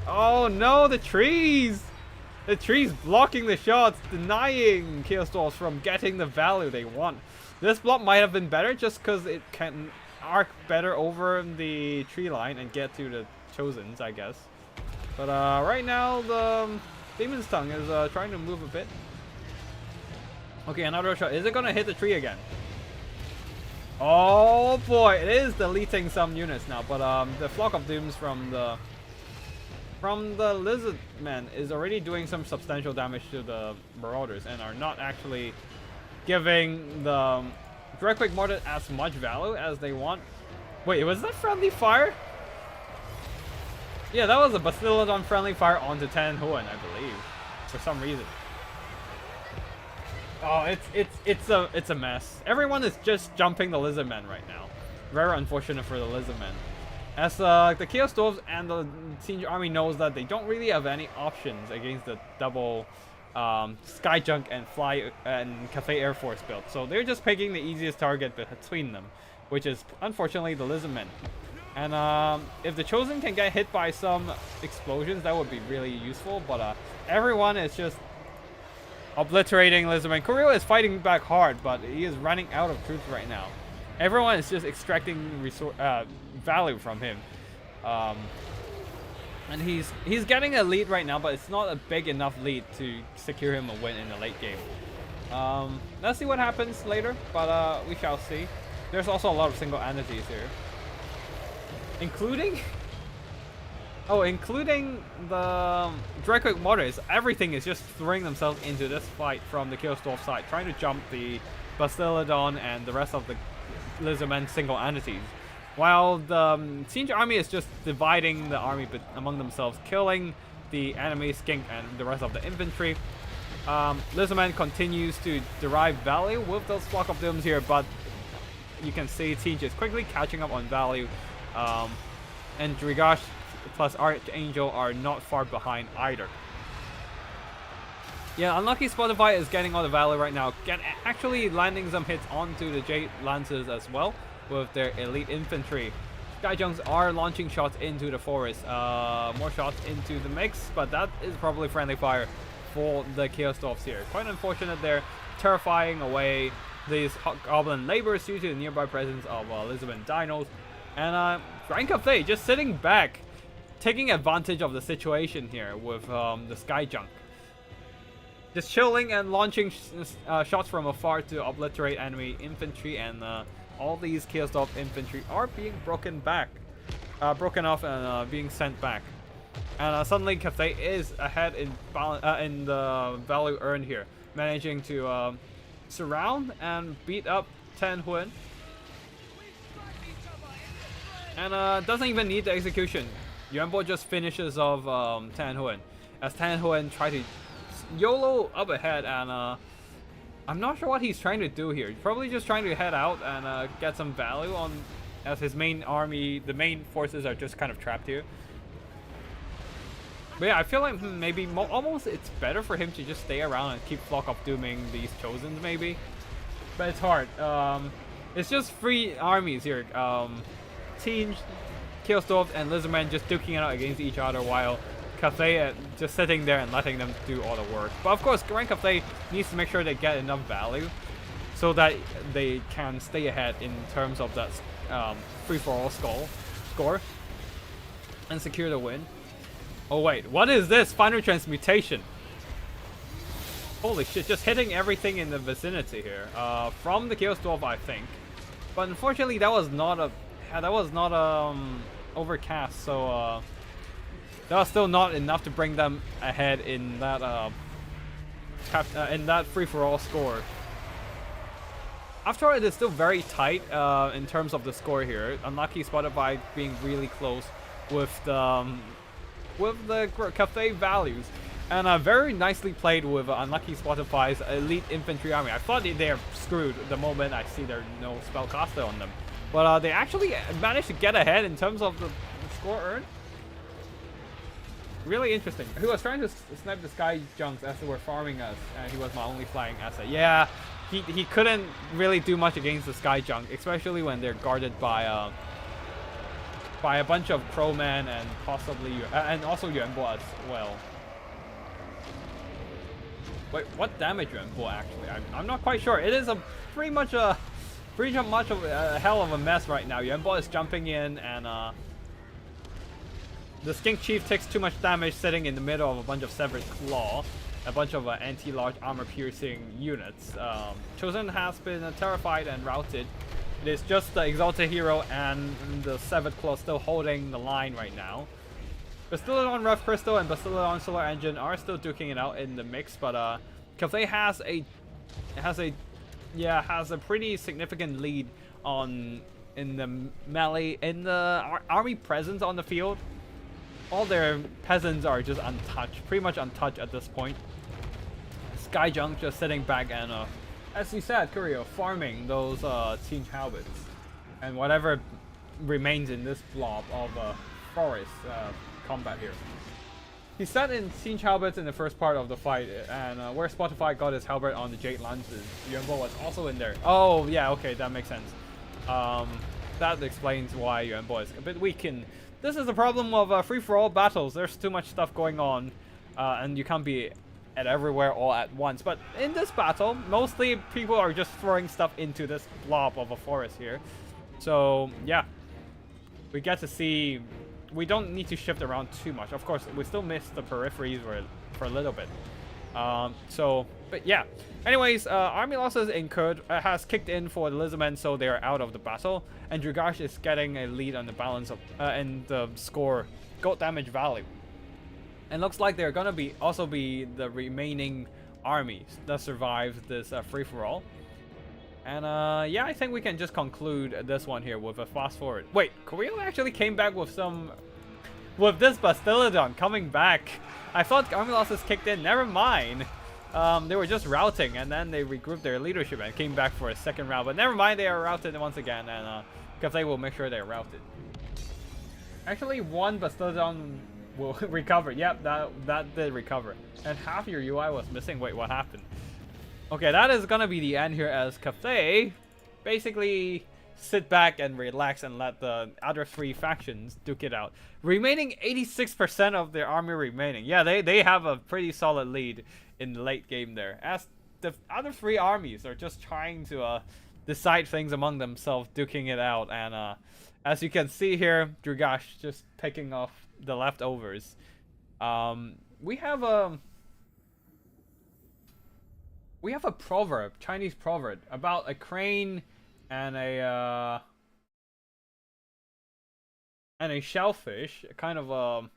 Oh no, the trees! The trees blocking the shots, denying Chaos Dwarves from getting the value they want. This blob might have been better just because it can arc better over the tree line and get to the Chosens, I guess. But right now, the Demon's Tongue is trying to move a bit. Okay, another shot. Is it going to hit the tree again? Oh boy, it is deleting some units now, but the Flock of Dooms from the Lizard Men is already doing some substantial damage to the Marauders and are not actually giving the Dreadquake Mortar as much value as they want. Wait, was that friendly fire? Yeah, that was a Bastiladon friendly fire onto Tan Huan, I believe, for some reason. Oh, it's a mess. Everyone is just jumping the Lizardmen right now. Very unfortunate for the Lizardmen. As the Chaos Dwarves and the Siege Army knows that they don't really have any options against the double Skyjunk and Fly and Cathay Air Force build. So they're just picking the easiest target between them, which is unfortunately the Lizardmen. And if the Chosen can get hit by some explosions, that would be really useful. But everyone is just obliterating Lizardmen. Kurio is fighting back hard, but he is running out of troops right now. Everyone is just extracting value from him. And he's getting a lead right now, but it's not a big enough lead to secure him a win in the late game. Let's see what happens later, but we shall see. There's also a lot of single entities here. Including the Dreadquake Mortars. Everything is just throwing themselves into this fight from the Chaos Dwarf side, trying to jump the Bastiladon and the rest of the Lizardmen single entities. While the Siege Army is just dividing the army among themselves, killing the enemy skink and the rest of the infantry. Lizardman continues to derive value with those Flock of Dooms here, but you can see Siege is quickly catching up on value. And Drigash plus Archangel are not far behind either. Yeah, Unlucky Spotify is getting all the value right now. Actually landing some hits onto the Jade Lancers as well with their elite infantry. Skyjunks are launching shots into the forest. More shots into the mix, but that is probably friendly fire for the Chaos Dwarfs here. Quite unfortunate they're terrifying away these Goblin laborers due to the nearby presence of Lizardmen Dinos. And Grand Cafe just sitting back, taking advantage of the situation here with the Skyjunk. Just chilling and launching shots from afar to obliterate enemy infantry, and all these Chaos Dwarf infantry are being broken off and being sent back. And suddenly Cathay is ahead in the value earned here, managing to surround and beat up Tan Huan. And doesn't even need the execution. Yuanbo just finishes off Tan Huan, as Tan Huan tries to YOLO up ahead, and I'm not sure what he's trying to do here. He's probably just trying to head out and get some value on, as his main army, the main forces are just kind of trapped here. But yeah, I feel like maybe almost it's better for him to just stay around and keep Flock of Dooming these Chosens maybe. But it's hard. It's just three armies here. Siege, Chaos Dwarfs, and Lizardmen just duking it out against each other, while Cathay just sitting there and letting them do all the work. But of course, Grand Cathay needs to make sure they get enough value so that they can stay ahead in terms of that free-for-all score and secure the win. Oh wait, what is this? Final Transmutation. Holy shit, just hitting everything in the vicinity here. From the Chaos Dwarf, I think. But unfortunately, that was not overcast, so that was still not enough to bring them ahead in that free-for-all score. After all, it is still very tight in terms of the score here. Unlucky Spotify being really close with the Cathay values, and very nicely played with Unlucky Spotify's elite infantry army. I thought they're screwed the moment I see there's no spellcaster on them, but they actually managed to get ahead in terms of the score earned. Really interesting. He was trying to snipe the Skyjunks as they were farming us, and he was my only flying asset. Yeah, he couldn't really do much against the Skyjunk, especially when they're guarded by a bunch of Crowmen and possibly and also Yuanbo as well. Wait, what damage Yuanbo actually? I'm not quite sure. It is pretty much pretty much of a hell of a mess right now. Yuanbo is jumping in, and the Skink Chief takes too much damage sitting in the middle of a bunch of Severed Claw, a bunch of anti-large armor-piercing units. Chosen has been terrified and routed. It is just the Exalted Hero and the Severed Claw still holding the line right now. Bastiladon Rough Crystal and Bastiladon Solar Engine are still duking it out in the mix, but Cathay has a pretty significant lead in the melee, in the army presence on the field. All their peasants are just untouched, pretty much untouched at this point. Skyjunk just sitting back and, as you said, Courier, farming those siege halberds and whatever remains in this blob of forest combat here. He sat in siege halberds in the first part of the fight, and where Spotify got his halberd on the Jade Lances, Yuanbo was also in there. Oh yeah, okay, that makes sense. That explains why Yuanbo is a bit weak. And this is the problem of free-for-all battles. There's too much stuff going on, and you can't be at everywhere all at once. But in this battle, mostly people are just throwing stuff into this blob of a forest here. So yeah, we get to see. We don't need to shift around too much. Of course, we still miss the peripheries for a little bit. But yeah. Anyways, army losses incurred has kicked in for the Lizardmen, so they are out of the battle. And Drugash is getting a lead on the balance of in the score gold damage value. And looks like they're gonna also be the remaining armies that survive this free for all. And yeah, I think we can just conclude this one here with a fast forward. Wait, Korea actually came back with this Bastiladon coming back. I thought army losses kicked in. Never mind. They were just routing, and then they regrouped their leadership and came back for a second round. But never mind, they are routed once again, and because they will make sure they're routed. Actually, one Bastiladon will recover. Yep, that did recover. And half your UI was missing. Wait, what happened? Okay, that is gonna be the end here, as Cathay basically sit back and relax and let the other three factions duke it out. Remaining 86% of their army remaining. Yeah, they have a pretty solid lead in the late game there, as the other three armies are just trying to decide things among themselves, duking it out. And as you can see here, Drugash just picking off the leftovers. We have a proverb, Chinese proverb, about a crane and a shellfish, kind of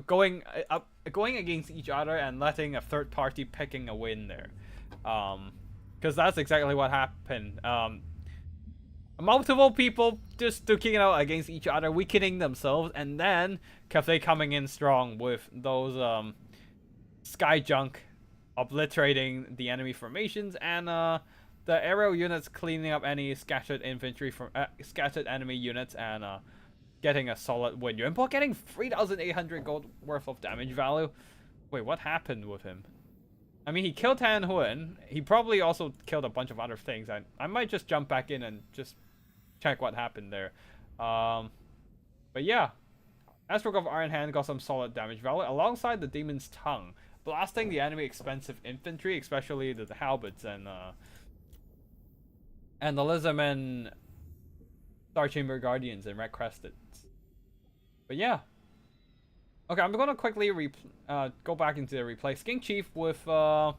going against each other and letting a third party picking a win there, because that's exactly what happened. Multiple people just duking it out against each other, weakening themselves, and then Cathay coming in strong with those Skyjunk obliterating the enemy formations, and the aerial units cleaning up any scattered infantry from scattered enemy units, and getting a solid win. Yuanbo getting 3,800 gold worth of damage value. Wait, what happened with him? I mean, he killed Tan Huan. He probably also killed a bunch of other things. I might just jump back in and just check what happened there. But yeah, Esbrook of Iron Hand got some solid damage value alongside the Demon's Tongue, blasting the enemy expensive infantry, especially the halberds and the Lizardmen, Star Chamber Guardians, and Red Crested. But yeah. Okay, I'm gonna quickly go back into the replay. Skink Chief with got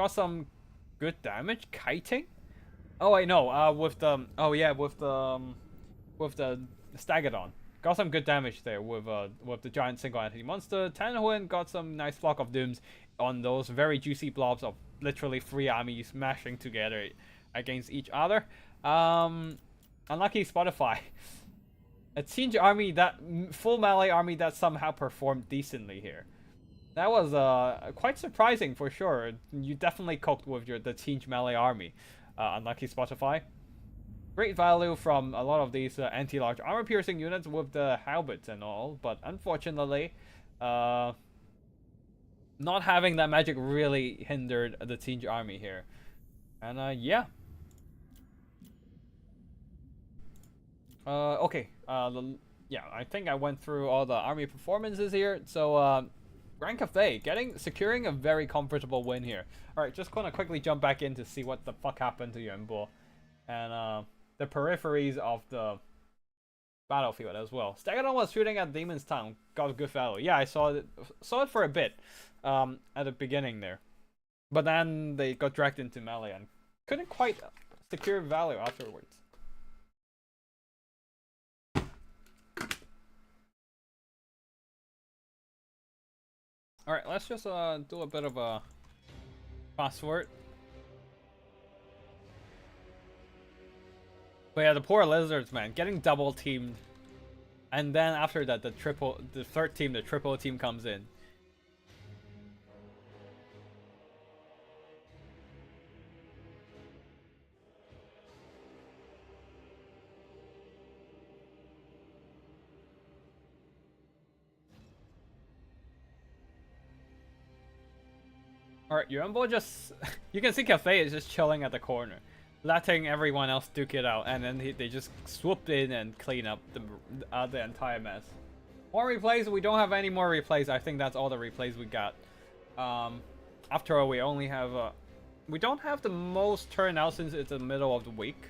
some good damage, kiting. Oh wait, no, with the Stagadon. Got some good damage there with the giant single entity monster. Tan Huan got some nice flock of dooms on those very juicy blobs of literally 3 armies smashing together against each other. Unlucky Spotify. A siege army, that full melee army that somehow performed decently here. That was quite surprising for sure. You definitely coped with the siege melee army. Unlucky Spotify. Great value from a lot of these anti-large armor-piercing units with the halberds and all, but unfortunately, not having that magic really hindered the siege army here. And yeah. Okay. Yeah, I think I went through all the army performances here. So Grand Cafe, securing a very comfortable win here. Alright, just gonna quickly jump back in to see what the fuck happened to Yunbo. And the peripheries of the battlefield as well. Stegadon was shooting at Demon's Town, got a good value. Yeah, I saw it for a bit at the beginning there. But then they got dragged into melee and couldn't quite secure value afterwards. Alright, let's just do a bit of a fast forward. But yeah, the poor lizards, man, getting double teamed. And then after that, the third team, the triple team comes in. Alright, Yumbo just... you can see Cafe is just chilling at the corner, letting everyone else duke it out, and then they just swooped in and clean up the entire mess. More replays? We don't have any more replays. I think that's all the replays we got. After all, we only have... we don't have the most turnout since it's the middle of the week.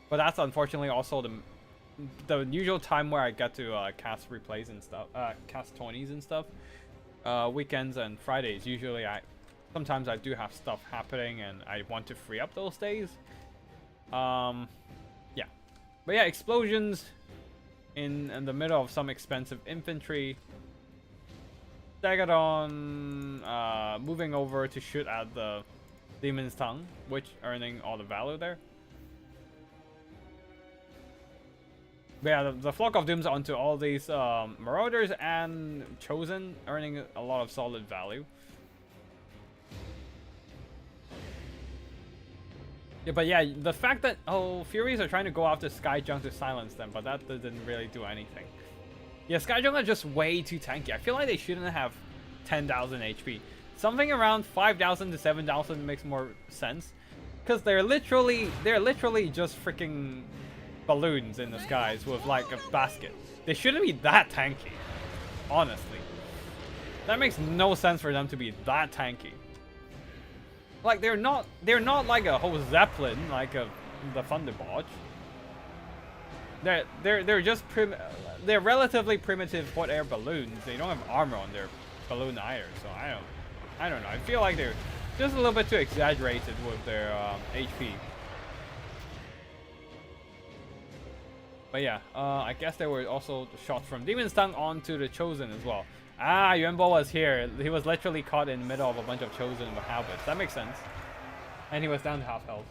But that's unfortunately also the usual time where I get to cast replays and stuff. Cast 20s and stuff. Weekends and Fridays, usually sometimes I do have stuff happening and I want to free up those days. Yeah. But yeah, explosions in the middle of some expensive infantry. Stegadon moving over to shoot at the Demon's Tongue, which earning all the value there. But yeah, the Flock of Dooms onto all these Marauders and Chosen, earning a lot of solid value. Yeah, but yeah, the fact that Furies are trying to go after Skyjunk to silence them, but that didn't really do anything. Yeah, Skyjunk are just way too tanky. I feel like they shouldn't have 10,000 HP. Something around 5,000 to 7,000 makes more sense, because they're literally just freaking balloons in the skies with like a basket. They shouldn't be that tanky, honestly. That makes no sense for them to be that tanky. Like they're not like a whole Zeppelin like the Thunderbolts. They're just they're relatively primitive hot air balloons. They don't have armor on their balloon either, so I don't know. I feel like they're just a little bit too exaggerated with their HP. But yeah, I guess there were also shots from Demon's Tongue onto the Chosen as well. Ah, Yuanbo was here. He was literally caught in the middle of a bunch of Chosen with halberds. That makes sense. And he was down to half health.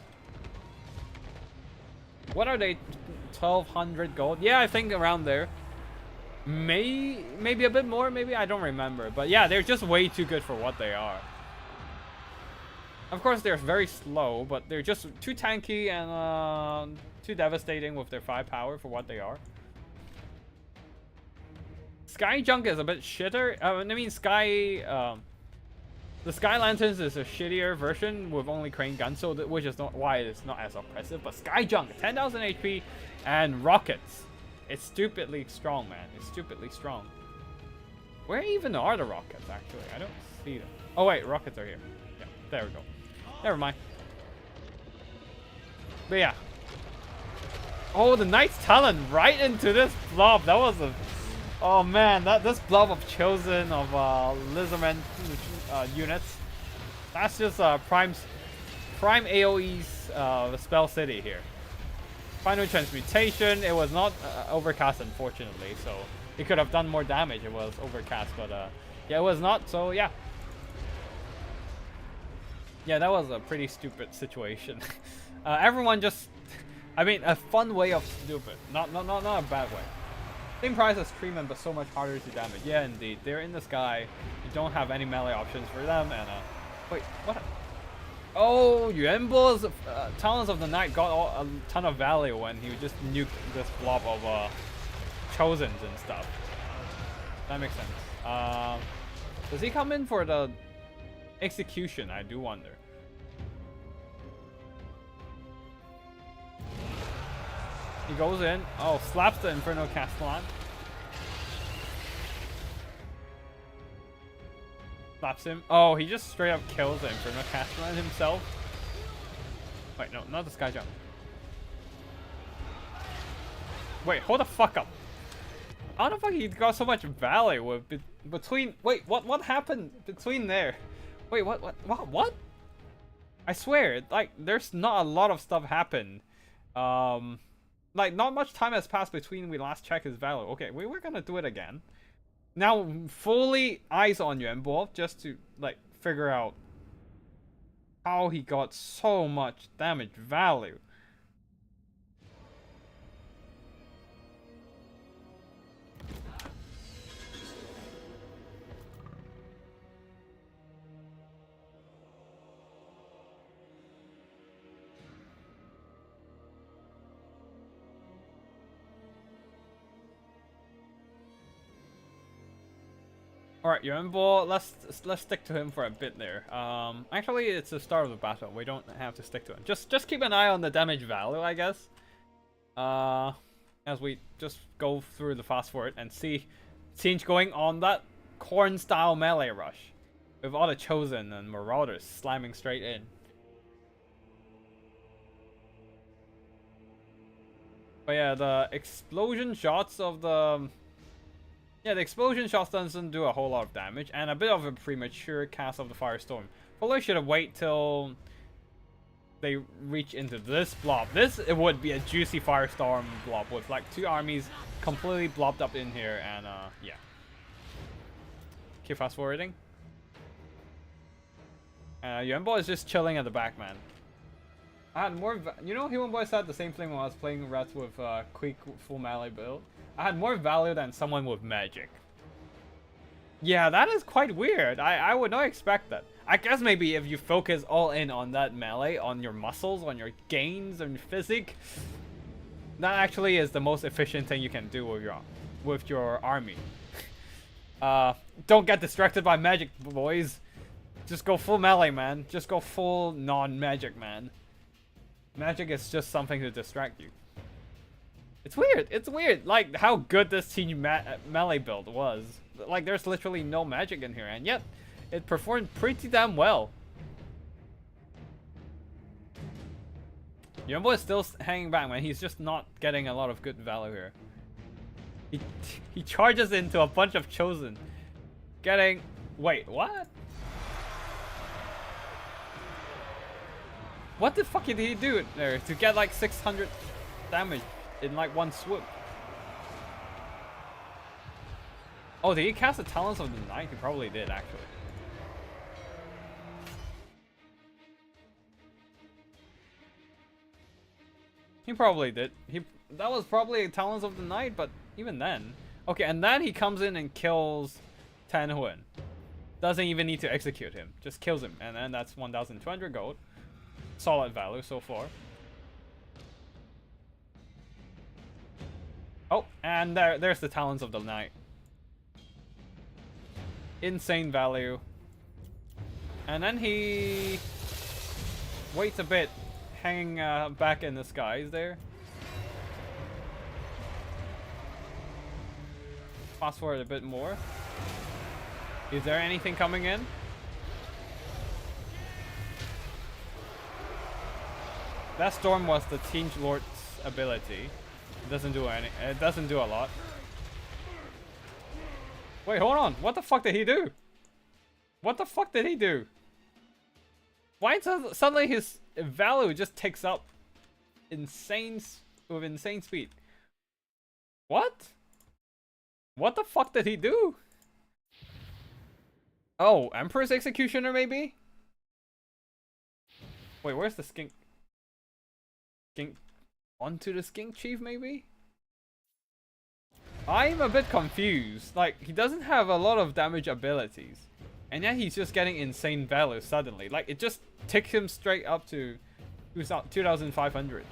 What are they? 1,200 gold? Yeah, I think around there. Maybe a bit more, maybe? I don't remember. But yeah, they're just way too good for what they are. Of course, they're very slow, but they're just too tanky and too devastating with their firepower for what they are. Skyjunk is a bit shitter. I mean, the Sky Lanterns is a shittier version with only crane guns, so which is not why it's not as oppressive. But Skyjunk, 10,000 HP and rockets. It's stupidly strong, man. It's stupidly strong. Where even are the rockets, actually? I don't see them. Oh, wait. Rockets are here. Yeah, there we go. Never mind. But yeah. Oh, the Knight's Talon right into this blob. That was a... Oh, man. This blob of Chosen, of Lizardman units. That's just prime AoE's Spell City here. Final Transmutation. It was not overcast, unfortunately, so it could have done more damage. It was overcast, but yeah, it was not. So yeah, that was a pretty stupid situation. Everyone just, I mean, a fun way of stupid, not a bad way. Same price as Treeman, but so much harder to damage. Yeah, indeed, they're in the sky. You don't have any melee options for them, and wait, what? Oh, Yuanbo's Talons of the Night got a ton of value when he just nuked this blob of Chosens and stuff. That makes sense. Does he come in for the execution? I do wonder. He goes in. Oh, slaps the Inferno Castellan. slaps him. Oh, he just straight up kills the Inferno Castellan himself. Wait, no, not the sky jump. Wait, hold the fuck up. How the fuck he got so much value with between? Wait, what happened between there? Wait, what? I swear, like, there's not a lot of stuff happened. Like, not much time has passed between we last checked his value. Okay, we're gonna do it again. Now, fully eyes on Yuan Bo just to, like, figure out how he got so much damage value. Alright, Yuan Bo, let's stick to him for a bit there. Actually, it's the start of the battle. We don't have to stick to him. Just keep an eye on the damage value, I guess. As we just go through the fast forward and see Siege going on that corn-style melee rush. With all the Chosen and Marauders slamming straight in. But yeah, the explosion shots of the... Yeah, the explosion shots doesn't do a whole lot of damage, and a bit of a premature cast of the Firestorm. Probably should have waited till they reach into this blob. It would be a juicy Firestorm blob with like 2 armies completely blobbed up in here, and yeah. Keep fast forwarding. Yuan Bo is just chilling at the back, man. I had more, you know, Human Boy said the same thing when I was playing Rats with quick full melee build. I had more value than someone with magic. Yeah, that is quite weird. I would not expect that. I guess maybe if you focus all in on that melee, on your muscles, on your gains and physique, that actually is the most efficient thing you can do with your army. Don't get distracted by magic, boys. Just go full melee, man. Just go full non-magic, man. Magic is just something to distract you. It's weird. It's weird, like, how good this team melee build was. Like, there's literally no magic in here, and yet it performed pretty damn well. Yuan Bo is still hanging back, man. He's just not getting a lot of good value here. He charges into a bunch of Chosen. Getting... Wait, what? What the fuck did he do there to get like 600 damage in like one swoop? Oh, did he cast the Talons of the Night? He probably did, actually. He probably did. That was probably Talons of the Night, but even then. Okay, and then he comes in and kills Tan Huan. Doesn't even need to execute him. Just kills him. And then that's 1,200 gold. Solid value so far. Oh, and there's the Talons of the Night. Insane value. And then he waits a bit, hanging back in the skies there. Fast forward a bit more. Is there anything coming in? That storm was the Tinge Lord's ability. It doesn't do any. It doesn't do a lot. Wait, hold on. What the fuck did he do? What the fuck did he do? Why suddenly his value just takes up with insane speed? What? What the fuck did he do? Oh, Emperor's Executioner maybe? Wait, where's the skink? Skink onto the Skink Chief maybe? I'm a bit confused. Like, he doesn't have a lot of damage abilities, and yet he's just getting insane value suddenly. Like, it just takes him straight up to 2,500.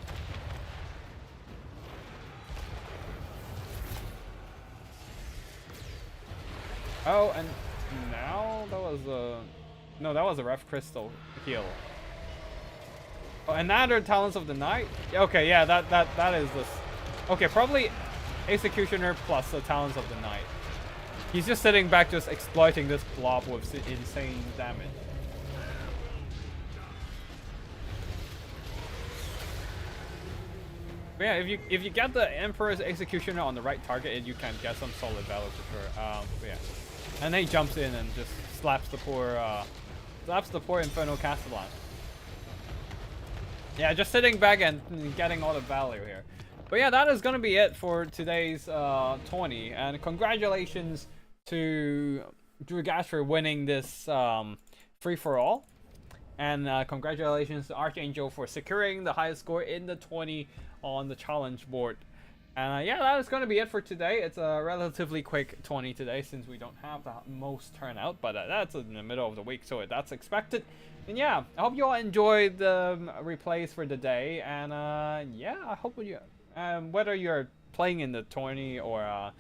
Oh, and now that was a... No, that was a Ref Crystal heal. Oh, another Talons of the Night? Okay, yeah, that is this. Okay, probably Executioner plus the Talons of the Night. He's just sitting back, just exploiting this blob with insane damage. But yeah, if you get the Emperor's Executioner on the right target, you can get some solid value for sure. But yeah, and then he jumps in and just slaps the poor Inferno Castellan. Yeah, just sitting back and getting all the value here. But yeah, that is gonna be it for today's tourney, and congratulations to Drugash for winning this free-for-all, and congratulations to Archangel for securing the highest score in the 20 on the challenge board. And yeah, that is going to be it for today. It's a relatively quick 20 today since we don't have the most turnout, but that's in the middle of the week, so that's expected. And yeah, I hope you all enjoyed the replays for the day, and yeah, I hope you whether you're playing in the tourney or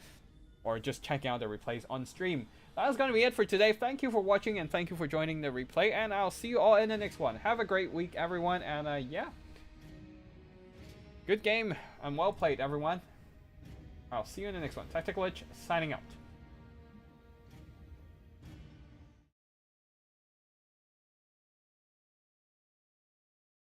just checking out the replays on stream. That's going to be it for today. Thank you for watching, and thank you for joining the replay, and I'll see you all in the next one. Have a great week, everyone, and yeah. Good game, and well played, everyone. I'll see you in the next one. Tactical Itch, signing out.